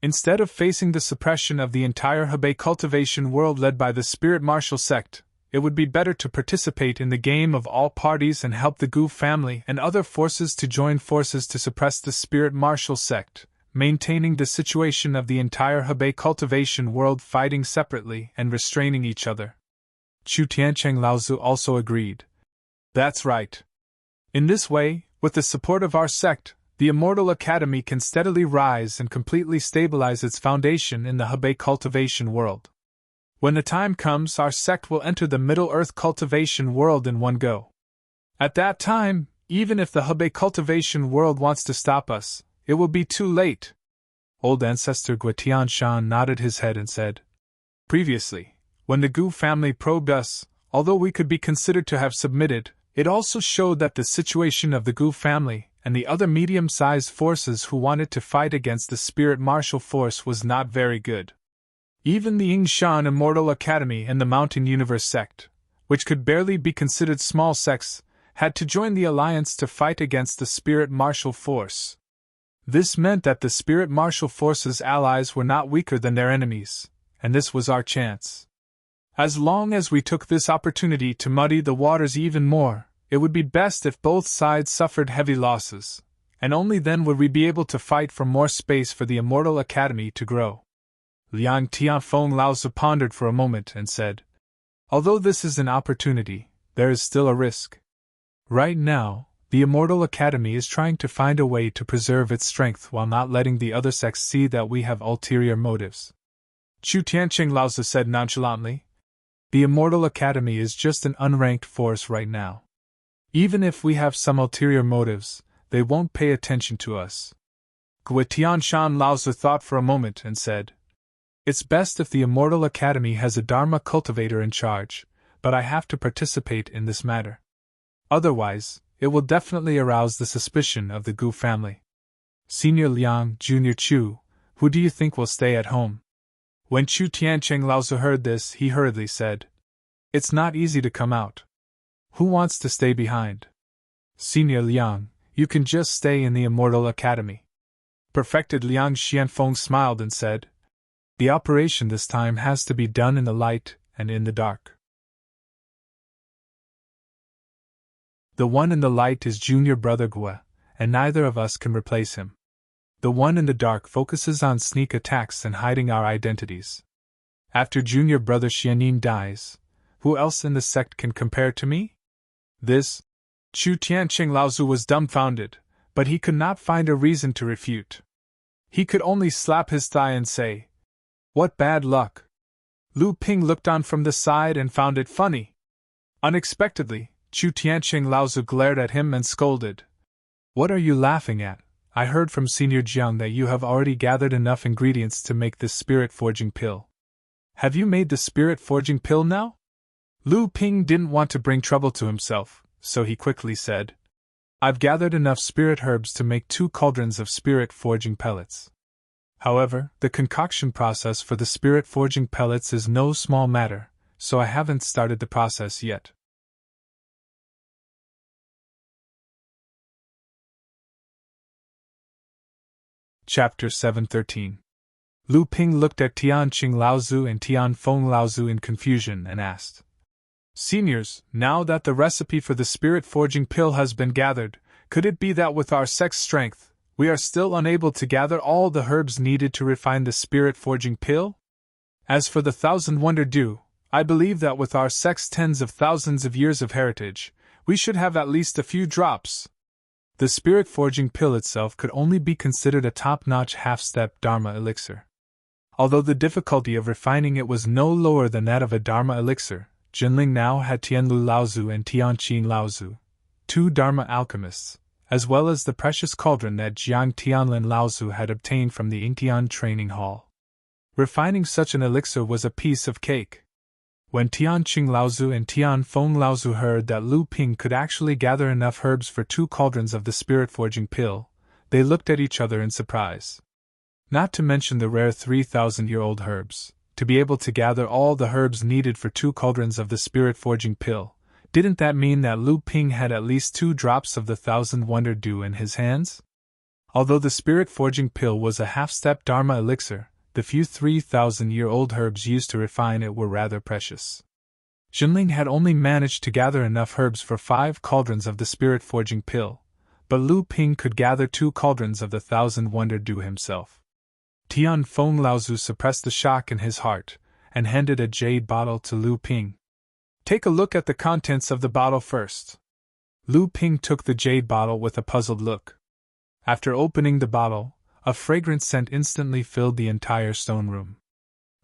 Instead of facing the suppression of the entire Hebei cultivation world led by the Spirit Martial sect, it would be better to participate in the game of all parties and help the Gu family and other forces to join forces to suppress the Spirit Martial sect, maintaining the situation of the entire Hebei cultivation world fighting separately and restraining each other. Chu Tiancheng Laozu also agreed. That's right. In this way, with the support of our sect, the Immortal Academy can steadily rise and completely stabilize its foundation in the Hebei cultivation world. When the time comes, our sect will enter the Middle Earth cultivation world in one go. At that time, even if the Hebei cultivation world wants to stop us, it will be too late. Old ancestor Guetian Shan nodded his head and said, Previously, when the Gu family probed us, although we could be considered to have submitted, it also showed that the situation of the Gu family and the other medium-sized forces who wanted to fight against the Spirit Martial force was not very good. Even the Yingshan Immortal Academy and the Mountain Universe sect, which could barely be considered small sects, had to join the alliance to fight against the Spirit Martial force. This meant that the Spirit Martial force's allies were not weaker than their enemies, and this was our chance. As long as we took this opportunity to muddy the waters even more, it would be best if both sides suffered heavy losses, and only then would we be able to fight for more space for the Immortal Academy to grow. Liang Tianfeng Laozi pondered for a moment and said, Although this is an opportunity, there is still a risk. Right now, the Immortal Academy is trying to find a way to preserve its strength while not letting the other sects see that we have ulterior motives. Chu Tiancheng Laozi said nonchalantly, The Immortal Academy is just an unranked force right now. Even if we have some ulterior motives, they won't pay attention to us. Guetian Shan Laozi thought for a moment and said, It's best if the Immortal Academy has a Dharma cultivator in charge, but I have to participate in this matter. Otherwise, it will definitely arouse the suspicion of the Gu family. Senior Liang, Junior Chu, who do you think will stay at home? When Chu Tiancheng Laozi heard this, he hurriedly said, It's not easy to come out. Who wants to stay behind? Senior Liang, you can just stay in the Immortal Academy. Perfected Liang Xianfeng smiled and said, The operation this time has to be done in the light and in the dark. The one in the light is Junior Brother Gue, and neither of us can replace him. The one in the dark focuses on sneak attacks and hiding our identities. After Junior Brother Xianin dies, who else in the sect can compare to me? This, Chu Tiancheng Laozi was dumbfounded, but he could not find a reason to refute. He could only slap his thigh and say, What bad luck! Lu Ping looked on from the side and found it funny. Unexpectedly, Chu Tiancheng Laozi glared at him and scolded. What are you laughing at? I heard from Senior Jiang that you have already gathered enough ingredients to make this spirit-forging pill. Have you made the spirit-forging pill now? Lu Ping didn't want to bring trouble to himself, so he quickly said, I've gathered enough spirit herbs to make 2 cauldrons of spirit-forging pellets. However, the concoction process for the spirit-forging pellets is no small matter, so I haven't started the process yet. Chapter 713. Lu Ping looked at Tiancheng Laozi and Tianfeng Laozi in confusion and asked, Seniors, now that the recipe for the spirit-forging pill has been gathered, could it be that with our sect's strength, we are still unable to gather all the herbs needed to refine the spirit-forging pill? As for the Thousand Wonder Dew, I believe that with our sect's tens of thousands of years of heritage, we should have at least a few drops. The spirit-forging pill itself could only be considered a top-notch half-step Dharma elixir. Although the difficulty of refining it was no lower than that of a Dharma elixir, Jinling now had Tianlu Laozi and Tianqin Laozi, 2 Dharma alchemists, as well as the precious cauldron that Jiang Tianlin Laozi had obtained from the Yingtian training hall. Refining such an elixir was a piece of cake. When Tianqing Laozi and Tianfeng Laozi heard that Lu Ping could actually gather enough herbs for 2 cauldrons of the spirit-forging pill, they looked at each other in surprise. Not to mention the rare 3,000-year-old herbs, to be able to gather all the herbs needed for 2 cauldrons of the spirit-forging pill, Didn't that mean that Lu Ping had at least 2 drops of the Thousand Wonder Dew in his hands? Although the spirit-forging pill was a half-step Dharma elixir, the few 3,000-year-old herbs used to refine it were rather precious. Junling had only managed to gather enough herbs for 5 cauldrons of the spirit-forging pill, but Lu Ping could gather 2 cauldrons of the Thousand Wonder Dew himself. Tian Feng Laozu suppressed the shock in his heart, and handed a jade bottle to Lu Ping. "Take a look at the contents of the bottle first." Lu Ping took the jade bottle with a puzzled look. After opening the bottle, a fragrant scent instantly filled the entire stone room.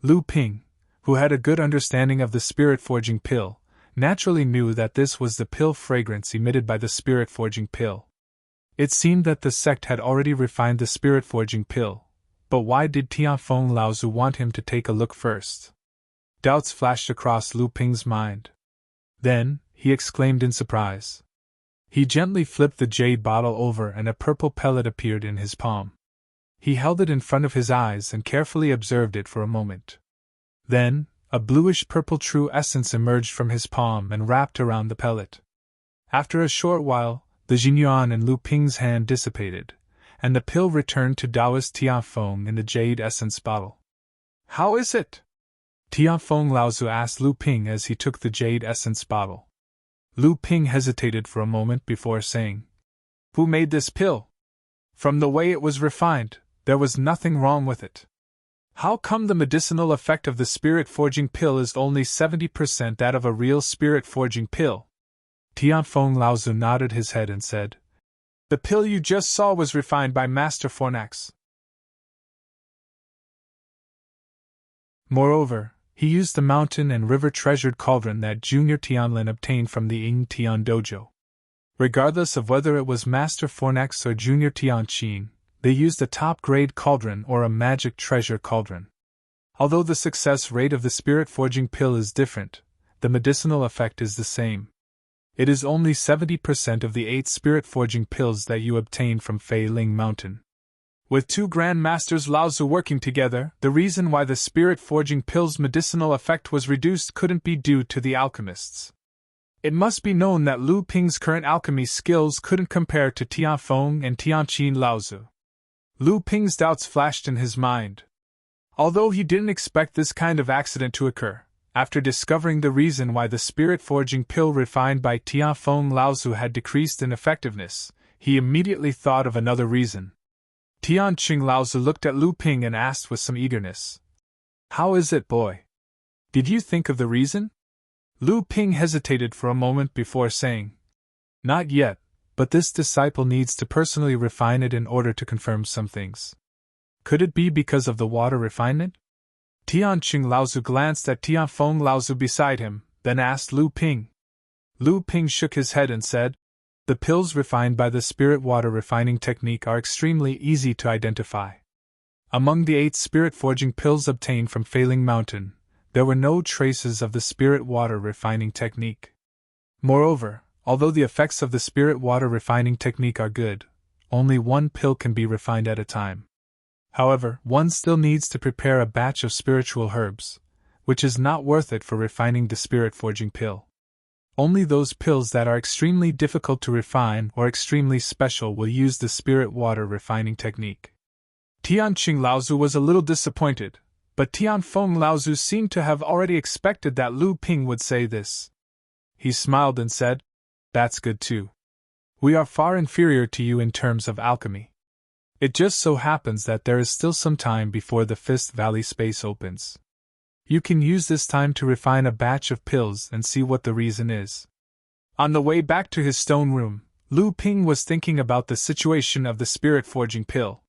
Lu Ping, who had a good understanding of the spirit-forging pill, naturally knew that this was the pill fragrance emitted by the spirit-forging pill. It seemed that the sect had already refined the spirit-forging pill, but why did Tianfeng Laozu want him to take a look first? Doubts flashed across Lu Ping's mind. Then, he exclaimed in surprise. He gently flipped the jade bottle over and a purple pellet appeared in his palm. He held it in front of his eyes and carefully observed it for a moment. Then, a bluish-purple true essence emerged from his palm and wrapped around the pellet. After a short while, the Jinyuan in Lu Ping's hand dissipated, and the pill returned to Taoist Tianfeng in the jade essence bottle. "How is it?" Tianfeng Laozu asked Lu Ping as he took the jade essence bottle. Lu Ping hesitated for a moment before saying, "Who made this pill? From the way it was refined, there was nothing wrong with it. How come the medicinal effect of the spirit-forging pill is only 70% that of a real spirit-forging pill?" Tianfeng Laozu nodded his head and said, "The pill you just saw was refined by Master Fornax. Moreover, he used the mountain and river treasured cauldron that Junior Tianlin obtained from the Ying Tian dojo. Regardless of whether it was Master Fornax or Junior Tianqin, they used a top-grade cauldron or a magic treasure cauldron. Although the success rate of the spirit-forging pill is different, the medicinal effect is the same. It is only 70% of the 8 spirit-forging pills that you obtain from Fei Ling Mountain. With 2 Grand Masters Laozu working together, the reason why the spirit-forging pill's medicinal effect was reduced couldn't be due to the alchemists. It must be known that Lu Ping's current alchemy skills couldn't compare to Tianfeng and Tianqin Laozu. Lu Ping's doubts flashed in his mind. Although he didn't expect this kind of accident to occur, after discovering the reason why the spirit-forging pill refined by Tianfeng Laozu had decreased in effectiveness, he immediately thought of another reason. Tianqing Laozu looked at Lu Ping and asked with some eagerness, "How is it, boy? Did you think of the reason?" Lu Ping hesitated for a moment before saying, "Not yet, but this disciple needs to personally refine it in order to confirm some things. Could it be because of the water refinement?" Tianqing Laozu glanced at Tianfeng Laozu beside him, then asked Lu Ping. Lu Ping shook his head and said, "The pills refined by the spirit water refining technique are extremely easy to identify. Among the 8 spirit-forging pills obtained from Fei Ling Mountain, there were no traces of the spirit water refining technique. Moreover, although the effects of the spirit water refining technique are good, only 1 pill can be refined at a time. However, one still needs to prepare a batch of spiritual herbs, which is not worth it for refining the spirit-forging pill. Only those pills that are extremely difficult to refine or extremely special will use the spirit water refining technique." Tianqing Laozu was a little disappointed, but Tianfeng Laozu seemed to have already expected that Lu Ping would say this. He smiled and said, "That's good too. We are far inferior to you in terms of alchemy. It just so happens that there is still some time before the Fist Valley space opens. You can use this time to refine a batch of pills and see what the reason is." On the way back to his stone room, Lu Ping was thinking about the situation of the spirit-forging pill.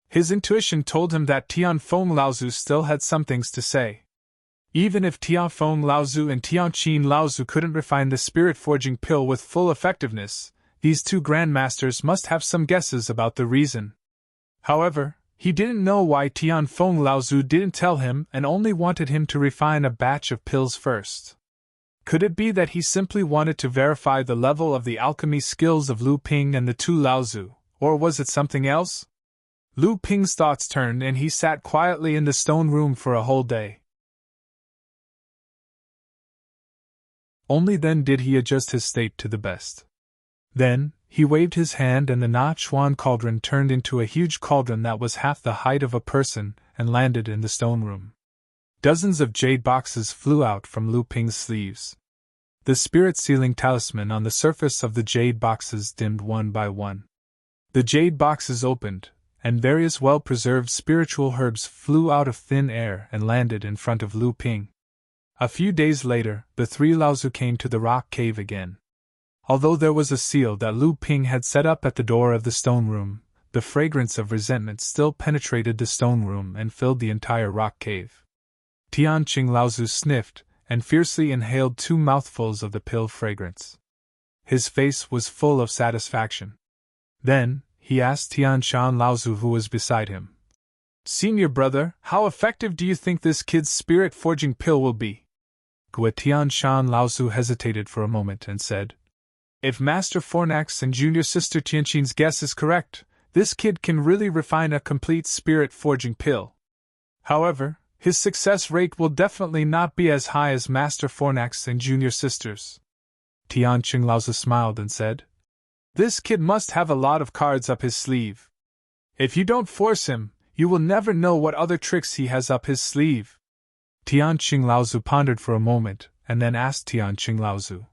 His intuition told him that Tianfeng Laozu still had some things to say. Even if Tianfeng Laozu and Tianqin Laozu couldn't refine the spirit-forging pill with full effectiveness, these 2 grandmasters must have some guesses about the reason. However, he didn't know why Tianfeng Laozu didn't tell him and only wanted him to refine a batch of pills first. Could it be that he simply wanted to verify the level of the alchemy skills of Lu Ping and the 2 Laozu, or was it something else? Lu Ping's thoughts turned and he sat quietly in the stone room for a whole day. Only then did he adjust his state to the best. Then, he waved his hand and the Na-Chuan cauldron turned into a huge cauldron that was half the height of a person and landed in the stone room. Dozens of jade boxes flew out from Lu Ping's sleeves. The spirit sealing talisman on the surface of the jade boxes dimmed one by one. The jade boxes opened, and various well-preserved spiritual herbs flew out of thin air and landed in front of Lu Ping. A few days later, the three Laozu came to the rock cave again. Although there was a seal that Lu Ping had set up at the door of the stone room, the fragrance of resentment still penetrated the stone room and filled the entire rock cave. Tianqing Laozu sniffed and fiercely inhaled 2 mouthfuls of the pill fragrance. His face was full of satisfaction. Then, he asked Tianshan Laozu, who was beside him, "Senior brother, how effective do you think this kid's spirit-forging pill will be?" Tianshan Laozu hesitated for a moment and said, "If Master Fornax and junior sister Tianqin's guess is correct, this kid can really refine a complete spirit-forging pill. However, his success rate will definitely not be as high as Master Fornax and junior sisters." Tianqing Laozu smiled and said, "This kid must have a lot of cards up his sleeve. If you don't force him, you will never know what other tricks he has up his sleeve." Tianqing Laozu pondered for a moment, and then asked Tianqing Laozu,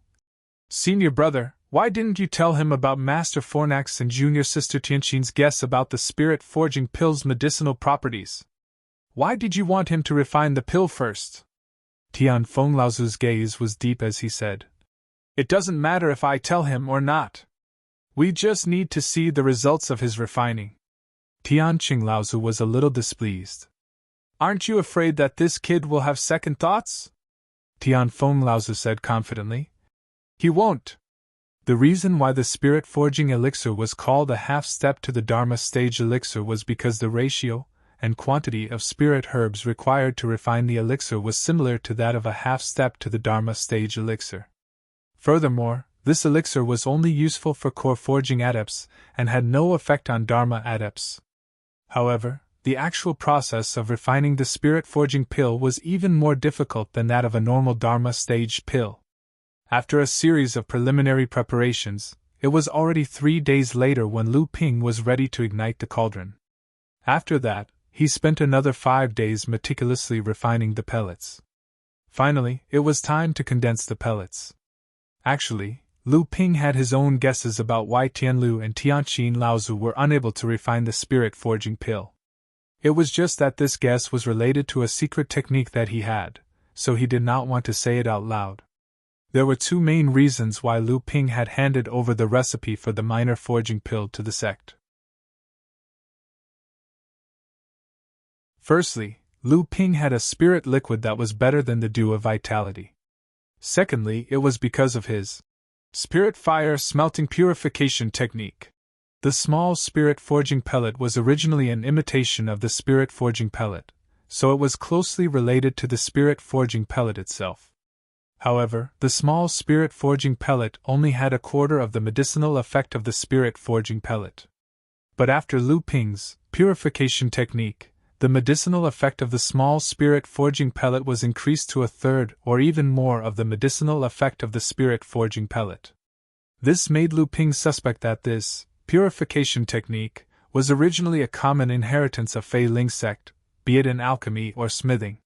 "Senior brother, why didn't you tell him about Master Fornax and junior sister Tianqin's guess about the spirit-forging pill's medicinal properties? Why did you want him to refine the pill first?" Tianfeng Laozu's gaze was deep as he said, "It doesn't matter if I tell him or not. We just need to see the results of his refining." Tianqing Laozu was a little displeased. "Aren't you afraid that this kid will have second thoughts?" Tianfeng Laozu said confidently. "He won't." The reason why the spirit-forging elixir was called a half-step to the Dharma stage elixir was because the ratio and quantity of spirit herbs required to refine the elixir was similar to that of a half-step to the Dharma stage elixir. Furthermore, this elixir was only useful for core forging adepts and had no effect on Dharma adepts. However, the actual process of refining the spirit-forging pill was even more difficult than that of a normal Dharma stage pill. After a series of preliminary preparations, it was already 3 days later when Lu Ping was ready to ignite the cauldron. After that, he spent another 5 days meticulously refining the pellets. Finally, it was time to condense the pellets. Actually, Lu Ping had his own guesses about why Tianlu and Tianqing Laozu were unable to refine the spirit-forging pill. It was just that this guess was related to a secret technique that he had, so he did not want to say it out loud. There were 2 main reasons why Lu Ping had handed over the recipe for the minor forging pill to the sect. Firstly, Lu Ping had a spirit liquid that was better than the dew of vitality. Secondly, it was because of his spirit fire smelting purification technique. The small spirit forging pellet was originally an imitation of the spirit forging pellet, so it was closely related to the spirit forging pellet itself. However, the small spirit forging pellet only had a quarter of the medicinal effect of the spirit forging pellet. But after Lu Ping's purification technique, the medicinal effect of the small spirit forging pellet was increased to a third or even more of the medicinal effect of the spirit forging pellet. This made Lu Ping suspect that this purification technique was originally a common inheritance of Fei Ling sect, be it in alchemy or smithing.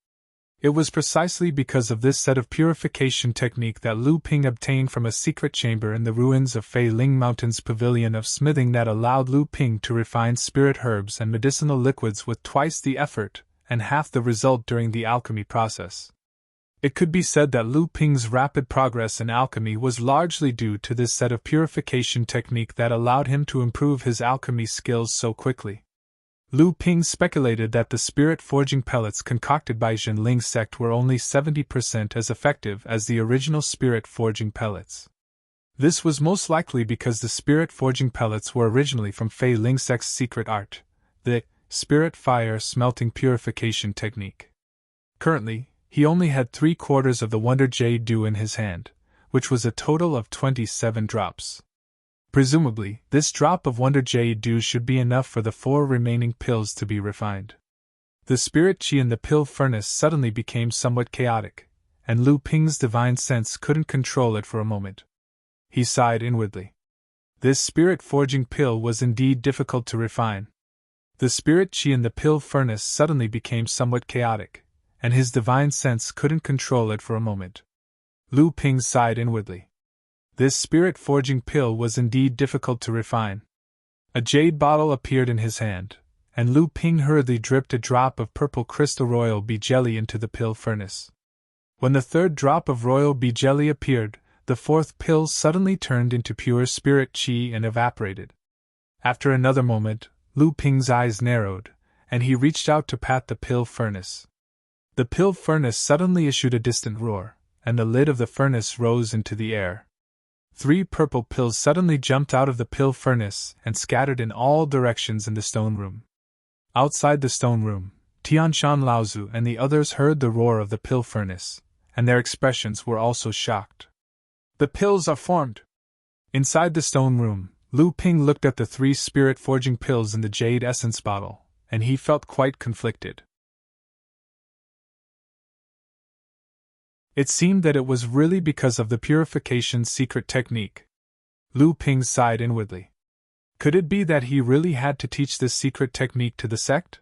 It was precisely because of this set of purification technique that Lu Ping obtained from a secret chamber in the ruins of Fei Ling Mountain's pavilion of smithing that allowed Lu Ping to refine spirit herbs and medicinal liquids with twice the effort and half the result during the alchemy process. It could be said that Lu Ping's rapid progress in alchemy was largely due to this set of purification technique that allowed him to improve his alchemy skills so quickly. Lu Ping speculated that the spirit forging pellets concocted by Jinling sect were only 70% as effective as the original spirit forging pellets. This was most likely because the spirit forging pellets were originally from Fei Ling sect's secret art, the spirit fire smelting purification technique. Currently, he only had 3/4 of the Wonder Jade Dew in his hand, which was a total of 27 drops. Presumably, this drop of Wonder Jade Dew should be enough for the 4 remaining pills to be refined. The spirit chi in the pill furnace suddenly became somewhat chaotic, and Lu Ping's divine sense couldn't control it for a moment. He sighed inwardly. This spirit-forging pill was indeed difficult to refine. The spirit chi in the pill furnace suddenly became somewhat chaotic, and his divine sense couldn't control it for a moment. Lu Ping sighed inwardly. This spirit-forging pill was indeed difficult to refine. A jade bottle appeared in his hand, and Lu Ping hurriedly dripped a drop of purple crystal royal bee jelly into the pill furnace. When the third drop of royal bee jelly appeared, the fourth pill suddenly turned into pure spirit chi and evaporated. After another moment, Lu Ping's eyes narrowed, and he reached out to pat the pill furnace. The pill furnace suddenly issued a distant roar, and the lid of the furnace rose into the air. 3 purple pills suddenly jumped out of the pill furnace and scattered in all directions in the stone room. Outside the stone room, Tianshan Laozu and the others heard the roar of the pill furnace, and their expressions were also shocked. The pills are formed! Inside the stone room, Lu Ping looked at the 3 spirit-forging pills in the jade essence bottle, and he felt quite conflicted. It seemed that it was really because of the purification's secret technique. Lu Ping sighed inwardly. Could it be that he really had to teach this secret technique to the sect?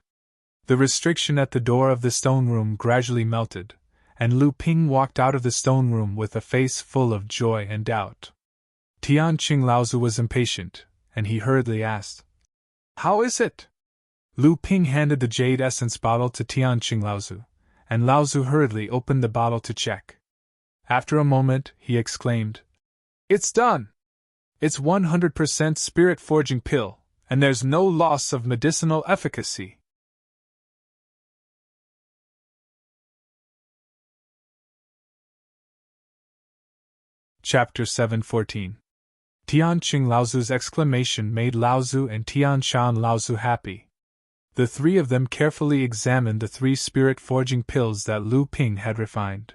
The restriction at the door of the stone room gradually melted, and Lu Ping walked out of the stone room with a face full of joy and doubt. Tianqing Laozu was impatient, and he hurriedly asked, "How is it?" Lu Ping handed the jade essence bottle to Tianqing Laozu, and Laozu hurriedly opened the bottle to check. After a moment, he exclaimed, "It's done! It's 100% spirit-forging pill, and there's no loss of medicinal efficacy." Chapter 7:14. Tianqing Laozu's exclamation made Laozu and Tianshan Laozu happy. The 3 of them carefully examined the 3 spirit-forging pills that Lu Ping had refined.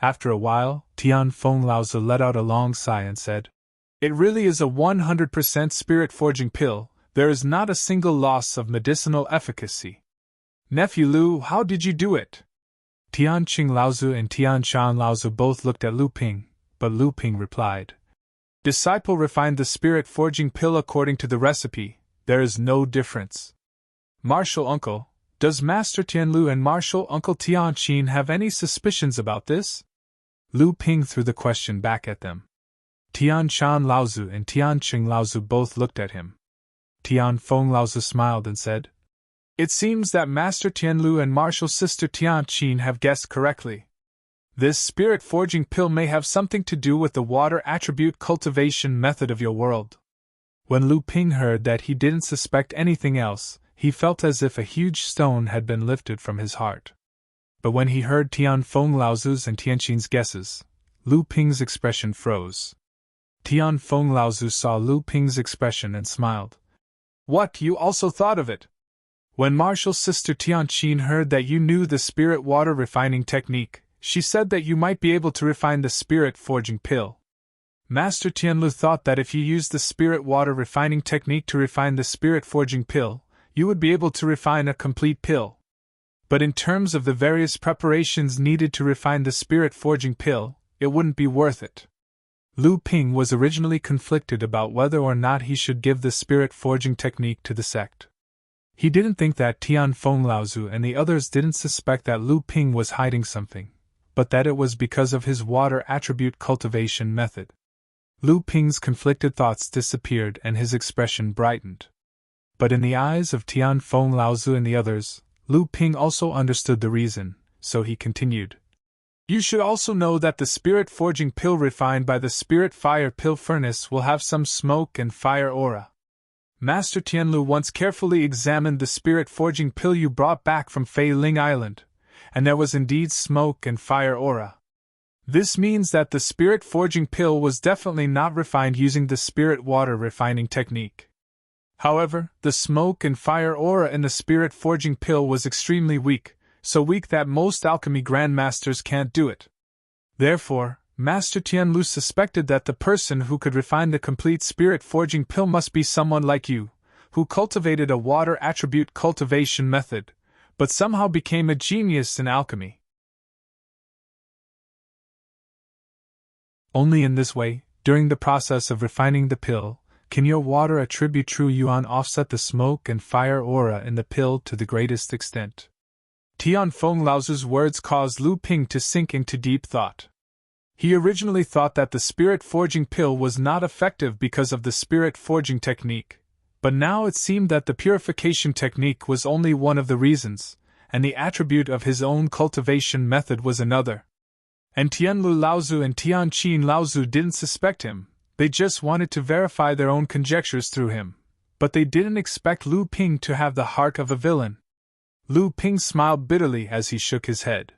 After a while, Tianfeng Laozu let out a long sigh and said, "It really is a 100% spirit-forging pill. There is not a single loss of medicinal efficacy." "Nephew Lu, how did you do it?" Tianqing Laozu and Tianshan Laozu both looked at Lu Ping, but Lu Ping replied, "Disciple refined the spirit-forging pill according to the recipe. There is no difference." "Martial Uncle, does Master Tianlu and Martial Uncle Tianqin have any suspicions about this?" Lu Ping threw the question back at them. Tianshan Laozu and Tianqing Laozu both looked at him. Tianfeng Laozu smiled and said, "It seems that Master Tianlu and Martial Sister Tianqin have guessed correctly. This spirit-forging pill may have something to do with the water attribute cultivation method of your world." When Lu Ping heard that he didn't suspect anything else, he felt as if a huge stone had been lifted from his heart. But when he heard Tianfeng Laozu's and Tianqin's guesses, Lu Ping's expression froze. Tianfeng Laozu saw Lu Ping's expression and smiled. "What, you also thought of it? When Martial Sister Tianqin heard that you knew the spirit water refining technique, she said that you might be able to refine the spirit-forging pill. Master Tianlu thought that if you used the spirit water refining technique to refine the spirit-forging pill, you would be able to refine a complete pill. But in terms of the various preparations needed to refine the spirit-forging pill, it wouldn't be worth it." Lu Ping was originally conflicted about whether or not he should give the spirit-forging technique to the sect. He didn't think that Tianfeng Laozu and the others didn't suspect that Lu Ping was hiding something, but that it was because of his water attribute cultivation method. Lu Ping's conflicted thoughts disappeared and his expression brightened. But in the eyes of Tianfeng Laozu and the others, Lu Ping also understood the reason, so he continued. "You should also know that the spirit-forging pill refined by the spirit-fire pill furnace will have some smoke and fire aura. Master Tianlu once carefully examined the spirit-forging pill you brought back from Fei Ling Island, and there was indeed smoke and fire aura. This means that the spirit-forging pill was definitely not refined using the spirit water refining technique. However, the smoke and fire aura in the spirit-forging pill was extremely weak, so weak that most alchemy grandmasters can't do it. Therefore, Master Tianlu suspected that the person who could refine the complete spirit-forging pill must be someone like you, who cultivated a water attribute cultivation method, but somehow became a genius in alchemy." Only in this way, during the process of refining the pill, can your water attribute true yuan offset the smoke and fire aura in the pill to the greatest extent. Tian Feng Laozu's words caused Lu Ping to sink into deep thought. He originally thought that the spirit forging pill was not effective because of the spirit forging technique, but now it seemed that the purification technique was only one of the reasons, and the attribute of his own cultivation method was another. And Tianlu Laozu and Tianqin Laozu didn't suspect him, they just wanted to verify their own conjectures through him, but they didn't expect Lu Ping to have the heart of a villain. Lu Ping smiled bitterly as he shook his head.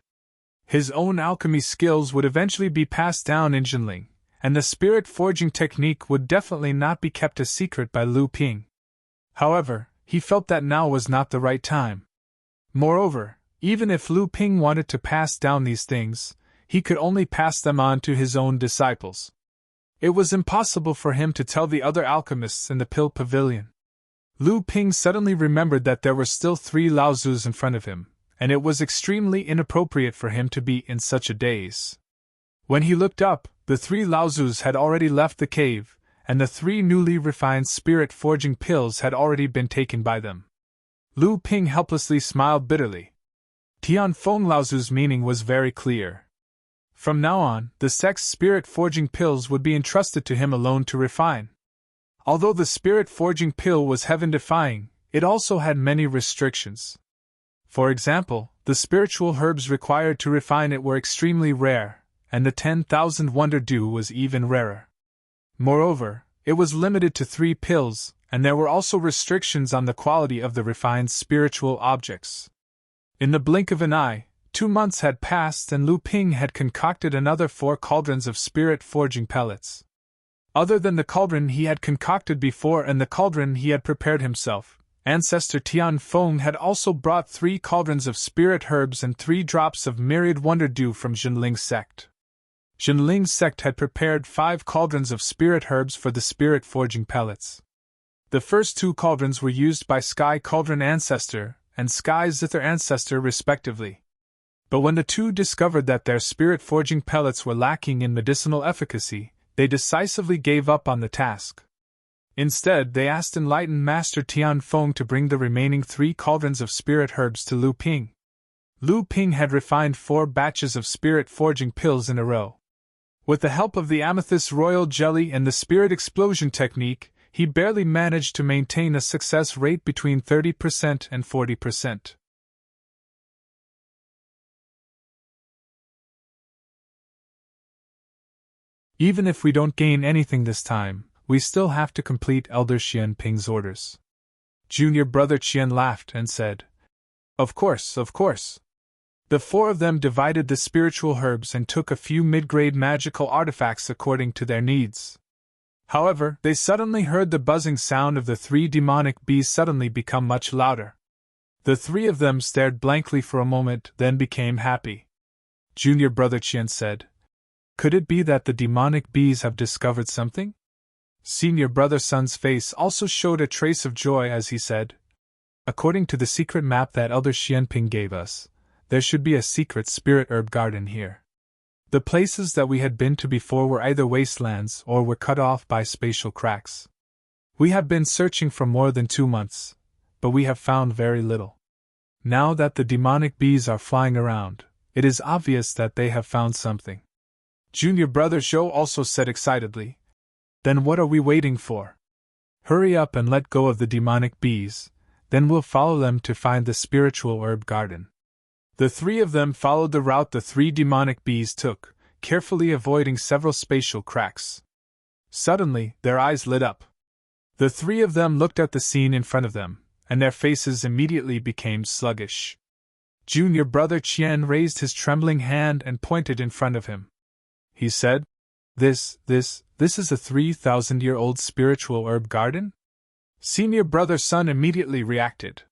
His own alchemy skills would eventually be passed down in Jinling, and the spirit forging technique would definitely not be kept a secret by Lu Ping. However, he felt that now was not the right time. Moreover, even if Lu Ping wanted to pass down these things, he could only pass them on to his own disciples. It was impossible for him to tell the other alchemists in the Pill Pavilion. Lu Ping suddenly remembered that there were still 3 Laozus in front of him, and it was extremely inappropriate for him to be in such a daze. When he looked up, the 3 Laozus had already left the cave, and the 3 newly refined spirit forging pills had already been taken by them. Lu Ping helplessly smiled bitterly. Tian Feng Laozu's meaning was very clear. From now on, the sect's spirit forging pills would be entrusted to him alone to refine. Although the spirit forging pill was heaven-defying, it also had many restrictions. For example, the spiritual herbs required to refine it were extremely rare, and the 10,000 wonder dew was even rarer. Moreover, it was limited to 3 pills, and there were also restrictions on the quality of the refined spiritual objects. In the blink of an eye, 2 months had passed and Lu Ping had concocted another 4 cauldrons of spirit forging pellets. Other than the cauldron he had concocted before and the cauldron he had prepared himself, Ancestor Tian Feng had also brought 3 cauldrons of spirit herbs and 3 drops of myriad wonder dew from Jinling's sect. Jinling's sect had prepared 5 cauldrons of spirit herbs for the spirit forging pellets. The first 2 cauldrons were used by Sky Cauldron Ancestor and Sky Zither Ancestor respectively. But when the 2 discovered that their spirit forging pellets were lacking in medicinal efficacy, they decisively gave up on the task. Instead, they asked enlightened Master Tian Feng to bring the remaining 3 cauldrons of spirit herbs to Lu Ping. Lu Ping had refined 4 batches of spirit forging pills in a row. With the help of the amethyst royal jelly and the spirit explosion technique, he barely managed to maintain a success rate between 30% and 40%. Even if we don't gain anything this time, we still have to complete Elder Xian Ping's orders. Junior brother Qian laughed and said, Of course, of course. The 4 of them divided the spiritual herbs and took a few mid-grade magical artifacts according to their needs. However, they suddenly heard the buzzing sound of the 3 demonic bees suddenly become much louder. The 3 of them stared blankly for a moment, then became happy. Junior brother Qian said, Could it be that the demonic bees have discovered something? Senior brother Sun's face also showed a trace of joy as he said, According to the secret map that Elder Xianping gave us, there should be a secret spirit herb garden here. The places that we had been to before were either wastelands or were cut off by spatial cracks. We have been searching for more than 2 months, but we have found very little. Now that the demonic bees are flying around, it is obvious that they have found something. Junior brother Zhou also said excitedly, Then what are we waiting for? Hurry up and let go of the demonic bees, then we'll follow them to find the spiritual herb garden. The 3 of them followed the route the 3 demonic bees took, carefully avoiding several spatial cracks. Suddenly, their eyes lit up. The 3 of them looked at the scene in front of them, and their faces immediately became sluggish. Junior brother Qian raised his trembling hand and pointed in front of him. He said, This is a 3,000-year-old spiritual herb garden? Senior brother Sun immediately reacted.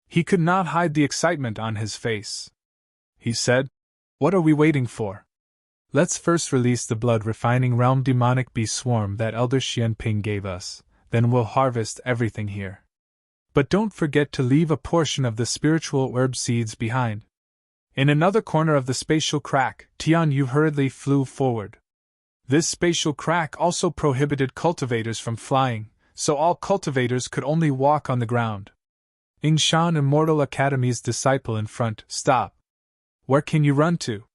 He could not hide the excitement on his face. He said, What are we waiting for? Let's first release the blood-refining realm demonic bee swarm that Elder Xianping gave us, then we'll harvest everything here. But don't forget to leave a portion of the spiritual herb seeds behind. In another corner of the spatial crack, Tian Yu hurriedly flew forward. This spatial crack also prohibited cultivators from flying, so all cultivators could only walk on the ground. Yingshan Immortal Academy's disciple in front. Stop. Where can you run to?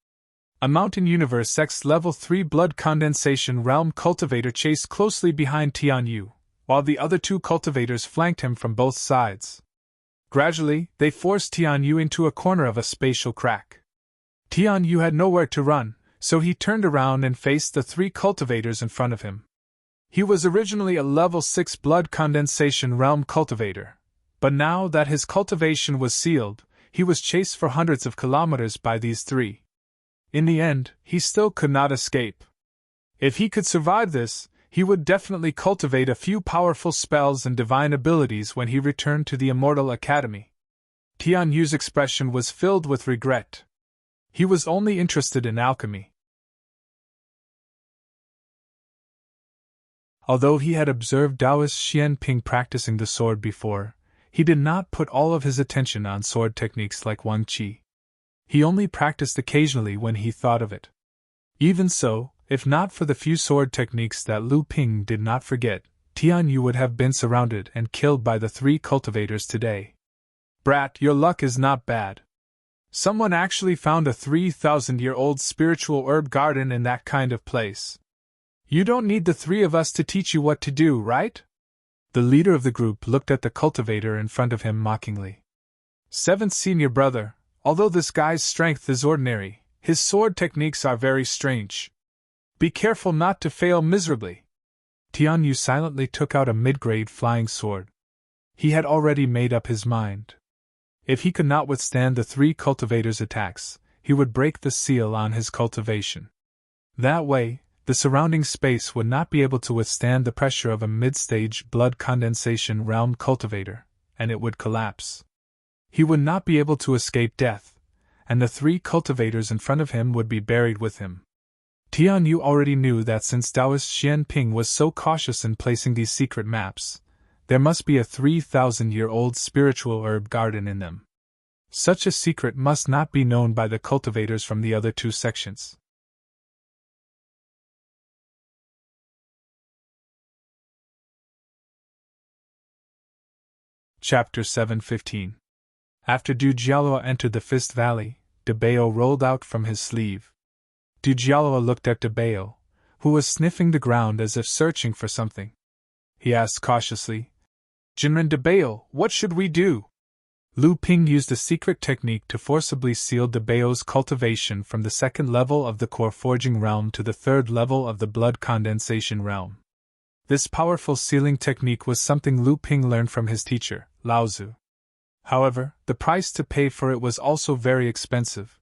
A Mountain Universe X Level 3 Blood Condensation Realm cultivator chased closely behind Tianyu, while the other two cultivators flanked him from both sides. Gradually, they forced Tianyu into a corner of a spatial crack. Tianyu had nowhere to run, so he turned around and faced the three cultivators in front of him. He was originally a Level 6 Blood Condensation Realm cultivator, but now that his cultivation was sealed, he was chased for hundreds of kilometers by these three. In the end, he still could not escape. If he could survive this, he would definitely cultivate a few powerful spells and divine abilities when he returned to the Immortal Academy. Tianyu's expression was filled with regret. He was only interested in alchemy. Although he had observed Taoist Xianping practicing the sword before, he did not put all of his attention on sword techniques like Wang Qi. He only practiced occasionally when he thought of it. Even so, if not for the few sword techniques that Lu Ping did not forget, Tianyu would have been surrounded and killed by the three cultivators today. Brat, your luck is not bad. Someone actually found a 3,000-year-old spiritual herb garden in that kind of place. You don't need the three of us to teach you what to do, right? The leader of the group looked at the cultivator in front of him mockingly. Seventh senior brother, although this guy's strength is ordinary, his sword techniques are very strange. Be careful not to fail miserably. Tianyu silently took out a mid-grade flying sword. He had already made up his mind. If he could not withstand the three cultivators' attacks, he would break the seal on his cultivation. That way, the surrounding space would not be able to withstand the pressure of a mid-stage blood condensation realm cultivator, and it would collapse. He would not be able to escape death, and the three cultivators in front of him would be buried with him. Tianyu already knew that since Taoist Xianping was so cautious in placing these secret maps, there must be a 3,000-year-old spiritual herb garden in them. Such a secret must not be known by the cultivators from the other two sections. Chapter 7:15. After Du Jialua entered the Fist Valley, De Bao rolled out from his sleeve. Du Jialua looked at De Bao, who was sniffing the ground as if searching for something. He asked cautiously, Jinren De Bao, what should we do? Lu Ping used a secret technique to forcibly seal De Bao's cultivation from the second level of the core forging realm to the third level of the blood condensation realm. This powerful sealing technique was something Lu Ping learned from his teacher, Lao Tzu. However, the price to pay for it was also very expensive.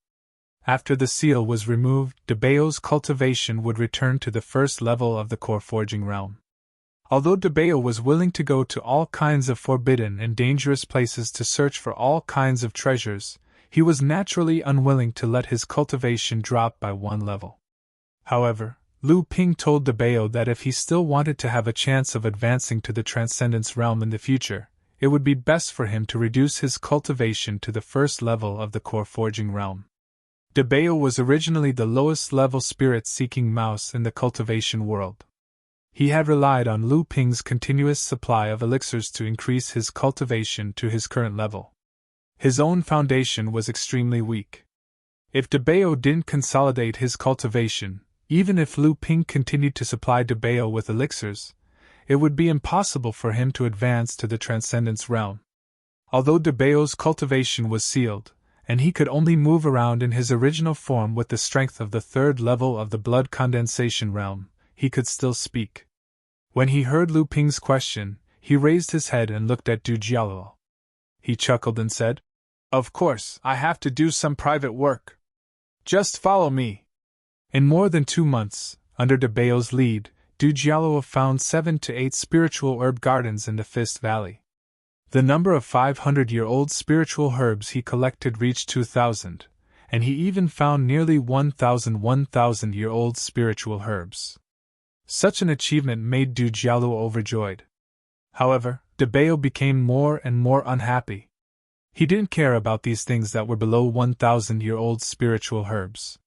After the seal was removed, De Bao's cultivation would return to the first level of the core forging realm. Although De Bao was willing to go to all kinds of forbidden and dangerous places to search for all kinds of treasures, he was naturally unwilling to let his cultivation drop by one level. However, Lu Ping told De Bao that if he still wanted to have a chance of advancing to the Transcendence realm in the future, it would be best for him to reduce his cultivation to the first level of the core forging realm. De Bao was originally the lowest level spirit-seeking mouse in the cultivation world. He had relied on Lu Ping's continuous supply of elixirs to increase his cultivation to his current level. His own foundation was extremely weak. If De Bao didn't consolidate his cultivation, even if Lu Ping continued to supply De Bao with elixirs, it would be impossible for him to advance to the Transcendence realm. Although De Bao's cultivation was sealed, and he could only move around in his original form with the strength of the third level of the blood condensation realm, he could still speak. When he heard Lu Ping's question, he raised his head and looked at Du Jialua. He chuckled and said, Of course, I have to do some private work. Just follow me. In more than 2 months, under De Bao's lead, Du Jialua found 7 to 8 spiritual herb gardens in the Fist Valley. The number of 500-year-old spiritual herbs he collected reached 2,000, and he even found nearly 1,000-year-old spiritual herbs. Such an achievement made Du Jialua overjoyed. However, De Bao became more and more unhappy. He didn't care about these things that were below 1,000-year-old spiritual herbs.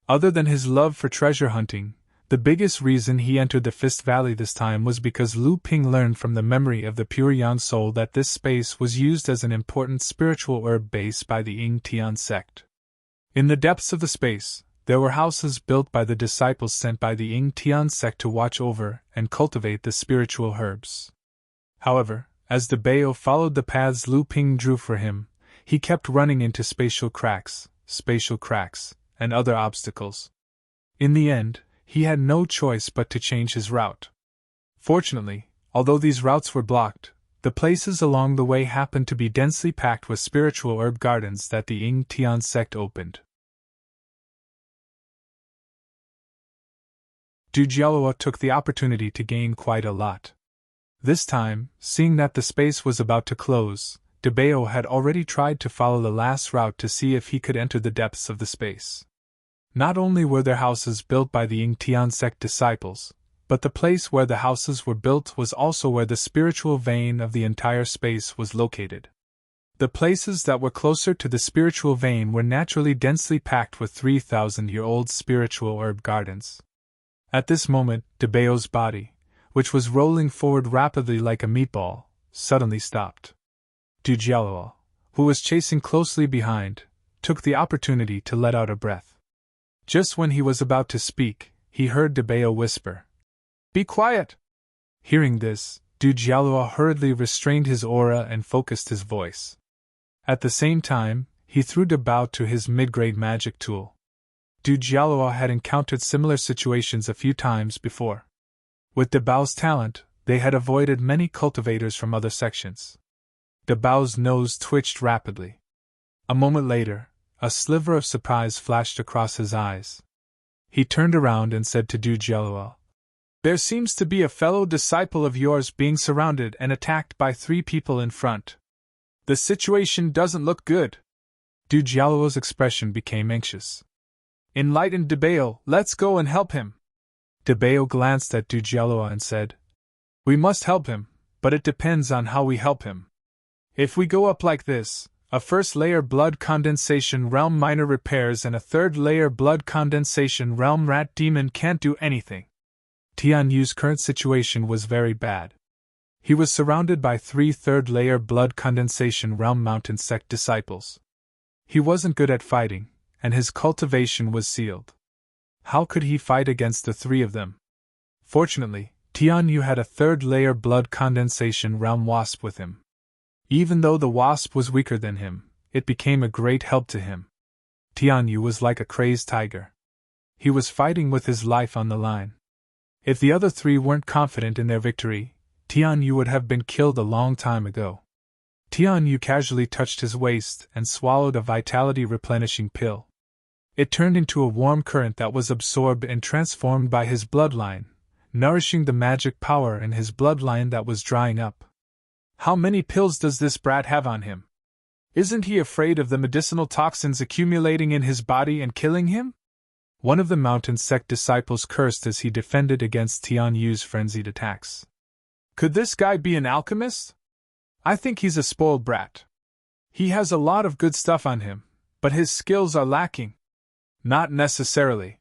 Other than his love for treasure hunting, The biggest reason he entered the Fist Valley this time was because Lu Ping learned from the memory of the pure Yang soul that this space was used as an important spiritual herb base by the Ying Tian sect. In the depths of the space, there were houses built by the disciples sent by the Ying Tian sect to watch over and cultivate the spiritual herbs. However, as de Bao followed the paths Lu Ping drew for him, he kept running into spatial cracks, and other obstacles. In the end, he had no choice but to change his route. Fortunately, although these routes were blocked, the places along the way happened to be densely packed with spiritual herb gardens that the Ying Tian sect opened. Du Jialua took the opportunity to gain quite a lot. This time, seeing that the space was about to close, de Bao had already tried to follow the last route to see if he could enter the depths of the space. Not only were there houses built by the Ying Tian sect disciples, but the place where the houses were built was also where the spiritual vein of the entire space was located. The places that were closer to the spiritual vein were naturally densely packed with 3,000-year-old spiritual herb gardens. At this moment, de Bao's body, which was rolling forward rapidly like a meatball, suddenly stopped. Du Jialua, who was chasing closely behind, took the opportunity to let out a breath. Just when he was about to speak, he heard de Bao whisper, "Be quiet!" Hearing this, Du Jialua hurriedly restrained his aura and focused his voice. At the same time, he threw de Bao to his mid-grade magic tool. Du Jialua had encountered similar situations a few times before. With de Bao's talent, they had avoided many cultivators from other sections. De Bao's nose twitched rapidly. A moment later, a sliver of surprise flashed across his eyes. He turned around and said to Du Jialua, "There seems to be a fellow disciple of yours being surrounded and attacked by 3 people in front. The situation doesn't look good." Du Jialua's expression became anxious. "Enlightened de Bao, let's go and help him." De Bao glanced at Du Jialua and said, "We must help him, but it depends on how we help him. If we go up like this, a first-layer blood condensation realm minor repairs and a third-layer blood condensation realm rat demon can't do anything." Tian Yu's current situation was very bad. He was surrounded by 3 third-layer blood condensation realm mountain sect disciples. He wasn't good at fighting, and his cultivation was sealed. How could he fight against the 3 of them? Fortunately, Tian Yu had a third-layer blood condensation realm wasp with him. Even though the wasp was weaker than him, it became a great help to him. Tian Yu was like a crazed tiger. He was fighting with his life on the line. If the other 3 weren't confident in their victory, Tian Yu would have been killed a long time ago. Tian Yu casually touched his waist and swallowed a vitality-replenishing pill. It turned into a warm current that was absorbed and transformed by his bloodline, nourishing the magic power in his bloodline that was drying up. How many pills does this brat have on him? Isn't he afraid of the medicinal toxins accumulating in his body and killing him? One of the mountain sect disciples cursed as he defended against Tian Yu's frenzied attacks. Could this guy be an alchemist? I think he's a spoiled brat. He has a lot of good stuff on him, but his skills are lacking. Not necessarily.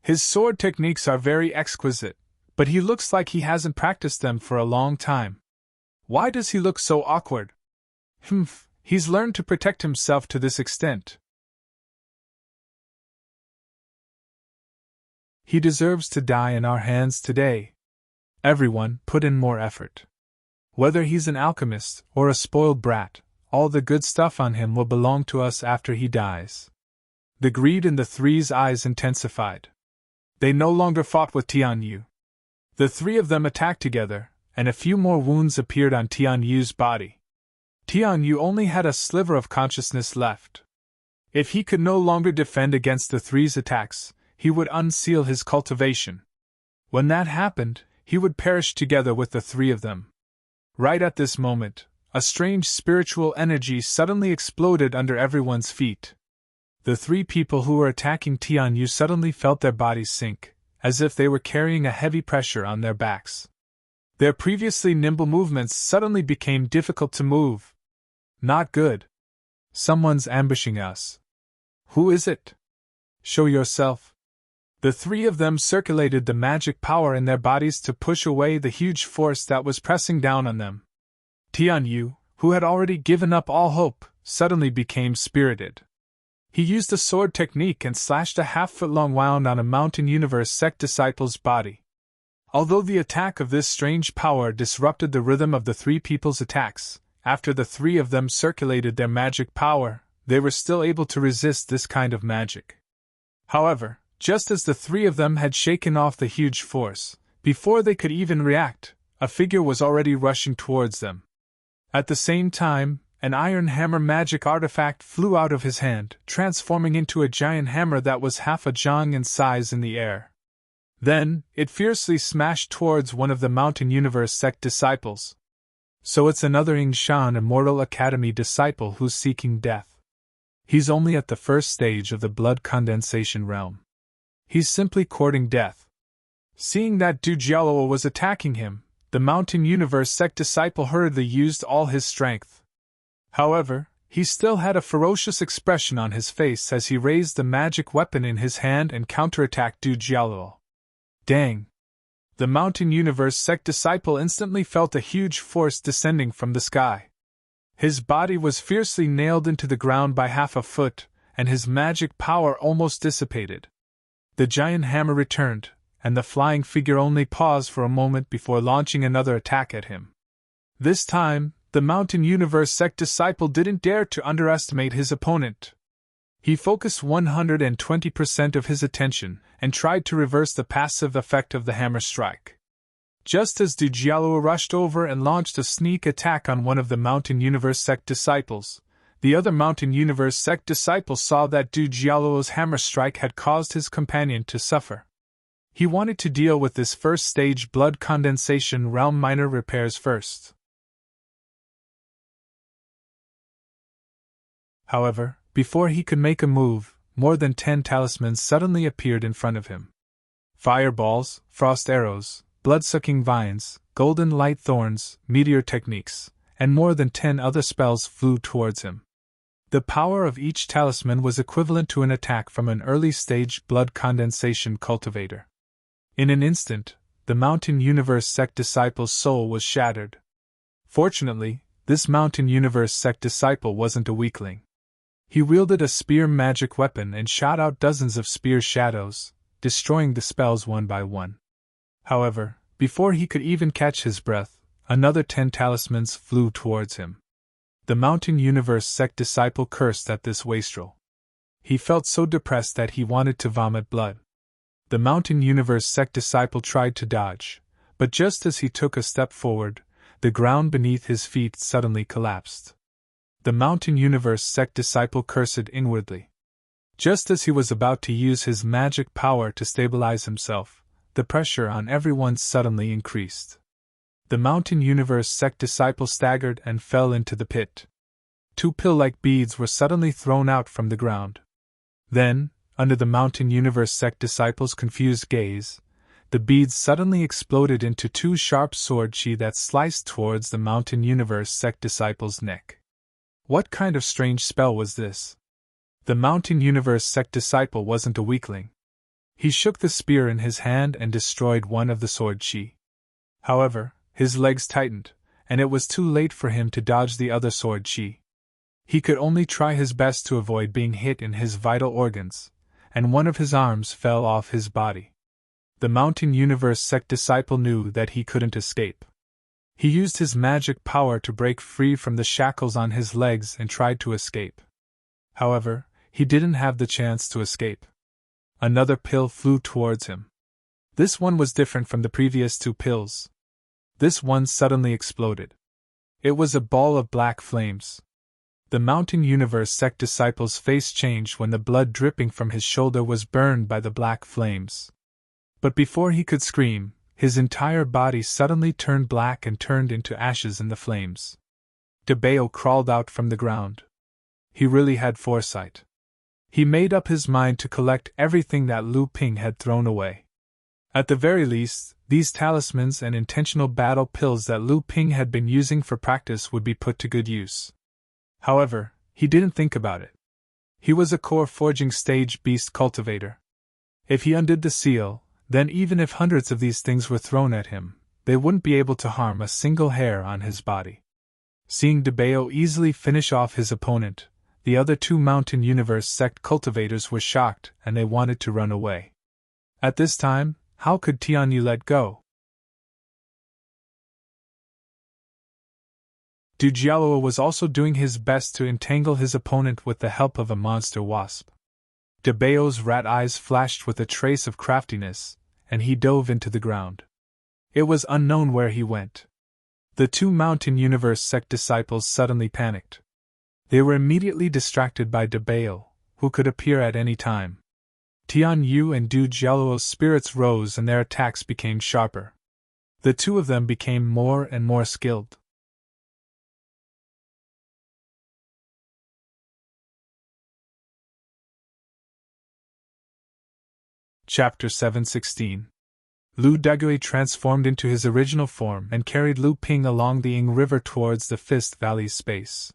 His sword techniques are very exquisite, but he looks like he hasn't practiced them for a long time. Why does he look so awkward? He's learned to protect himself to this extent. He deserves to die in our hands today. Everyone put in more effort. Whether he's an alchemist or a spoiled brat, all the good stuff on him will belong to us after he dies. The greed in the 3's eyes intensified. They no longer fought with Tian Yu. The 3 of them attacked together, and a few more wounds appeared on Tian Yu's body. Tian Yu only had a sliver of consciousness left. If he could no longer defend against the 3's attacks, he would unseal his cultivation. When that happened, he would perish together with the 3 of them. Right at this moment, a strange spiritual energy suddenly exploded under everyone's feet. The 3 people who were attacking Tian Yu suddenly felt their bodies sink, as if they were carrying a heavy pressure on their backs. Their previously nimble movements suddenly became difficult to move. Not good. Someone's ambushing us. Who is it? Show yourself. The three of them circulated the magic power in their bodies to push away the huge force that was pressing down on them. Tian Yu, who had already given up all hope, suddenly became spirited. He used a sword technique and slashed a half-foot-long wound on a Mountain Universe sect disciple's body. Although the attack of this strange power disrupted the rhythm of the three people's attacks, after the three of them circulated their magic power, they were still able to resist this kind of magic. However, just as the three of them had shaken off the huge force, before they could even react, a figure was already rushing towards them. At the same time, an iron hammer magic artifact flew out of his hand, transforming into a giant hammer that was half a jong in size in the air. Then, it fiercely smashed towards one of the Mountain Universe sect disciples. So it's another Yingshan Immortal Academy disciple who's seeking death. He's only at the first stage of the blood condensation realm. He's simply courting death. Seeing that Du Jiaoluo was attacking him, the Mountain Universe sect disciple hurriedly used all his strength. However, he still had a ferocious expression on his face as he raised the magic weapon in his hand and counterattacked Du Jiaoluo. Dang! The Mountain Universe sect disciple instantly felt a huge force descending from the sky. His body was fiercely nailed into the ground by half a foot, and his magic power almost dissipated. The giant hammer returned, and the flying figure only paused for a moment before launching another attack at him. This time, the Mountain Universe sect disciple didn't dare to underestimate his opponent. He focused 120% of his attention and tried to reverse the passive effect of the hammer strike. Just as Du Jiaoluo rushed over and launched a sneak attack on one of the Mountain Universe sect disciples, the other Mountain Universe sect disciple saw that Du Jiaoluo's hammer strike had caused his companion to suffer. He wanted to deal with this first stage blood condensation realm minor repairs first. However, before he could make a move, more than 10 talismans suddenly appeared in front of him. Fireballs, frost arrows, blood-sucking vines, golden light thorns, meteor techniques, and more than 10 other spells flew towards him. The power of each talisman was equivalent to an attack from an early-stage blood condensation cultivator. In an instant, the Mountain Universe sect disciple's soul was shattered. Fortunately, this Mountain Universe sect disciple wasn't a weakling. He wielded a spear magic weapon and shot out dozens of spear shadows, destroying the spells one by one. However, before he could even catch his breath, another 10 talismans flew towards him. The Mountain Universe sect disciple cursed at this wastrel. He felt so depressed that he wanted to vomit blood. The Mountain Universe sect disciple tried to dodge, but just as he took a step forward, the ground beneath his feet suddenly collapsed. The Mountain Universe sect disciple cursed inwardly. Just as he was about to use his magic power to stabilize himself, the pressure on everyone suddenly increased. The Mountain Universe sect disciple staggered and fell into the pit. 2 pill-like beads were suddenly thrown out from the ground. Then, under the Mountain Universe sect disciple's confused gaze, the beads suddenly exploded into 2 sharp sword chi that sliced towards the Mountain Universe sect disciple's neck. What kind of strange spell was this? The Mountain Universe sect disciple wasn't a weakling. He shook the spear in his hand and destroyed one of the sword chi. However, his legs tightened, and it was too late for him to dodge the other sword chi. He could only try his best to avoid being hit in his vital organs, and one of his arms fell off his body. The Mountain Universe sect disciple knew that he couldn't escape. He used his magic power to break free from the shackles on his legs and tried to escape. However, he didn't have the chance to escape. Another pill flew towards him. This one was different from the previous 2 pills. This one suddenly exploded. It was a ball of black flames. The Mountain Universe sect disciple's face changed when the blood dripping from his shoulder was burned by the black flames. But before he could scream, his entire body suddenly turned black and turned into ashes in the flames. DeBeo crawled out from the ground. He really had foresight. He made up his mind to collect everything that Lu Ping had thrown away. At the very least, these talismans and intentional battle pills that Lu Ping had been using for practice would be put to good use. However, he didn't think about it. He was a core forging stage beast cultivator. If he undid the seal, then even if hundreds of these things were thrown at him, they wouldn't be able to harm a single hair on his body. Seeing DeBeo easily finish off his opponent, the other two Mountain Universe sect cultivators were shocked and they wanted to run away. At this time, how could Tianyu let go? Du Jialuo was also doing his best to entangle his opponent with the help of a monster wasp. DeBeo's rat eyes flashed with a trace of craftiness, and he dove into the ground. It was unknown where he went. The two Mountain Universe sect disciples suddenly panicked. They were immediately distracted by DeBeo, who could appear at any time. Tianyu and Du Jialuo's spirits rose and their attacks became sharper. The two of them became more and more skilled. Chapter 7:16. Lu Dagui transformed into his original form and carried Lu Ping along the Ying River towards the Fist Valley's space.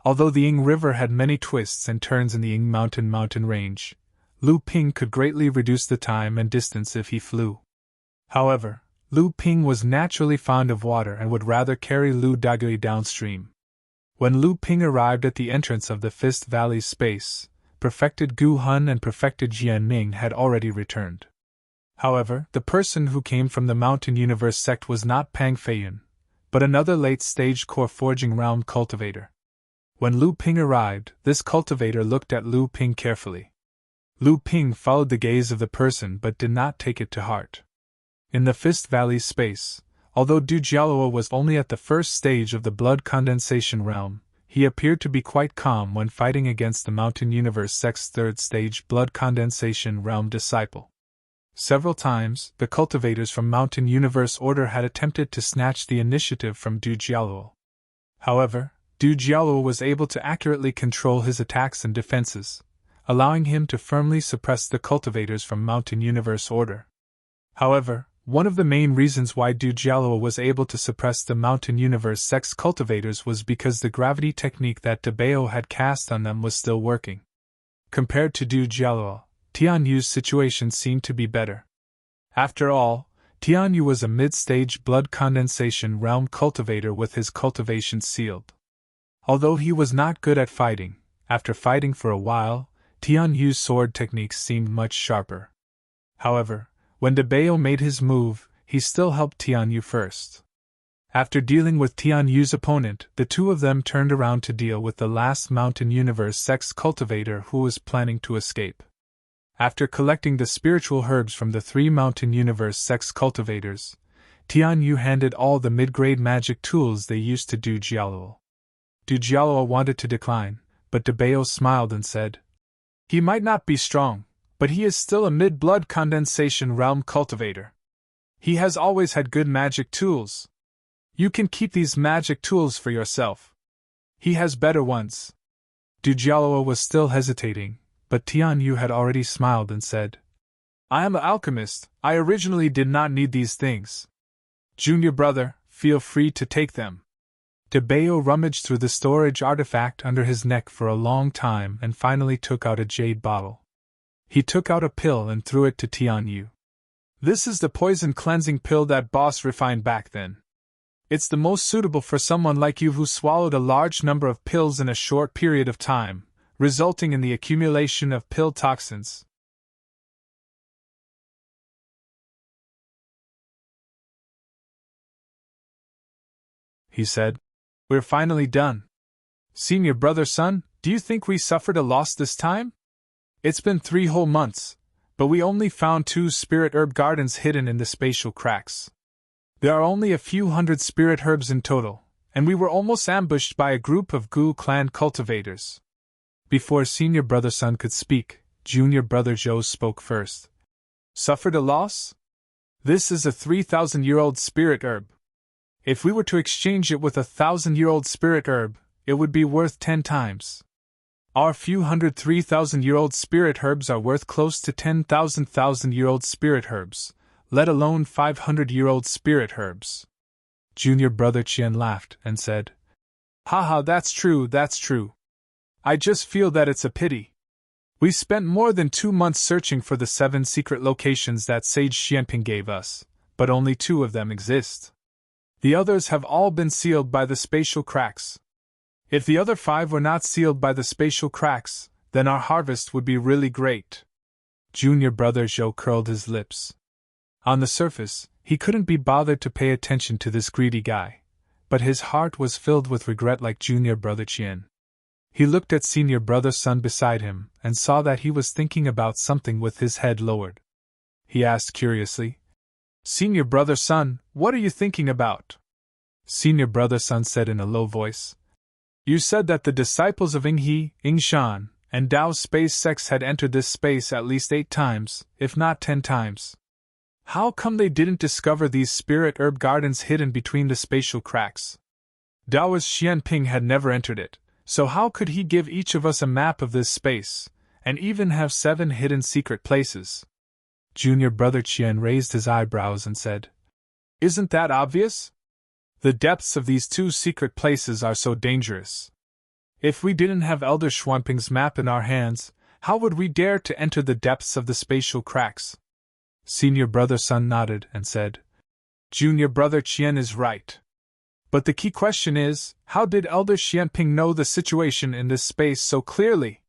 Although the Ying River had many twists and turns in the Ying mountain range, Lu Ping could greatly reduce the time and distance if he flew. However, Lu Ping was naturally fond of water and would rather carry Lu Dagui downstream. When Lu Ping arrived at the entrance of the Fist Valley's space, perfected Gu Hun and perfected Jian Ning had already returned. However, the person who came from the Mountain Universe sect was not Pang Feiyun, but another late-stage core forging realm cultivator. When Lu Ping arrived, this cultivator looked at Lu Ping carefully. Lu Ping followed the gaze of the person but did not take it to heart. In the Fist Valley space, although Du Jialuo was only at the first stage of the blood condensation realm, he appeared to be quite calm when fighting against the Mountain Universe sect's third stage blood condensation realm disciple. Several times, the cultivators from Mountain Universe Order had attempted to snatch the initiative from Du Jialuo. However, Du Jialuo was able to accurately control his attacks and defenses, allowing him to firmly suppress the cultivators from Mountain Universe Order. However, one of the main reasons why Du Jialuo was able to suppress the Mountain Universe sect's cultivators was because the gravity technique that DeBeo had cast on them was still working. Compared to Du Jialuo, Tianyu's situation seemed to be better. After all, Tianyu was a mid-stage blood condensation realm cultivator with his cultivation sealed. Although he was not good at fighting, after fighting for a while, Tianyu's sword techniques seemed much sharper. However, when DeBeo made his move, he still helped Tianyu first. After dealing with Tianyu's opponent, the two of them turned around to deal with the last Mountain Universe sect's cultivator who was planning to escape. After collecting the spiritual herbs from the three Mountain Universe sect's cultivators, Tianyu handed all the mid-grade magic tools they used to Du Jialuo. Du Jialuo wanted to decline, but DeBeo smiled and said, "He might not be strong, but he is still a mid-blood condensation realm cultivator. He has always had good magic tools. You can keep these magic tools for yourself. He has better ones." Du Jialuo was still hesitating, but Tianyu had already smiled and said, "I am an alchemist, I originally did not need these things. Junior brother, feel free to take them." DeBeo rummaged through the storage artifact under his neck for a long time and finally took out a jade bottle. He took out a pill and threw it to Tianyu. "This is the poison cleansing pill that boss refined back then. It's the most suitable for someone like you who swallowed a large number of pills in a short period of time, resulting in the accumulation of pill toxins." He said, "We're finally done. Senior brother son, do you think we suffered a loss this time? It's been 3 whole months, but we only found 2 spirit herb gardens hidden in the spatial cracks. There are only a few hundred spirit herbs in total, and we were almost ambushed by a group of Gu clan cultivators." Before senior brother Sun could speak, junior brother Zhou spoke first. "Suffered a loss? This is a 3,000-year-old spirit herb. If we were to exchange it with a 1,000-year-old spirit herb, it would be worth 10 times. Our few hundred 3,000-year-old spirit herbs are worth close to 10,000 1,000-year-old spirit herbs, let alone 500-year-old spirit herbs." Junior brother Qian laughed and said, "Haha, that's true, that's true. I just feel that it's a pity. We spent more than 2 months searching for the 7 secret locations that Sage Xianping gave us, but only 2 of them exist. The others have all been sealed by the spatial cracks. If the other 5 were not sealed by the spatial cracks, then our harvest would be really great. Junior brother Zhou curled his lips. On the surface, he couldn't be bothered to pay attention to this greedy guy, but his heart was filled with regret like junior brother Qian. He looked at senior brother Sun beside him and saw that he was thinking about something with his head lowered. He asked curiously, "Senior brother Sun, what are you thinking about?" Senior brother Sun said in a low voice, "You said that the disciples of Yinghe, Yingshan, and Dao's space sects had entered this space at least 8 times, if not 10 times. How come they didn't discover these spirit herb gardens hidden between the spatial cracks? Dao's Xianping had never entered it, so how could he give each of us a map of this space, and even have 7 hidden secret places?" Junior brother Qian raised his eyebrows and said, "Isn't that obvious? The depths of these 2 secret places are so dangerous. If we didn't have Elder Xuanping's map in our hands, how would we dare to enter the depths of the spatial cracks?" Senior brother Sun nodded and said, "Junior brother Qian is right. But the key question is, how did Elder Xianping know the situation in this space so clearly?"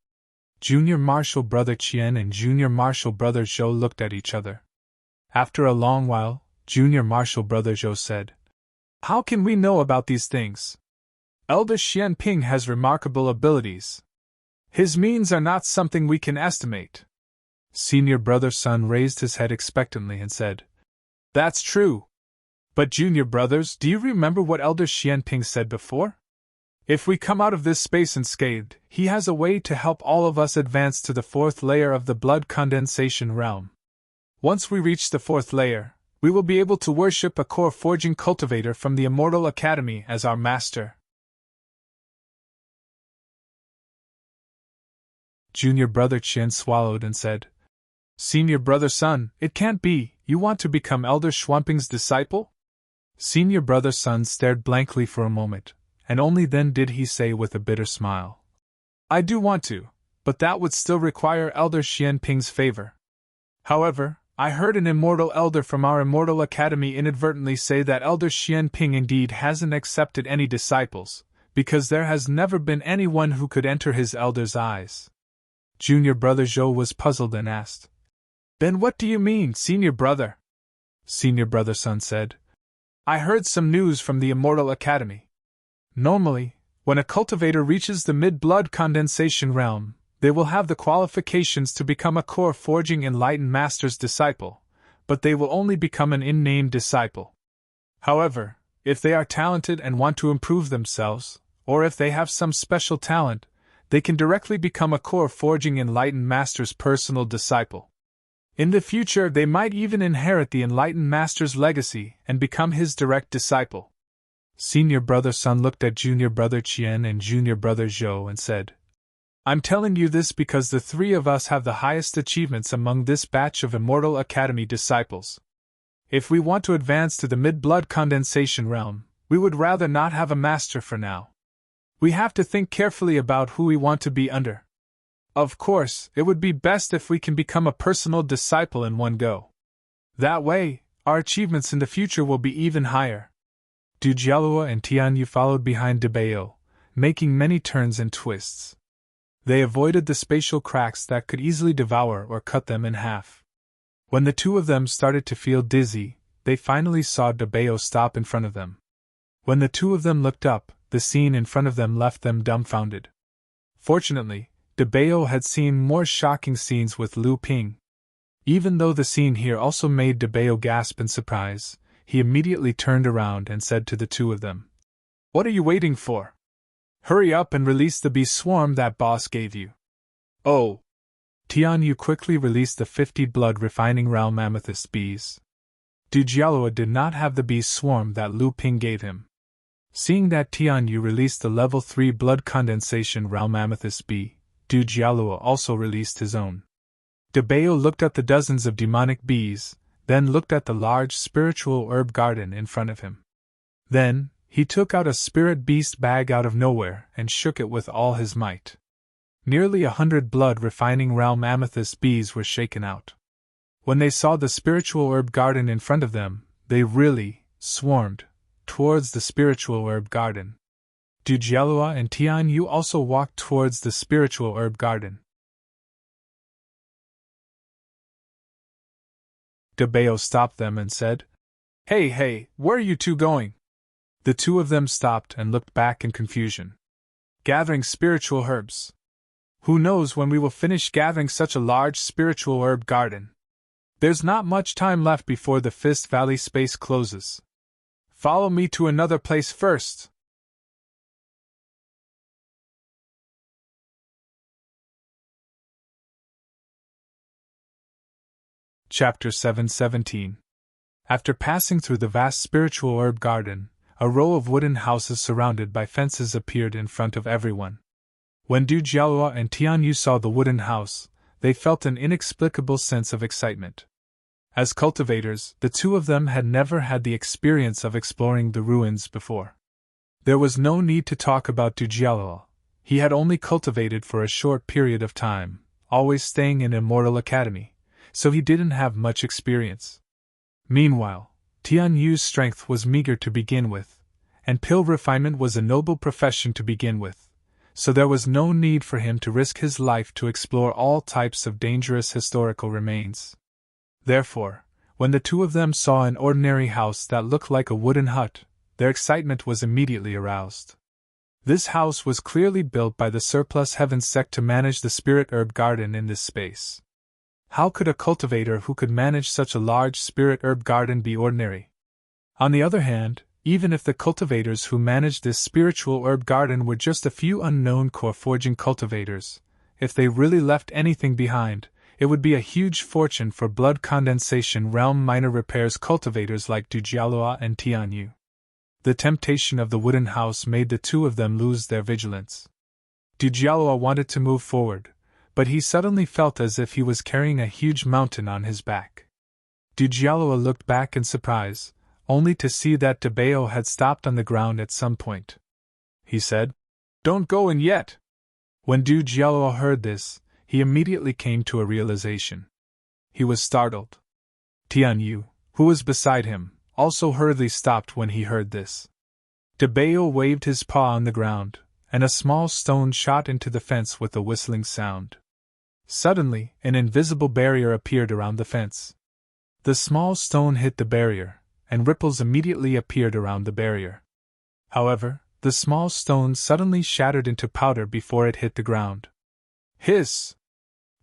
Junior martial brother Qian and junior martial brother Zhou looked at each other. After a long while, junior martial brother Zhou said, "How can we know about these things? Elder Xianping has remarkable abilities. His means are not something we can estimate." Senior brother Sun raised his head expectantly and said, "That's true. But junior brothers, do you remember what Elder Xianping said before? If we come out of this space unscathed, he has a way to help all of us advance to the 4th layer of the blood condensation realm. Once we reach the 4th layer, we will be able to worship a core forging cultivator from the Immortal Academy as our master." Junior brother Qian swallowed and said, "Senior brother Sun, it can't be, you want to become Elder Xuanping's disciple?" Senior brother Sun stared blankly for a moment, and only then did he say with a bitter smile, "I do want to, but that would still require Elder Xianping's favor. However, I heard an immortal elder from our Immortal Academy inadvertently say that Elder Xianping indeed hasn't accepted any disciples, because there has never been anyone who could enter his elder's eyes." Junior brother Zhou was puzzled and asked, "Then what do you mean, senior brother?" Senior brother Sun said, "I heard some news from the Immortal Academy. Normally, when a cultivator reaches the mid-blood condensation realm, they will have the qualifications to become a core forging enlightened master's disciple, but they will only become an in-name disciple. However, if they are talented and want to improve themselves, or if they have some special talent, they can directly become a core forging enlightened master's personal disciple. In the future, they might even inherit the enlightened master's legacy and become his direct disciple." Senior brother Sun looked at junior brother Qian and junior brother Zhou and said, "I'm telling you this because the 3 of us have the highest achievements among this batch of Immortal Academy disciples. If we want to advance to the mid-blood condensation realm, we would rather not have a master for now. We have to think carefully about who we want to be under. Of course, it would be best if we can become a personal disciple in one go. That way, our achievements in the future will be even higher." Du Jialua and Tianyu followed behind Debao, making many turns and twists. They avoided the spatial cracks that could easily devour or cut them in half. When the 2 of them started to feel dizzy, they finally saw Debao stop in front of them. When the 2 of them looked up, the scene in front of them left them dumbfounded. Fortunately, Debao had seen more shocking scenes with Lu Ping. Even though the scene here also made Debao gasp in surprise, he immediately turned around and said to the 2 of them, "What are you waiting for? Hurry up and release the bee swarm that boss gave you." "Oh!" Tianyu quickly released the 50 blood refining realm amethyst bees. Du Jialua did not have the bee swarm that Lu Ping gave him. Seeing that Tianyu released the level 3 blood condensation realm amethyst bee, Du Jialua also released his own. Debao looked at the dozens of demonic bees, then looked at the large spiritual herb garden in front of him. Then, he took out a spirit beast bag out of nowhere and shook it with all his might. Nearly 100 blood-refining realm amethyst bees were shaken out. When they saw the spiritual herb garden in front of them, they really swarmed towards the spiritual herb garden. Dujialua and Tianyu also walked towards the spiritual herb garden. Debeo stopped them and said, Hey, where are you two going? The two of them stopped and looked back in confusion. Gathering spiritual herbs. Who knows when we will finish gathering such a large spiritual herb garden? There's not much time left before the Fist Valley space closes. Follow me to another place first. Chapter 7:17. After passing through the vast spiritual herb garden, a row of wooden houses surrounded by fences appeared in front of everyone. When Du Jialua and Tianyu saw the wooden house, they felt an inexplicable sense of excitement. As cultivators, the two of them had never had the experience of exploring the ruins before. There was no need to talk about Du Jialua. He had only cultivated for a short period of time, always staying in Immortal Academy, so he didn't have much experience. Meanwhile, Tianyu's strength was meager to begin with, and pill refinement was a noble profession to begin with, so there was no need for him to risk his life to explore all types of dangerous historical remains. Therefore, when the two of them saw an ordinary house that looked like a wooden hut, their excitement was immediately aroused. This house was clearly built by the Surplus Heavens sect to manage the spirit herb garden in this space. How could a cultivator who could manage such a large spirit herb garden be ordinary? On the other hand, even if the cultivators who managed this spiritual herb garden were just a few unknown core forging cultivators, if they really left anything behind, it would be a huge fortune for blood condensation realm minor repairs cultivators like Dujialua and Tianyu. The temptation of the wooden house made the two of them lose their vigilance. Dujialua wanted to move forward, but he suddenly felt as if he was carrying a huge mountain on his back. Dujialua looked back in surprise, only to see that Debeo had stopped on the ground at some point. He said, "Don't go in yet." When Dujialua heard this, he immediately came to a realization. He was startled. Tianyu, who was beside him, also hurriedly stopped when he heard this. Debeo waved his paw on the ground, and a small stone shot into the fence with a whistling sound. Suddenly, an invisible barrier appeared around the fence. The small stone hit the barrier, and ripples immediately appeared around the barrier. However, the small stone suddenly shattered into powder before it hit the ground. Hiss!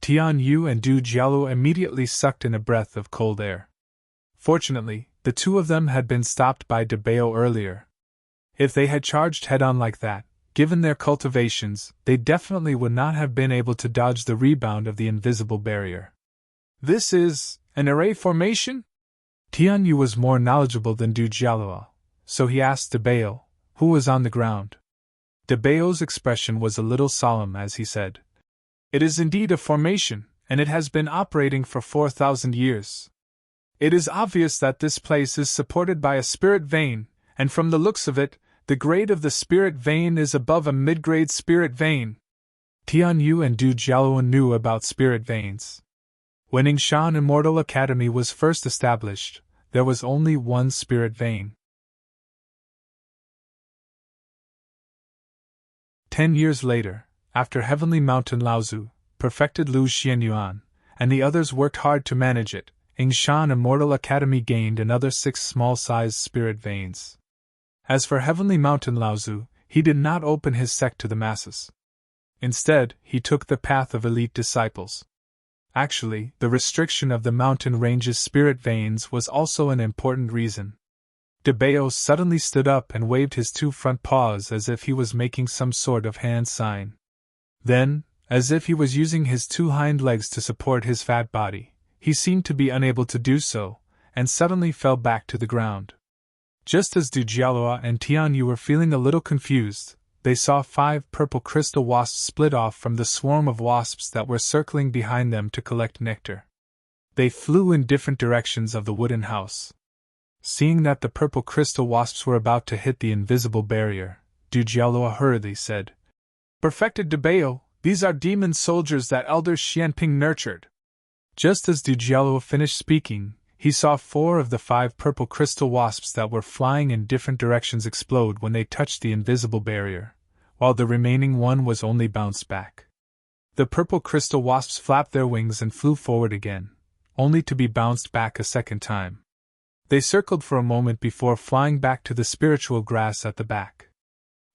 Tianyu and Du Jialua immediately sucked in a breath of cold air. Fortunately, the two of them had been stopped by Debeo earlier. If they had charged head-on like that, given their cultivations, they definitely would not have been able to dodge the rebound of the invisible barrier. This is an array formation? Tianyu was more knowledgeable than Du Jialua, so he asked Debeo, who was on the ground. Debeo's expression was a little solemn as he said, "It is indeed a formation, and it has been operating for 4,000 years. It is obvious that this place is supported by a spirit vein, and from the looks of it, the grade of the spirit vein is above a mid-grade spirit vein." Tianyu and Du Jialua knew about spirit veins. When Yingshan Immortal Academy was first established, there was only one spirit vein. 10 years later, after Heavenly Mountain Laozu perfected Lu Xianyuan, and the others worked hard to manage it, Yingshan Immortal Academy gained another 6 small-sized spirit veins. As for Heavenly Mountain Laozu, he did not open his sect to the masses. Instead, he took the path of elite disciples. Actually, the restriction of the mountain range's spirit veins was also an important reason. Debeo suddenly stood up and waved his 2 front paws as if he was making some sort of hand sign. Then, as if he was using his 2 hind legs to support his fat body, he seemed to be unable to do so, and suddenly fell back to the ground. Just as Du Jialua and Tianyu were feeling a little confused, they saw 5 purple crystal wasps split off from the swarm of wasps that were circling behind them to collect nectar. They flew in different directions of the wooden house. Seeing that the purple crystal wasps were about to hit the invisible barrier, Du Jialua hurriedly said, "Perfected Debeo, These are demon soldiers that Elder Xianping nurtured. Just as Dujialuo finished speaking, he saw 4 of the 5 purple crystal wasps that were flying in different directions explode when they touched the invisible barrier, while the remaining one was only bounced back. The purple crystal wasps flapped their wings and flew forward again, only to be bounced back a second time. They circled for a moment before flying back to the spiritual grass at the back.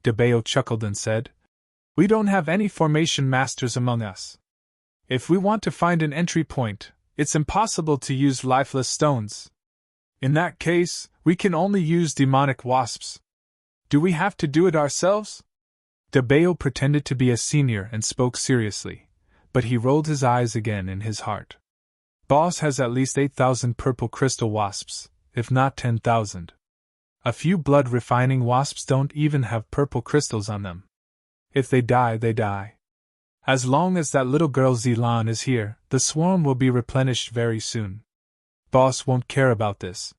Debeo chuckled and said, "We don't have any formation masters among us. If we want to find an entry point, it's impossible to use lifeless stones. In that case, we can only use demonic wasps. Do we have to do it ourselves?" Debeo pretended to be a senior and spoke seriously, but he rolled his eyes again in his heart. Boss has at least 8,000 purple crystal wasps, if not 10,000. A few blood-refining wasps don't even have purple crystals on them. If they die, they die. As long as that little girl Zilan is here, the swarm will be replenished very soon. Boss won't care about this.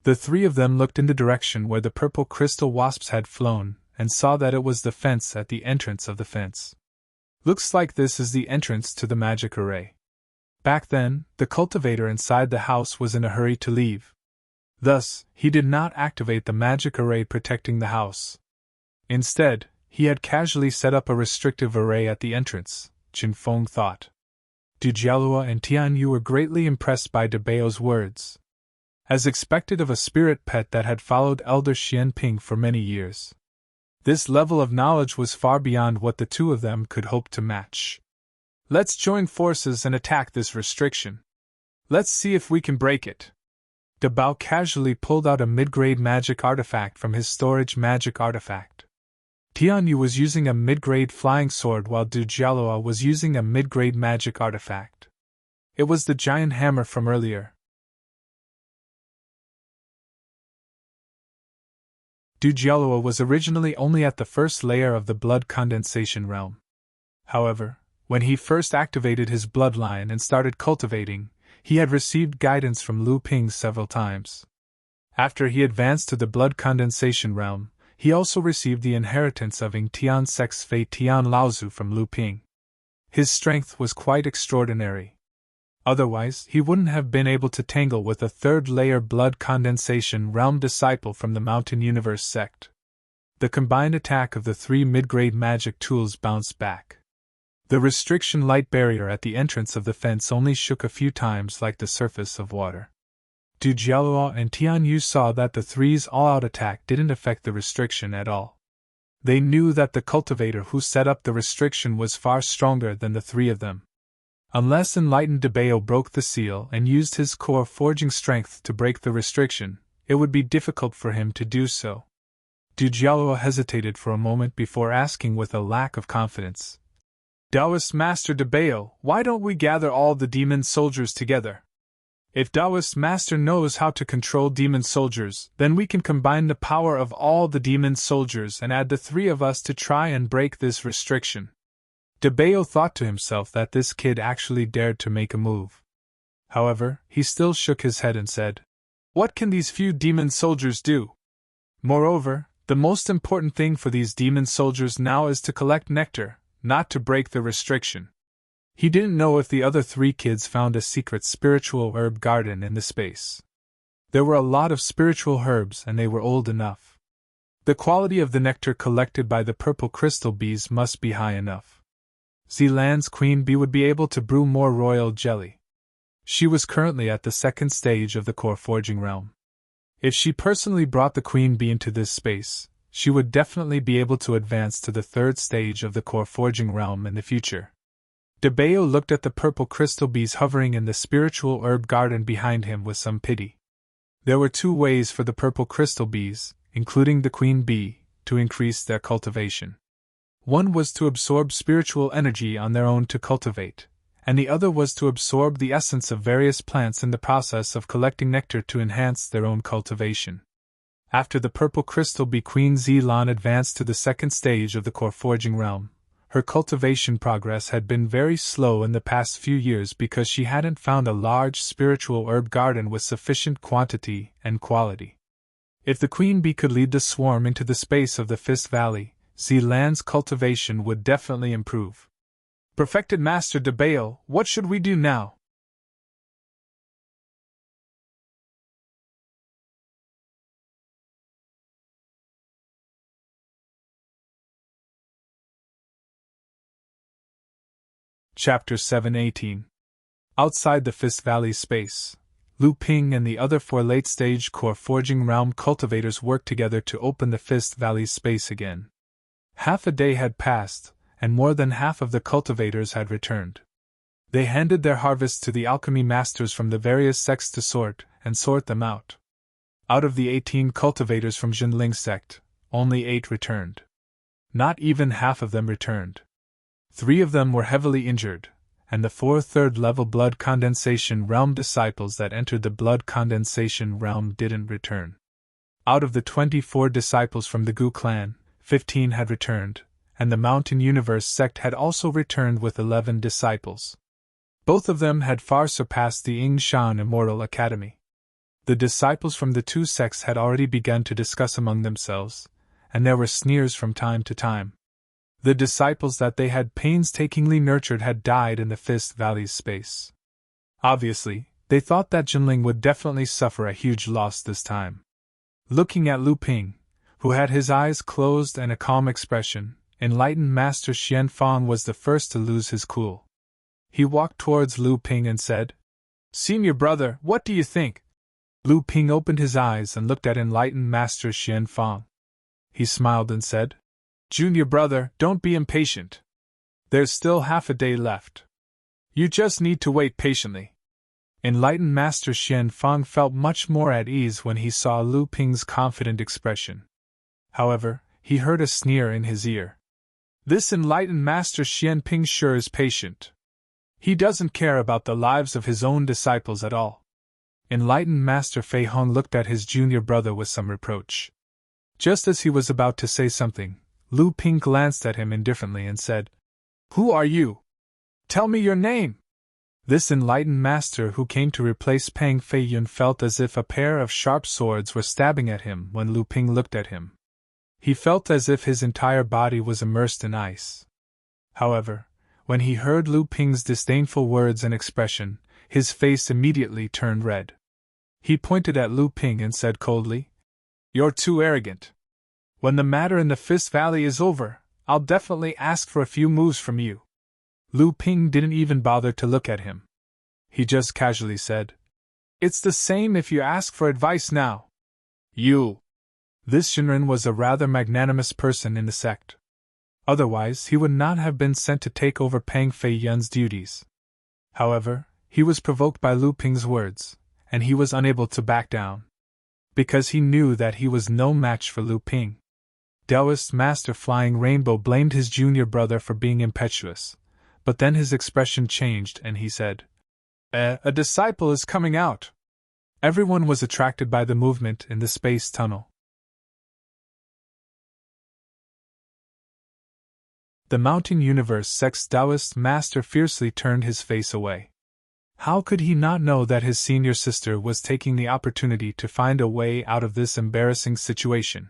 The 3 of them looked in the direction where the purple crystal wasps had flown, and saw that it was the fence at the entrance of the fence. Looks like this is the entrance to the magic array. Back then, the cultivator inside the house was in a hurry to leave. Thus, he did not activate the magic array protecting the house. Instead, he had casually set up a restrictive array at the entrance, Qin Feng thought. Dujialua and Tianyu were greatly impressed by Debeo's words. As expected of a spirit pet that had followed Elder Xianping for many years. This level of knowledge was far beyond what the 2 of them could hope to match. Let's join forces and attack this restriction. Let's see if we can break it. Debao casually pulled out a mid-grade magic artifact from his storage magic artifact. Tianyu was using a mid-grade flying sword while Dujialua was using a mid-grade magic artifact. It was the giant hammer from earlier. Dujialua was originally only at the first layer of the blood condensation realm. However, when he first activated his bloodline and started cultivating, he had received guidance from Lu Ping several times. After he advanced to the blood condensation realm, he also received the inheritance of Ying Tian Sex Fei Tian Laozu from Lu Ping. His strength was quite extraordinary. Otherwise, he wouldn't have been able to tangle with a 3rd-layer blood condensation realm disciple from the Mountain Universe sect. The combined attack of the 3 mid-grade magic tools bounced back. The restriction light barrier at the entrance of the fence only shook a few times like the surface of water. Dujialua and Tianyu saw that the 3's all-out attack didn't affect the restriction at all. They knew that the cultivator who set up the restriction was far stronger than the 3 of them. Unless enlightened Debeo broke the seal and used his core forging strength to break the restriction, it would be difficult for him to do so. Dujialua hesitated for a moment before asking with a lack of confidence. Taoist Master Debeo, why don't we gather all the demon soldiers together? If Taoist Master knows how to control demon soldiers, then we can combine the power of all the demon soldiers and add the 3 of us to try and break this restriction. Debeo thought to himself that this kid actually dared to make a move. However, he still shook his head and said, "What can these few demon soldiers do? Moreover, the most important thing for these demon soldiers now is to collect nectar, not to break the restriction." He didn't know if the other 3 kids found a secret spiritual herb garden in the space. There were a lot of spiritual herbs and they were old enough. The quality of the nectar collected by the purple crystal bees must be high enough. Zilan's queen bee would be able to brew more royal jelly. She was currently at the 2nd stage of the core forging realm. If she personally brought the queen bee into this space, she would definitely be able to advance to the 3rd stage of the core forging realm in the future. Debeo looked at the purple crystal bees hovering in the spiritual herb garden behind him with some pity. There were 2 ways for the purple crystal bees, including the queen bee, to increase their cultivation. One was to absorb spiritual energy on their own to cultivate, and the other was to absorb the essence of various plants in the process of collecting nectar to enhance their own cultivation. After the purple crystal bee Queen Zilan advanced to the 2nd stage of the core forging realm, her cultivation progress had been very slow in the past few years because she hadn't found a large spiritual herb garden with sufficient quantity and quality. If the queen bee could lead the swarm into the space of the Fist Valley, Zilan's cultivation would definitely improve. Perfected Master de Baal, what should we do now? Chapter 7:18. Outside the Fist Valley space, Lu Ping and the other 4 late-stage core forging realm cultivators worked together to open the Fist Valley space again. Half a day had passed, and more than half of the cultivators had returned. They handed their harvests to the alchemy masters from the various sects to sort them out. Out of the 18 cultivators from Jinling's sect, only 8 returned. Not even half of them returned. 3 of them were heavily injured, and the 4 third-level blood condensation realm disciples that entered the blood condensation realm didn't return. Out of the 24 disciples from the Gu clan, 15 had returned, and the Mountain Universe sect had also returned with 11 disciples. Both of them had far surpassed the Yingshan Immortal Academy. The disciples from the 2 sects had already begun to discuss among themselves, and there were sneers from time to time. The disciples that they had painstakingly nurtured had died in the Fist Valley's space. Obviously, they thought that Jinling would definitely suffer a huge loss this time. Looking at Lu Ping, who had his eyes closed and a calm expression, enlightened Master Xianfang was the first to lose his cool. He walked towards Lu Ping and said, "Senior brother, what do you think?" Lu Ping opened his eyes and looked at enlightened Master Xianfang. He smiled and said, "Junior brother, don't be impatient. There's still half a day left. You just need to wait patiently." Enlightened Master Xianfang felt much more at ease when he saw Lu Ping's confident expression. However, he heard a sneer in his ear. "This enlightened Master Xianping sure is patient. He doesn't care about the lives of his own disciples at all." Enlightened Master Fei Hong looked at his junior brother with some reproach. Just as he was about to say something, Lu Ping glanced at him indifferently and said, "Who are you? Tell me your name." This enlightened master who came to replace Pang Fei Yun felt as if a pair of sharp swords were stabbing at him when Lu Ping looked at him. He felt as if his entire body was immersed in ice. However, when he heard Lu Ping's disdainful words and expression, his face immediately turned red. He pointed at Lu Ping and said coldly, "You're too arrogant. When the matter in the Fist Valley is over, I'll definitely ask for a few moves from you." Lu Ping didn't even bother to look at him. He just casually said, "It's the same if you ask for advice now." "You." This Shinran was a rather magnanimous person in the sect. Otherwise, he would not have been sent to take over Pang Fei Yun's duties. However, he was provoked by Lu Ping's words, and he was unable to back down. Because he knew that he was no match for Lu Ping. Taoist Master Flying Rainbow blamed his junior brother for being impetuous, but then his expression changed and he said, A disciple is coming out." Everyone was attracted by the movement in the space tunnel. The Mountain Universe sect's Taoist master fiercely turned his face away. How could he not know that his senior sister was taking the opportunity to find a way out of this embarrassing situation?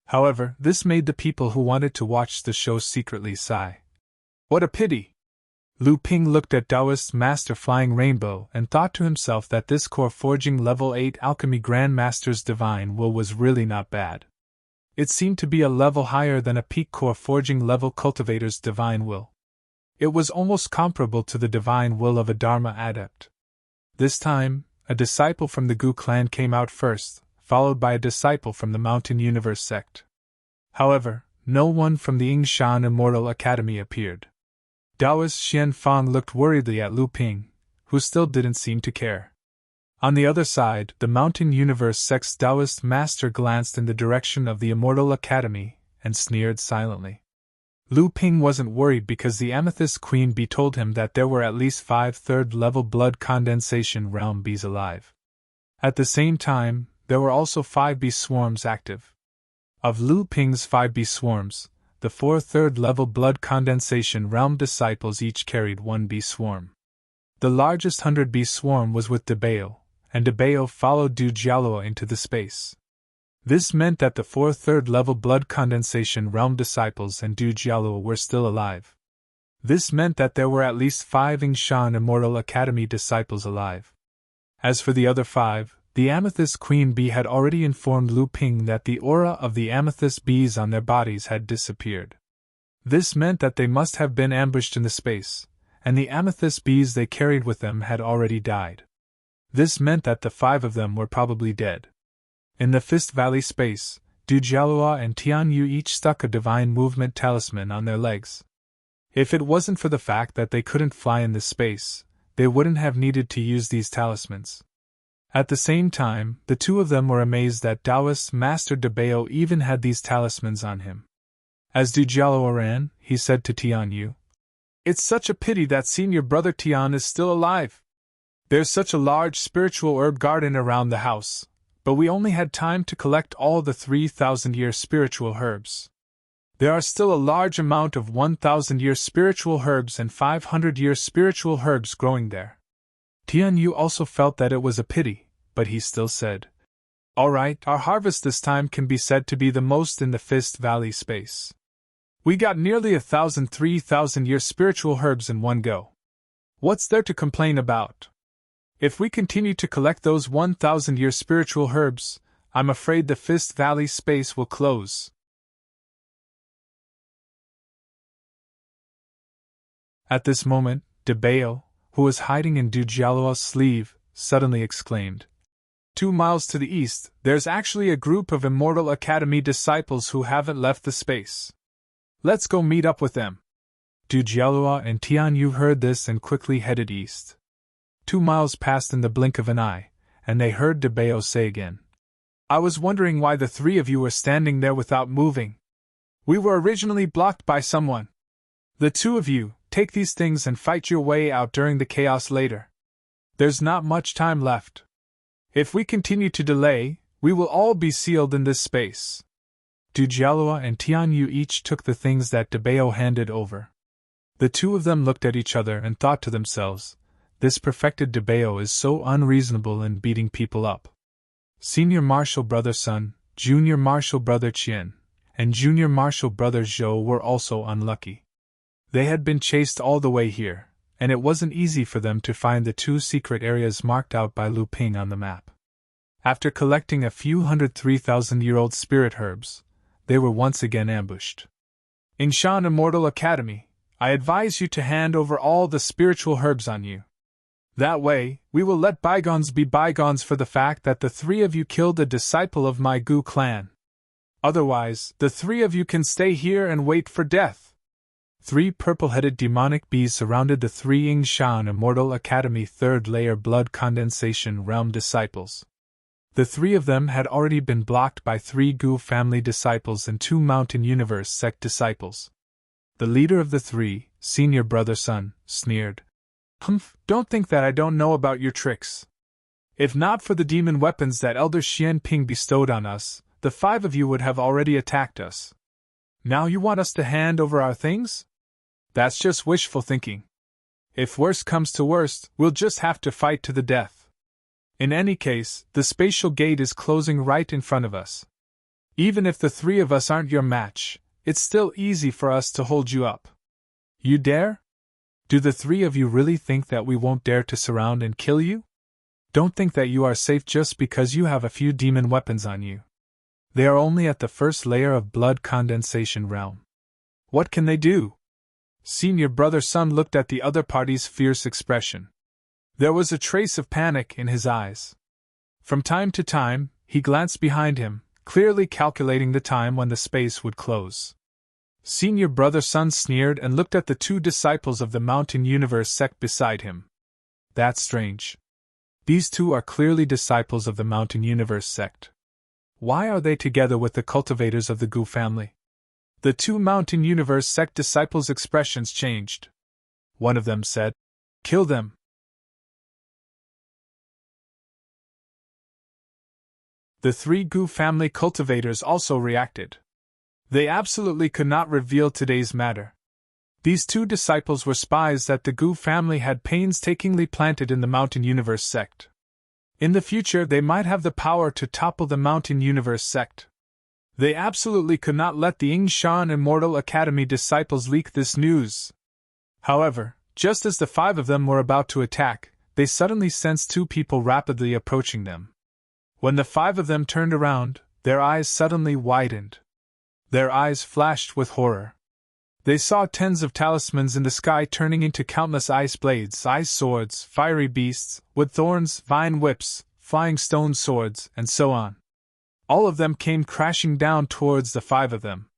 However, this made the people who wanted to watch the show secretly sigh. What a pity! Lu Ping looked at Taoist Master Flying Rainbow and thought to himself that this core forging level 8 alchemy Grandmaster's divine will was really not bad. It seemed to be a level higher than a peak core forging level cultivator's divine will. It was almost comparable to the divine will of a Dharma adept. This time, a disciple from the Gu clan came out first, followed by a disciple from the Mountain Universe sect. However, no one from the Yingshan Immortal Academy appeared. Taoist Xianfang looked worriedly at Lu Ping, who still didn't seem to care. On the other side, the Mountain Universe sect's Taoist master glanced in the direction of the Immortal Academy and sneered silently. Lu Ping wasn't worried because the Amethyst Queen Bee told him that there were at least 5 third-level blood condensation realm bees alive. At the same time, there were also 5 bee swarms active. Of Lu Ping's 5 bee swarms, the 4 third-level blood condensation realm disciples each carried 1 bee swarm. The largest 100 bee swarm was with De Baal, and De Baal followed Du Jialuo into the space. This meant that the 4 third-level blood condensation realm disciples and Du Jialuo were still alive. This meant that there were at least 5 Yingshan Immortal Academy disciples alive. As for the other 5, the Amethyst Queen Bee had already informed Lu Ping that the aura of the amethyst bees on their bodies had disappeared. This meant that they must have been ambushed in the space, and the amethyst bees they carried with them had already died. This meant that the 5 of them were probably dead. In the Fist Valley space, Du Jialhua and Tian Yu each stuck a divine movement talisman on their legs. If it wasn't for the fact that they couldn't fly in this space, they wouldn't have needed to use these talismans. At the same time, the 2 of them were amazed that Taoist Master De Bao even had these talismans on him. As Du Jialhua ran, he said to Tian Yu, "It's such a pity that senior brother Tian is still alive. There's such a large spiritual herb garden around the house, but we only had time to collect all the 3,000-year spiritual herbs. There are still a large amount of 1,000-year spiritual herbs and 500-year spiritual herbs growing there." Tian Yu also felt that it was a pity, but he still said, "All right, our harvest this time can be said to be the most in the Fist Valley space. We got nearly 1,000 3,000-year spiritual herbs in one go. What's there to complain about? If we continue to collect those 1,000-year spiritual herbs, I'm afraid the Fist Valley space will close." At this moment, De Bao, who was hiding in Du Jialhua's sleeve, suddenly exclaimed, 2 miles to the east, there's actually a group of Immortal Academy disciples who haven't left the space. Let's go meet up with them." Du Jialhua and Tian Yu heard this and quickly headed east. 2 miles passed in the blink of an eye, and they heard De Bao say again, "I was wondering why the 3 of you were standing there without moving. We were originally blocked by someone. The 2 of you, take these things and fight your way out during the chaos later. There's not much time left. If we continue to delay, we will all be sealed in this space." Du Jialhua and Tian Yu each took the things that De Bao handed over. The 2 of them looked at each other and thought to themselves, "This perfected De Bao is so unreasonable in beating people up." Senior Marshal Brother Sun, Junior Marshal Brother Qian, and Junior Marshal Brother Zhou were also unlucky. They had been chased all the way here, and it wasn't easy for them to find the 2 secret areas marked out by Lu Ping on the map. After collecting a few hundred 3,000-year-old spirit herbs, they were once again ambushed. "Yingshan Immortal Academy, I advise you to hand over all the spiritual herbs on you. That way, we will let bygones be bygones for the fact that the 3 of you killed a disciple of my Gu clan. Otherwise, the 3 of you can stay here and wait for death." 3 purple-headed demonic bees surrounded the 3 Yingshan Immortal Academy 3rd layer blood condensation realm disciples. The 3 of them had already been blocked by 3 Gu family disciples and 2 Mountain Universe sect disciples. The leader of the 3, Senior Brother Sun, sneered, "Humph, don't think that I don't know about your tricks. If not for the demon weapons that Elder Xian Ping bestowed on us, the 5 of you would have already attacked us. Now you want us to hand over our things? That's just wishful thinking. If worst comes to worst, we'll just have to fight to the death. In any case, the spatial gate is closing right in front of us. Even if the 3 of us aren't your match, it's still easy for us to hold you up. You dare? Do the 3 of you really think that we won't dare to surround and kill you? Don't think that you are safe just because you have a few demon weapons on you. They are only at the 1st layer of blood condensation realm. What can they do?" Senior Brother Sun looked at the other party's fierce expression. There was a trace of panic in his eyes. From time to time, he glanced behind him, clearly calculating the time when the space would close. Senior Brother Sun sneered and looked at the 2 disciples of the Mountain Universe sect beside him. That's strange. These 2 are clearly disciples of the Mountain Universe sect. Why are they together with the cultivators of the Gu family? The 2 Mountain Universe sect disciples' expressions changed. One of them said, "Kill them." The 3 Gu family cultivators also reacted. They absolutely could not reveal today's matter. These 2 disciples were spies that the Gu family had painstakingly planted in the Mountain Universe sect. In the future, they might have the power to topple the Mountain Universe sect. They absolutely could not let the Yingshan Immortal Academy disciples leak this news. However, just as the 5 of them were about to attack, they suddenly sensed 2 people rapidly approaching them. When the 5 of them turned around, their eyes suddenly widened. Their eyes flashed with horror. They saw tens of talismans in the sky turning into countless ice blades, ice swords, fiery beasts, wood thorns, vine whips, flying stone swords, and so on. All of them came crashing down towards the 5 of them.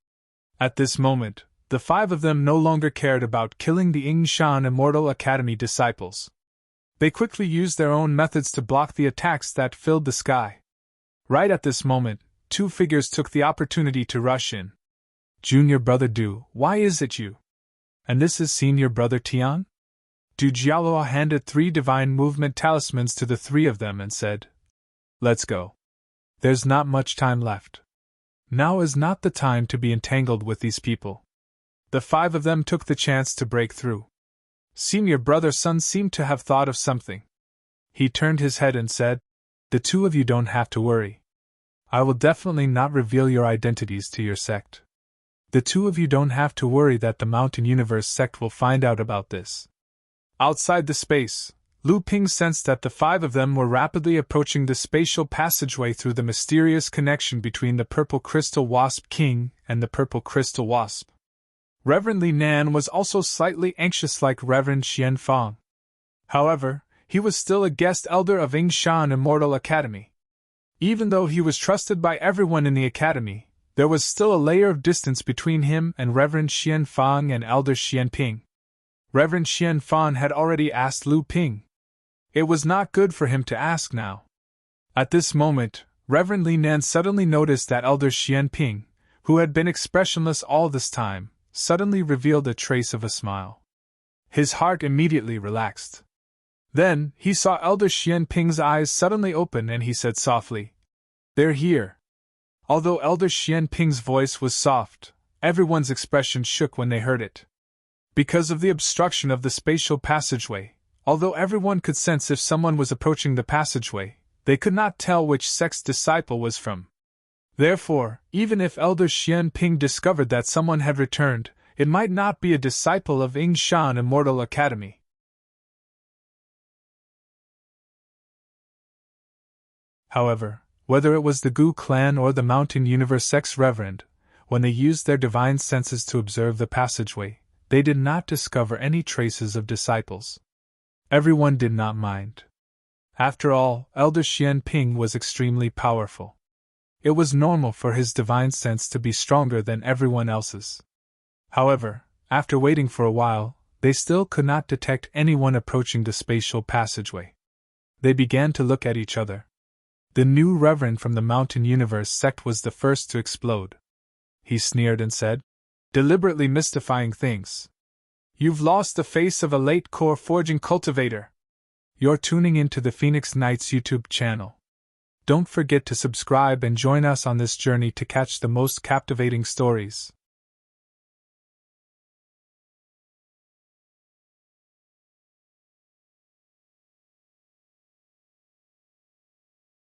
At this moment, the 5 of them no longer cared about killing the Yingshan Immortal Academy disciples. They quickly used their own methods to block the attacks that filled the sky. Right at this moment, 2 figures took the opportunity to rush in. Junior brother Du, why is it you? And this is senior brother Tian? Du Jialua handed 3 divine movement talismans to the 3 of them and said, "Let's go. There's not much time left. Now is not the time to be entangled with these people." The 5 of them took the chance to break through. Senior brother Sun seemed to have thought of something. He turned his head and said, "The 2 of you don't have to worry. I will definitely not reveal your identities to your sect. The 2 of you don't have to worry that the Mountain Universe sect will find out about this." Outside the space, Lu Ping sensed that the 5 of them were rapidly approaching the spatial passageway through the mysterious connection between the Purple Crystal Wasp King and the Purple Crystal Wasp. Reverend Li Nan was also slightly anxious like Reverend Xian Fang. However, he was still a guest elder of Yingshan Immortal Academy. Even though he was trusted by everyone in the academy, there was still a layer of distance between him and Reverend Xian Fang and Elder Xian Ping. Reverend Xian Fang had already asked Lu Ping. It was not good for him to ask now. At this moment, Reverend Li Nan suddenly noticed that Elder Xian Ping, who had been expressionless all this time, suddenly revealed a trace of a smile. His heart immediately relaxed. Then, he saw Elder Xian Ping's eyes suddenly open and he said softly, "They're here." Although Elder Xian Ping's voice was soft, everyone's expression shook when they heard it. Because of the obstruction of the spatial passageway, although everyone could sense if someone was approaching the passageway, they could not tell which sect's disciple was from. Therefore, even if Elder Xian Ping discovered that someone had returned, it might not be a disciple of Yingshan Immortal Academy. However, whether it was the Gu clan or the Mountain Universe sect's reverend, when they used their divine senses to observe the passageway, they did not discover any traces of disciples. Everyone did not mind. After all, Elder Xian Ping was extremely powerful. It was normal for his divine sense to be stronger than everyone else's. However, after waiting for a while, they still could not detect anyone approaching the spatial passageway. They began to look at each other. The new reverend from the Mountain Universe sect was the first to explode. He sneered and said, deliberately mystifying things. "You've lost the face of a late core forging cultivator." You're tuning into the Phoenix Knights YouTube channel. Don't forget to subscribe and join us on this journey to catch the most captivating stories.